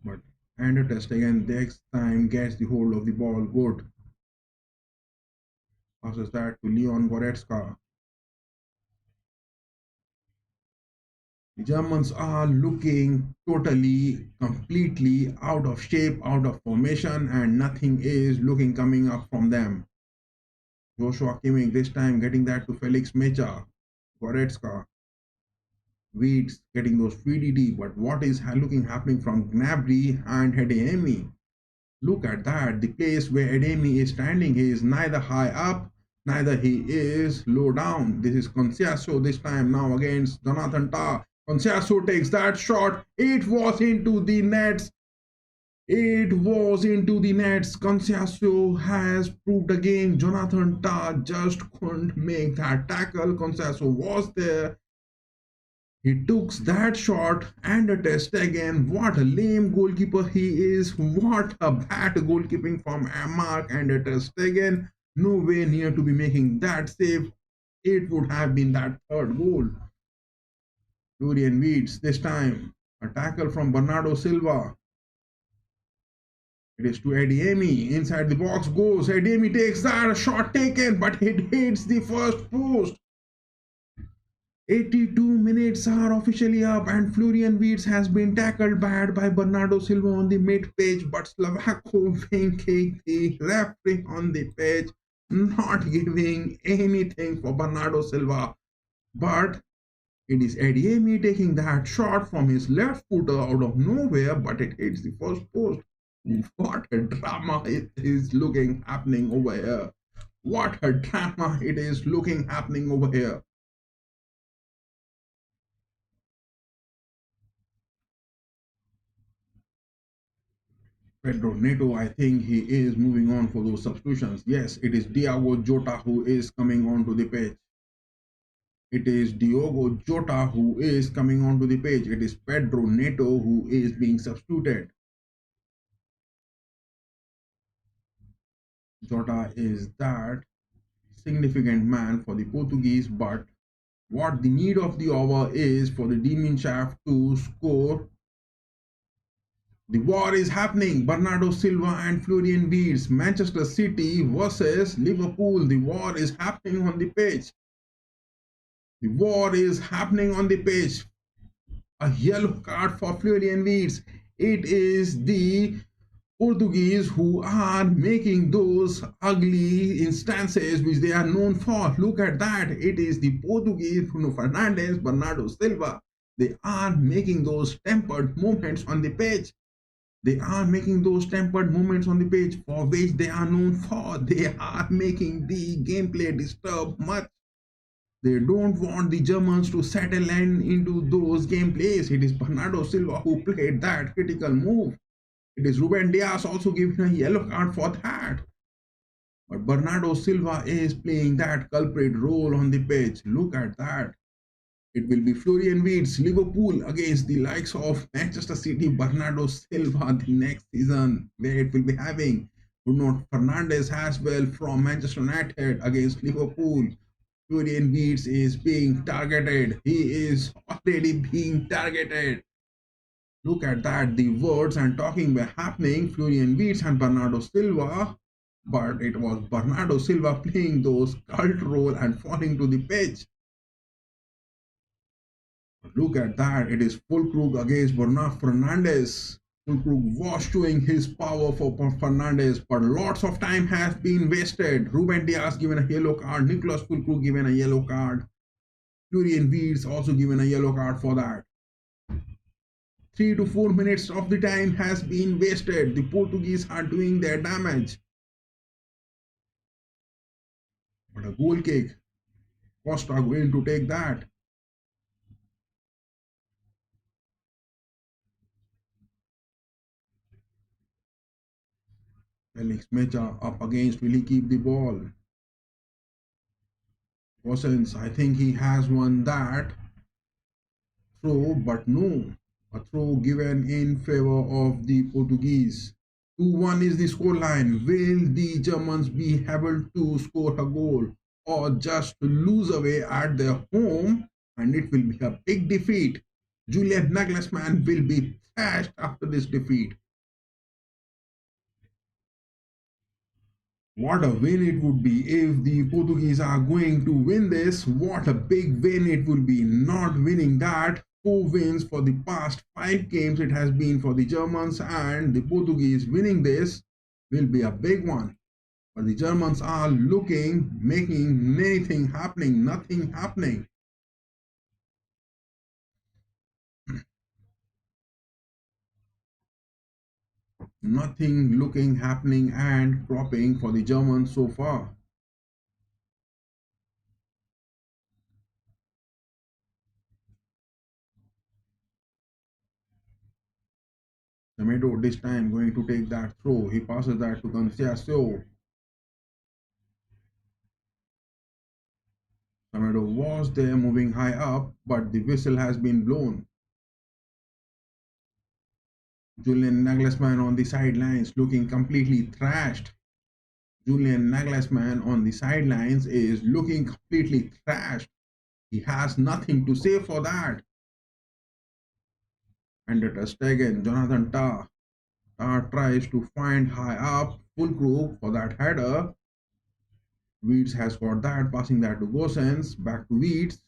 but Ander Ter Stegen next time gets the hold of the ball good. Passes that to Leon Goretzka. The Germans are looking totally, completely out of shape, out of formation, and nothing is looking coming up from them. Joshua Kimmich this time getting that to Felix Mecha. Goretzka. Wirtz getting those VDD, but what is looking happening from Gnabry and Adeyemi? Look at that. The place where Adeyemi is standing, he is neither high up, neither he is low down. This is Conceição this time now against Jonathan Tah. Conceição takes that shot. It was into the nets. It was into the nets. Conceição has proved again. Jonathan Tah just couldn't make that tackle. Conceição was there. He took that shot and a test again. What a lame goalkeeper he is. What a bad goalkeeping from Mark and a test again. Nowhere near to be making that save. It would have been that third goal. Florian Wirtz this time. A tackle from Bernardo Silva. It is to Adeyemi. Inside the box goes. Adeyemi takes that. A shot taken, but it hits the first post. 82 minutes are officially up, and Florian Wirtz has been tackled bad by Bernardo Silva on the mid-pitch, but Slovako winking the referee on the pitch, not giving anything for Bernardo Silva. But it is Adeyemi taking that shot from his left footer out of nowhere, but it hits the first post. What a drama it is looking happening over here. What a drama it is looking happening over here. Pedro Neto, I think he is moving on for those substitutions. Yes, it is Diogo Jota who is coming onto the pitch. It is Diogo Jota who is coming onto the pitch. It is Pedro Neto who is being substituted. Jota is that significant man for the Portuguese, but what the need of the hour is for the Demon Shaft to score. The war is happening. Bernardo Silva and Florian Wirtz. Manchester City versus Liverpool. The war is happening on the pitch. The war is happening on the pitch. A yellow card for Florian Wirtz. It is the Portuguese who are making those ugly instances which they are known for. Look at that. It is the Portuguese, Bruno Fernandes, Bernardo Silva. They are making those tempered movements on the pitch. They are making those tempered movements on the pitch for which they are known for. They are making the gameplay disturb much. They don't want the Germans to settle into those gameplays. It is Bernardo Silva who played that critical move. It is Ruben Dias also giving a yellow card for that. But Bernardo Silva is playing that culprit role on the pitch. Look at that. It will be Florian Wirtz, Liverpool against the likes of Manchester City, Bernardo Silva the next season, where it will be having Bruno Fernandes as well from Manchester United against Liverpool. Florian Wirtz is being targeted. He is already being targeted. Look at that. The words and talking were happening. Florian Wirtz and Bernardo Silva. But it was Bernardo Silva playing those cult role and falling to the pitch. Look at that. It is Fulkrug against Bruno Fernandes. Fulkrug was showing his power for Fernandes, but lots of time has been wasted. Ruben Dias given a yellow card. Nicolas Fulkrug given a yellow card. Florian Wirtz also given a yellow card for that. 3 to 4 minutes of the time has been wasted. The Portuguese are doing their damage. But a goal kick. Costa going to take that. Felix Mecha up against, will he keep the ball? Gosens, I think he has won that throw, but no. A throw given in favor of the Portuguese. 2-1 is the scoreline. Will the Germans be able to score a goal or just lose away at their home? And it will be a big defeat. Julian Nagelsmann will be thrashed after this defeat. What a win it would be if the Portuguese are going to win this. What a big win it will be. Not winning that. 4 wins for the past 5 games it has been for the Germans, and the Portuguese winning this will be a big one. But the Germans are making anything happening, nothing happening. Nothing looking happening and cropping for the Germans so far. Semedo this time going to take that throw. He passes that to Conceição. Semedo was there moving high up, but the whistle has been blown. Julian Nagelsmann on the sidelines looking completely thrashed. Julian Nagelsmann on the sidelines is looking completely thrashed. He has nothing to say for that. And the Stegen, Jonathan Tah. Tah tries to find high up, full crew for that header. Wirtz has got that, passing that to Gosens, back to Wirtz.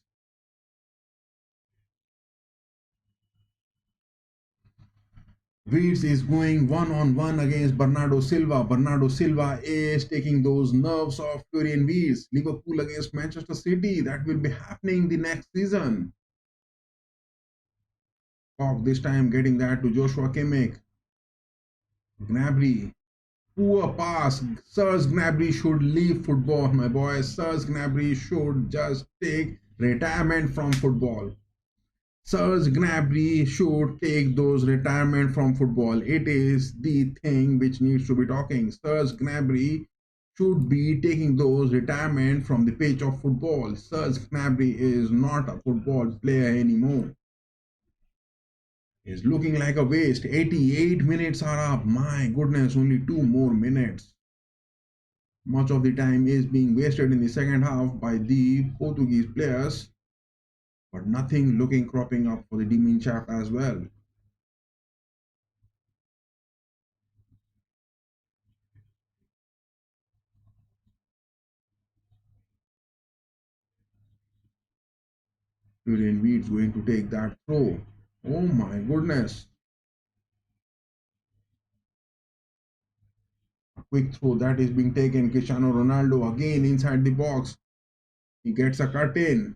Wirtz is going one-on-one against Bernardo Silva. Bernardo Silva is taking those nerves off Florian Wirtz. Liverpool against Manchester City, that will be happening the next season. Koch this time getting that to Joshua Kimmich. Gnabry. Poor pass. Serge Gnabry should leave football, my boy. Serge Gnabry should just take retirement from football. Serge Gnabry should take those retirement from football. It is the thing which needs to be talking. Serge Gnabry should be taking those retirement from the pitch of football. Serge Gnabry is not a football player anymore. Is looking like a waste. 88 minutes are up. My goodness, only 2 more minutes. Much of the time is being wasted in the second half by the Portuguese players, but nothing looking cropping up for the Demon Chaff as well. Florian Wirtz going to take that throw. Oh my goodness. A quick throw that is being taken. Cristiano Ronaldo again inside the box. He gets a cut in.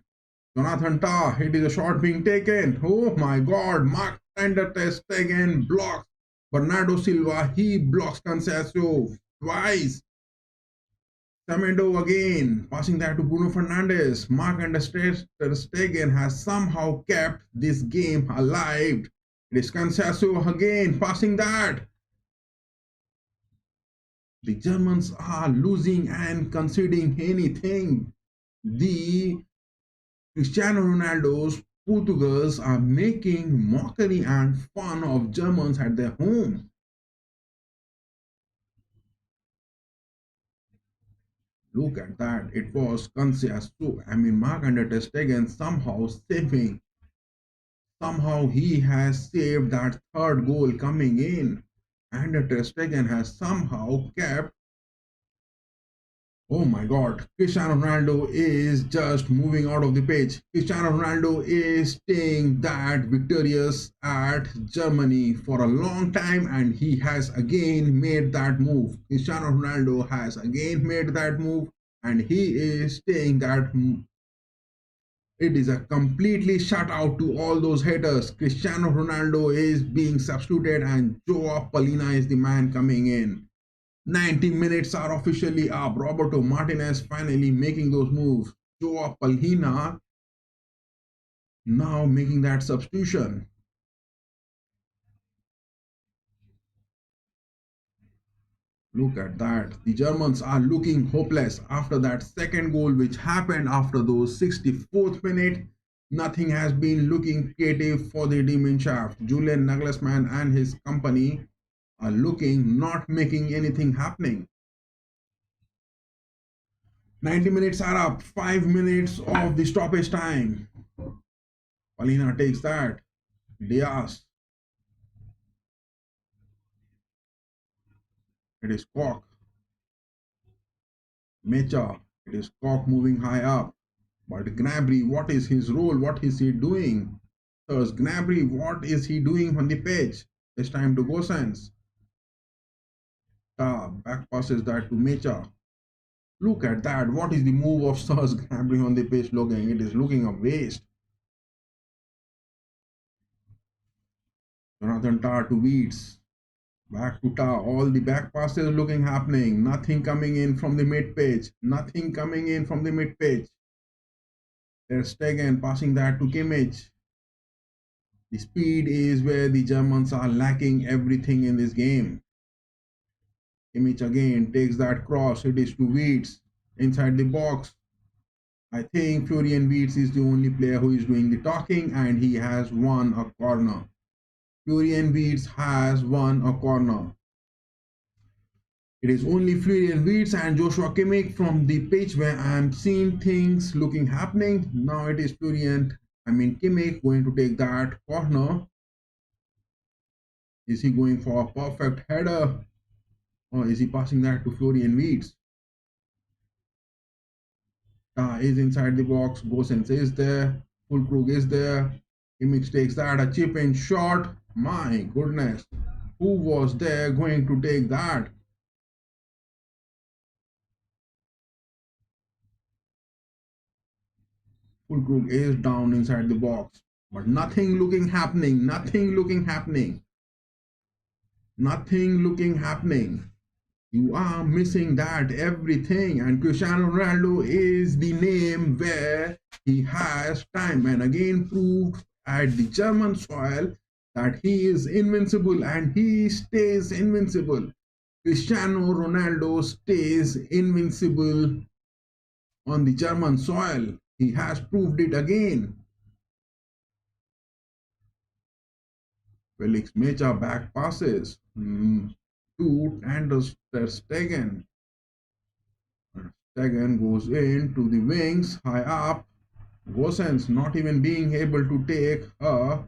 Jonathan Tah, it is a shot being taken. Oh my god, Mark Ter Stegen blocks Bernardo Silva. He blocks Conceição twice. Semedo again, passing that to Bruno Fernandes. Mark Ter Stegen has somehow kept this game alive. It is Conceição again, passing that. The Germans are losing and conceding anything. The Cristiano Ronaldo's Portugals are making mockery and fun of Germans at their home. Look at that. It was Conceição. Mark Ter Stegen somehow saving. Somehow he has saved that third goal coming in. And Ter Stegen has somehow kept. Oh my god, Cristiano Ronaldo is just moving out of the pitch. Cristiano Ronaldo is staying that victorious at Germany for a long time, and he has again made that move. Cristiano Ronaldo has again made that move, and he is staying that It is a completely shut out to all those haters. Cristiano Ronaldo is being substituted and Joao Palina is the man coming in. 90 minutes are officially up. Roberto Martinez finally making those moves. Joao Palina now making that substitution. Look at that. The Germans are looking hopeless after that second goal which happened after those 64th minute. Nothing has been looking creative for the demon shaft. Julian Nagelsmann and his company are looking not making anything happening. 90 minutes are up. 5 minutes of the stoppage time. Palina takes that. Diaz. It is Koch. Mecha. It is Koch moving high up. But Gnabry, what is his role? What is he doing? Sirs, Gnabry, what is he doing on the pitch? It's time to go, sense. Back passes that to Mecha. Look at that. What is the move of Sirs Gnabry on the pitch looking? It is looking a waste. Jonathan Tah to Wirtz. Back to Tah. All the back passes looking happening. Nothing coming in from the mid pitch. Nothing coming in from the mid pitch. Ter Stegen passing that to Kimmich. The speed is where the Germans are lacking everything in this game. Kimmich again takes that cross. It is to Wirtz inside the box. I think Florian Wirtz is the only player who is doing the talking and he has won a corner. Florian Wirtz has won a corner. It is only Florian Wirtz and Joshua Kimmich from the pitch where I am seeing things looking happening. Now it is Kimmich going to take that corner. Is he going for a perfect header or is he passing that to Florian Wirtz? Is inside the box. Gosens is there. Fulkrug is there. Kimmich takes that. A chip in shot. My goodness. Who was there going to take that? Fulkrug is down inside the box. But nothing looking happening. Nothing looking happening. Nothing looking happening. You are missing that everything, and Cristiano Ronaldo is the name where he has time and again proved at the German soil that he is invincible and he stays invincible. Cristiano Ronaldo stays invincible on the German soil. He has proved it again. Felix Mecha back passes to Ter Stegen. Stegen goes into the wings, high up. Gosens not even being able to take a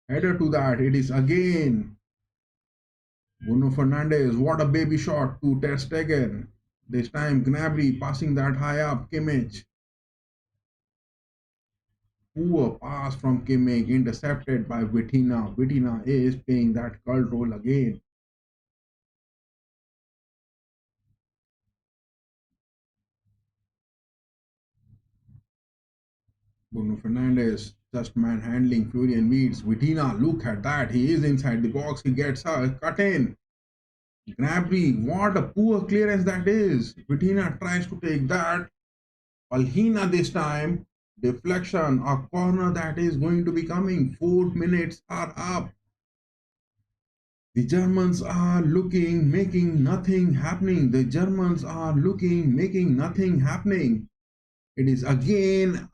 header to that. It is again Bruno Fernandes. What a baby shot to Ter Stegen. This time Gnabry passing that high up. Kimmich. Poor pass from Kimmich, intercepted by Vitina. Vitina is playing that cult role again. Bruno Fernandes just manhandling Florian Wirtz. Vitina, look at that. He is inside the box. He gets cut in. Gnabry, what a poor clearance that is. Vitina tries to take that. Palhina this time. Deflection, a corner that is going to be coming. 4 minutes are up. The Germans are looking, making nothing happening. The Germans are looking, making nothing happening. It is again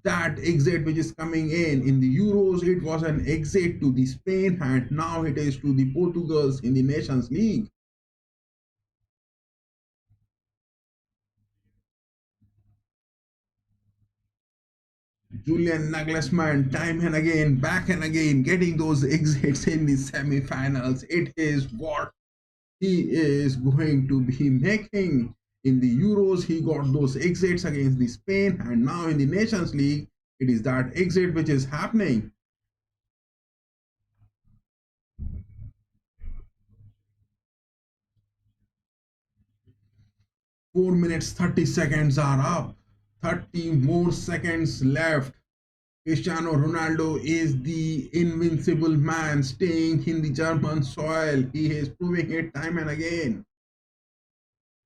that exit which is coming in the Euros. It was an exit to the Spain and now it is to the Portugals in the Nations League. Julian Nagelsmann time and again, back and again, getting those exits in the semi-finals. It is what he is going to be making. In the Euros, he got those exits against the Spain, and now in the Nations League, it is that exit which is happening. Four minutes 30 seconds are up. 30 more seconds left. Cristiano Ronaldo is the invincible man staying in the German soil. He is proving it time and again.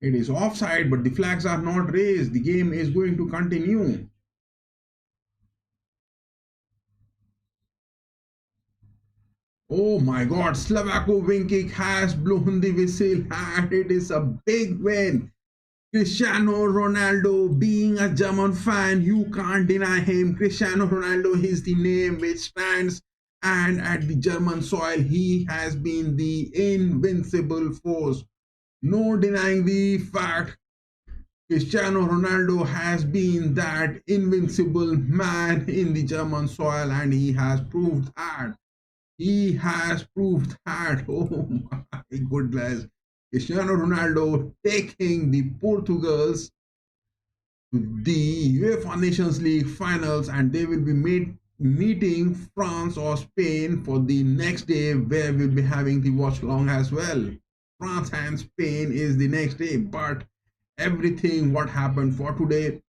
It is offside, but the flags are not raised. The game is going to continue. Oh my god, Slovako wing kick has blown the whistle and it is a big win. Cristiano Ronaldo, being a German fan, you can't deny him. Cristiano Ronaldo is the name which stands, and at the German soil, he has been the invincible force. No denying the fact, Cristiano Ronaldo has been that invincible man in the German soil, and he has proved that. He has proved that. Oh my goodness. Cristiano Ronaldo taking the Portugals to the UEFA Nations League finals, and they will be meeting France or Spain for the next day, where we'll be having the watch along as well. France and Spain is the next day, but everything what happened for today,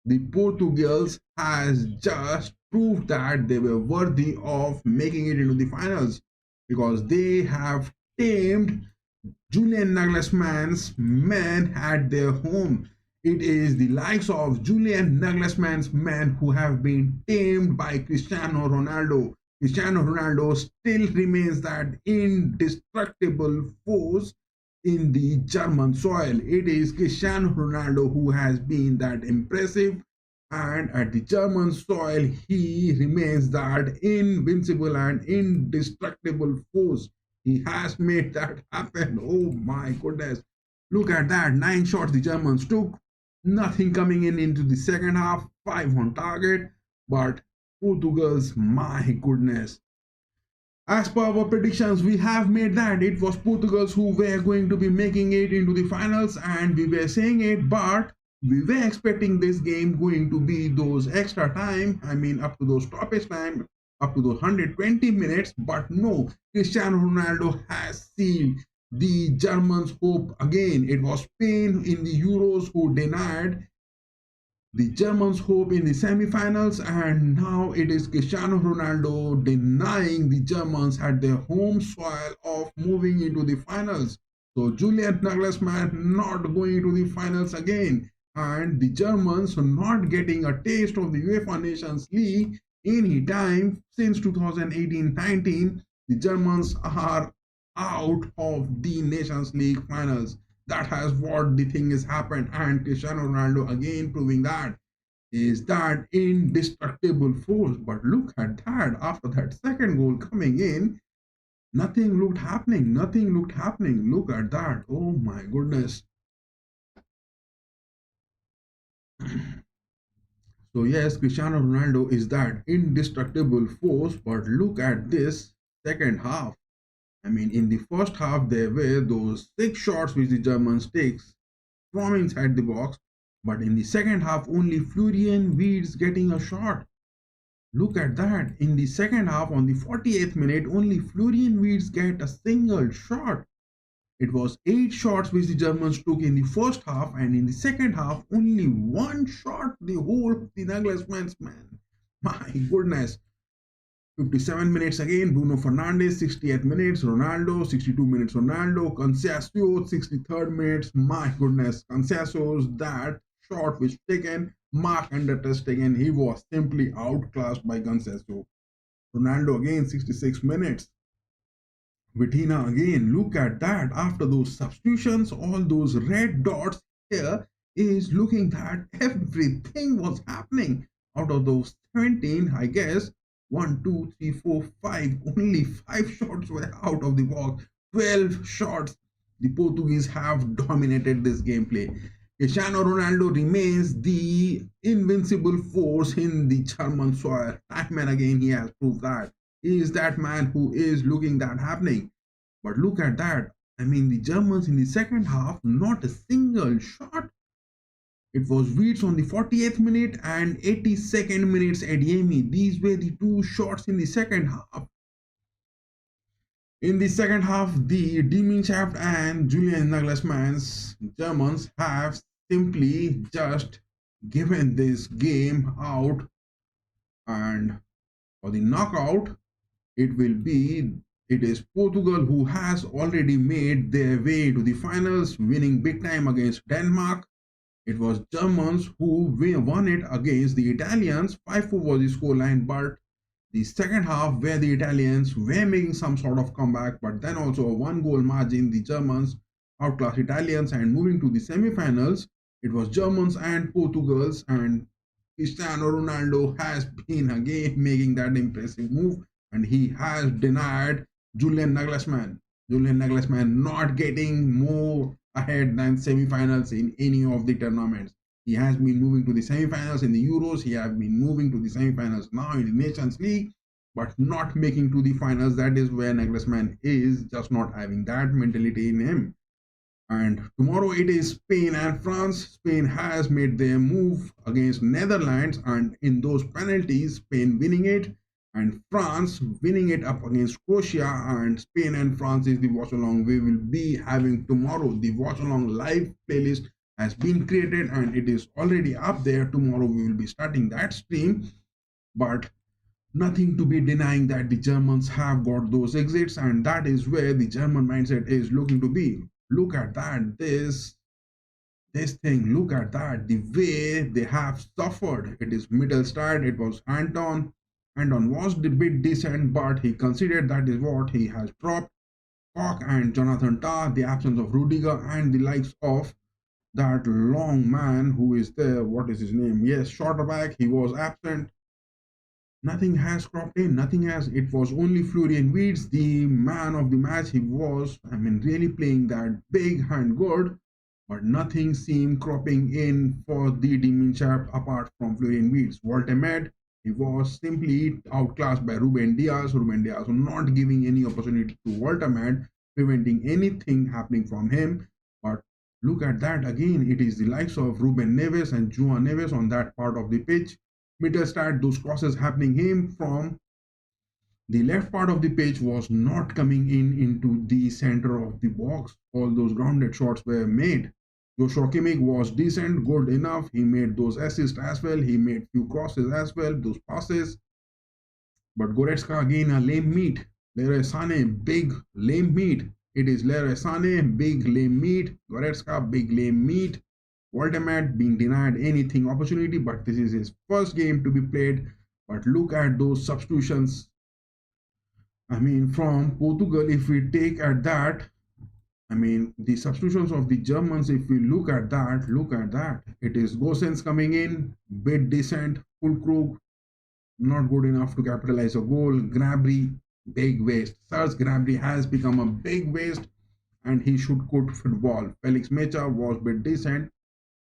the Portugals has just proved that they were worthy of making it into the finals, because they have tamed Julian Nagelsmann's men at their home. It is the likes of Julian Nagelsmann's men who have been tamed by Cristiano Ronaldo. Cristiano Ronaldo still remains that indestructible force in the German soil. It is Cristiano Ronaldo who has been that impressive, and at the German soil, he remains that invincible and indestructible force. He has made that happen. Oh my goodness. Look at that. 9 shots the Germans took. Nothing coming in into the second half. 5 on target. But Portugal's, my goodness. As per our predictions, we have made that it was Portugals who were going to be making it into the finals, and we were saying it, but we were expecting this game going to be those extra time, I mean up to those stoppage time, up to those 120 minutes, but no, Cristiano Ronaldo has sealed the Germans' hope again. It was Spain in the Euros who denied the Germans' hope in the semi-finals, and now it is Cristiano Ronaldo denying the Germans at their home soil of moving into the finals. So Julian Nagelsmann not going to the finals again, and the Germans not getting a taste of the UEFA Nations League any time since 2018-19. The Germans are out of the Nations League finals. That has what the thing has happened, and Cristiano Ronaldo again proving that is that indestructible force. But look at that, after that second goal coming in, nothing looked happening. Look at that. Oh my goodness. So yes, Cristiano Ronaldo is that indestructible force, but look at this second half. I mean, in the first half, there were those 6 shots which the Germans takes from inside the box, but in the second half, only Florian Wirtz getting a shot. Look at that. In the second half, on the 48th minute, only Florian Wirtz get a single shot. It was 8 shots which the Germans took in the first half, and in the second half, only 1 shot the whole of the Nagelsmann's man. My goodness. 57 minutes again, Bruno Fernandes, 68 minutes, Ronaldo, 62 minutes, Ronaldo, Conceição, 63rd minutes, my goodness, Conceição's that shot which taken, Mark under test taken, he was simply outclassed by Conceição. Ronaldo again, 66 minutes. Vitina again, look at that, after those substitutions, all those red dots here is looking that everything was happening. Out of those 17, I guess, 1, 2, 3, 4, 5. Only 5 shots were out of the box. 12 shots. The Portuguese have dominated this gameplay. Cristiano Ronaldo remains the invincible force in the German soil. Time and again, he has proved that. He is that man who is looking that happening. But look at that. I mean, the Germans in the second half, not a single shot. It was Wirtz on the 48th minute and 82nd minutes Adeyemi. These were the 2 shots in the second half. In the second half, the Demenschaft and Julian Nagelsmann's Germans have simply just given this game out And for the knockout, it is Portugal who has already made their way to the finals, winning big time against Denmark. It was Germans who won it against the Italians. 5-4 was the scoreline, but the second half where the Italians were making some sort of comeback, but then also a one goal margin, the Germans outclassed Italians and moving to the semi-finals. It was Germans and Portugals, and Cristiano Ronaldo has been again making that impressive move, and he has denied Julian Nagelsmann. Julian Nagelsmann not getting more ahead than semi-finals in any of the tournaments. He has been moving to the semi-finals in the Euros. He has been moving to the semi-finals now in the Nations League, but not making to the finals. That is where Nagelsmann is just not having that mentality in him. And tomorrow it is Spain and France. Spain has made their move against Netherlands, and in those penalties, Spain winning it, and France winning it up against Croatia. And Spain and France is the watch along we will be having tomorrow. The watch along live playlist has been created and it is already up there. Tomorrow we will be starting that stream, but nothing to be denying that the Germans have got those exits, and that is where the German mindset is looking to be. Look at that, this thing, look at that, the way they have suffered. It is middle start. It was Anton. Anton was a bit decent, but he considered that is what he has dropped. Koch and Jonathan Tah, the absence of Rudiger and the likes of that long man who is there. What is his name? Yes, Shorterback. He was absent. Nothing has cropped in. Nothing has. It was only Florian Wirtz, the man of the match. He was, really playing that big and good, but nothing seemed cropping in for the Dimension apart from Florian Wirtz. Walter Med, he was simply outclassed by Ruben Diaz. Ruben Diaz not giving any opportunity to Walter Med, preventing anything happening from him. But look at that again. It is the likes of Ruben Neves and Joao Neves on that part of the pitch. Middle start, those crosses happening him from the left part of the pitch was not coming in into the center of the box. All those grounded shots were made. Joshua Kimmich was decent, good enough. He made those assists as well. He made few crosses as well, those passes. But Goretzka again a lame meat. Leroy Sané, big lame meat. It is Leroy Sané, big lame meat. Goretzka, big lame meat. Voldemort being denied anything opportunity, but this is his first game to be played. But look at those substitutions. From Portugal, if we take at that, the substitutions of the Germans, if we look at that. It is Gosens coming in, bit decent, Fulkrug, not good enough to capitalize a goal. Gnabry, big waste. Serge Gnabry has become a big waste, and he should could football. Felix Mecha was bit decent,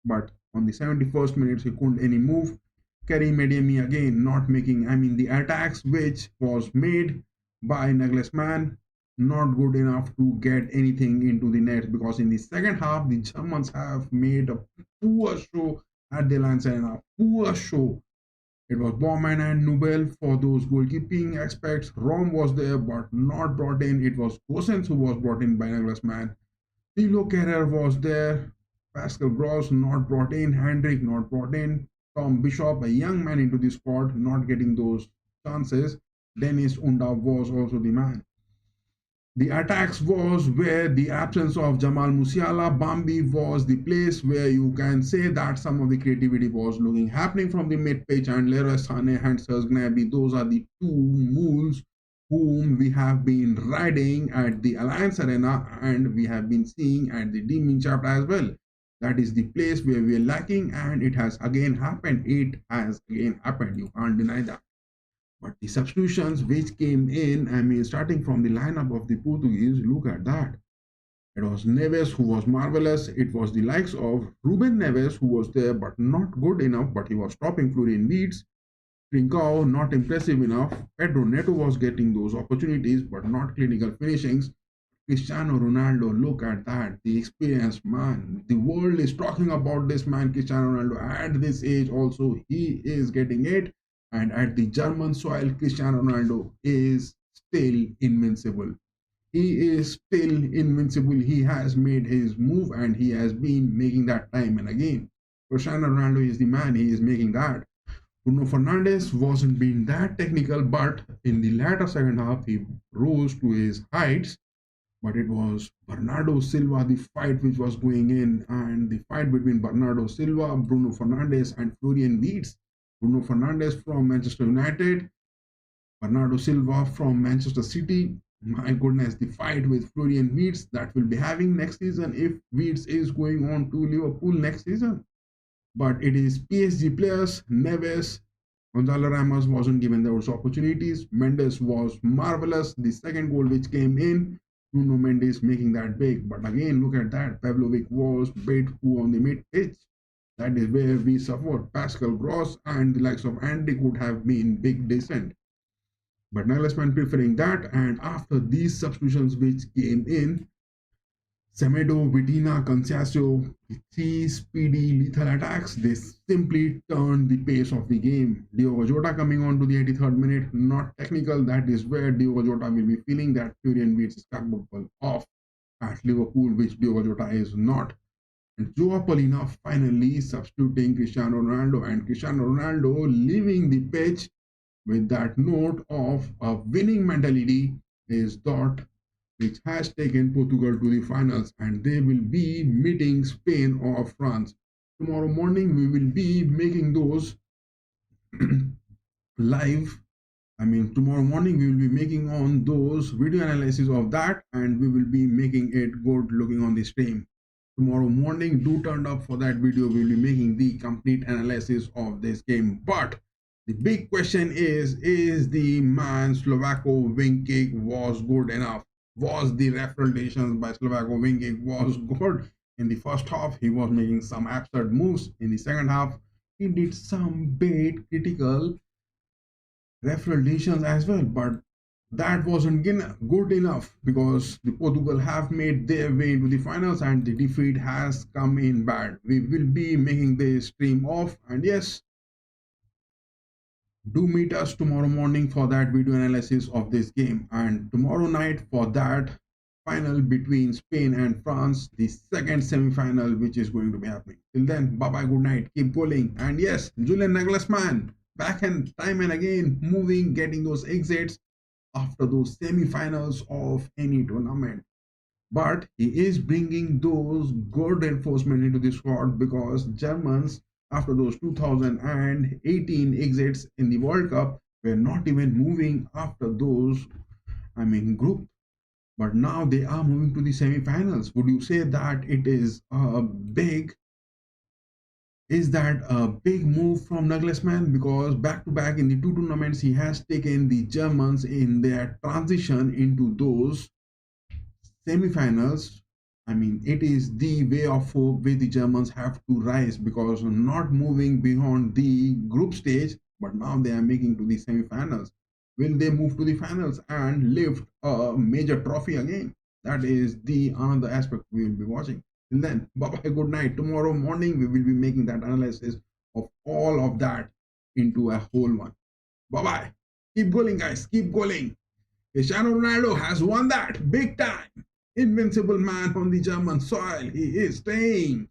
but on the 71st minute he couldn't any move. Karim Adeyemi again not making, the attacks which was made by Nagelsmann not good enough to get anything into the net, because in the second half the Germans have made a poor show at the Allianz Arena. Poor show. It was Baumann and Nubel for those goalkeeping aspects. Rom was there but not brought in. It was Gosens who was brought in by Nagelsmann. Thilo Kehrer was there. Pascal Gross not brought in. Hendrik not brought in. Tom Bishop, a young man into the squad, not getting those chances. Dennis Undav was also the man. The attacks was where the absence of Jamal Musiala, Bambi was the place where you can say that some of the creativity was looking happening from the mid pitch, and Leroy Sané and Serge Gnabry, those are the two mules whom we have been riding at the Allianz Arena and we have been seeing at the Demon Chapter as well. That is the place where we are lacking, and it has again happened. You can't deny that. But the substitutions which came in, starting from the lineup of the Portuguese, look at that. It was Neves who was marvelous. It was the likes of Ruben Neves who was there but not good enough, but he was stopping Florian Wirtz. Trincao not impressive enough. Pedro Neto was getting those opportunities but not clinical finishings. Cristiano Ronaldo, look at that, the experienced man. The world is talking about this man, Cristiano Ronaldo. At this age also, he is getting it. And at the German soil, Cristiano Ronaldo is still invincible. He is still invincible. He has made his move and he has been making that time and again. Cristiano Ronaldo is the man. He is making that. Bruno Fernandes wasn't being that technical, but in the latter second half, he rose to his heights. But it was Bernardo Silva, the fight which was going in, and the fight between Bernardo Silva, Bruno Fernandes, and Florian Wirtz. Bruno Fernandes from Manchester United, Bernardo Silva from Manchester City. My goodness, the fight with Florian Wirtz that will be having next season if Wirtz is going on to Liverpool next season. But it is PSG players, Neves, Gonzalo Ramos wasn't given those opportunities. Mendes was marvelous. The second goal which came in, Nuno Mendes making that big. But again, look at that. Pavlovic was bait who on the mid pitch. That is where we suffered. Pascal Gross and the likes of Andy could have been big decent. But Nagelsmann preferring that, and after these substitutions which came in, Semedo, Vitina, Conceição, three speedy lethal attacks, they simply turned the pace of the game. Diogo Jota coming on to the 83rd minute, not technical. That is where Diogo Jota will be feeling that Florian Wirtz is capable of at Liverpool, which Diogo Jota is not. And Joao Paulina finally substituting Cristiano Ronaldo, and Cristiano Ronaldo leaving the pitch with that note of a winning mentality is thought which has taken Portugal to the finals, and they will be meeting Spain or France. Tomorrow morning we will be making those live. Tomorrow morning we will be making on those video analysis of that, and we will be making it good looking on the stream. Tomorrow morning, do turn up for that video. We will be making the complete analysis of this game. But the big question is the man Slovako wing kick was good enough? Was the referendations by Slovako wing kick was good? In the first half, he was making some absurd moves. In the second half, he did some bait critical referendations as well. But that wasn't good enough because the Portugal have made their way into the finals and the defeat has come in bad. We will be making this stream off, and yes, do meet us tomorrow morning for that video analysis of this game, and tomorrow night for that final between Spain and France, the second semi-final which is going to be happening. Till then, bye bye, good night, keep going. And yes, Julian Nagelsmann back and time and again moving, getting those exits after those semi-finals of any tournament. But he is bringing those good reinforcement into the squad because Germans, after those 2018 exits in the World Cup, were not even moving after those, group. But now they are moving to the semi-finals. Would you say that it is a big move from Nagelsmann? Because back-to-back in the two tournaments, he has taken the Germans in their transition into those semi-finals. It is the way of hope where the Germans have to rise because not moving beyond the group stage, but now they are making to the semi-finals. Will they move to the finals and lift a major trophy again? That is the another aspect we will be watching. Till then, bye-bye, good night. Tomorrow morning, we will be making that analysis of all of that into a whole one. Bye-bye. Keep going, guys. Keep going. Cristiano Ronaldo has won that big time. Invincible man on the German soil. He is staying.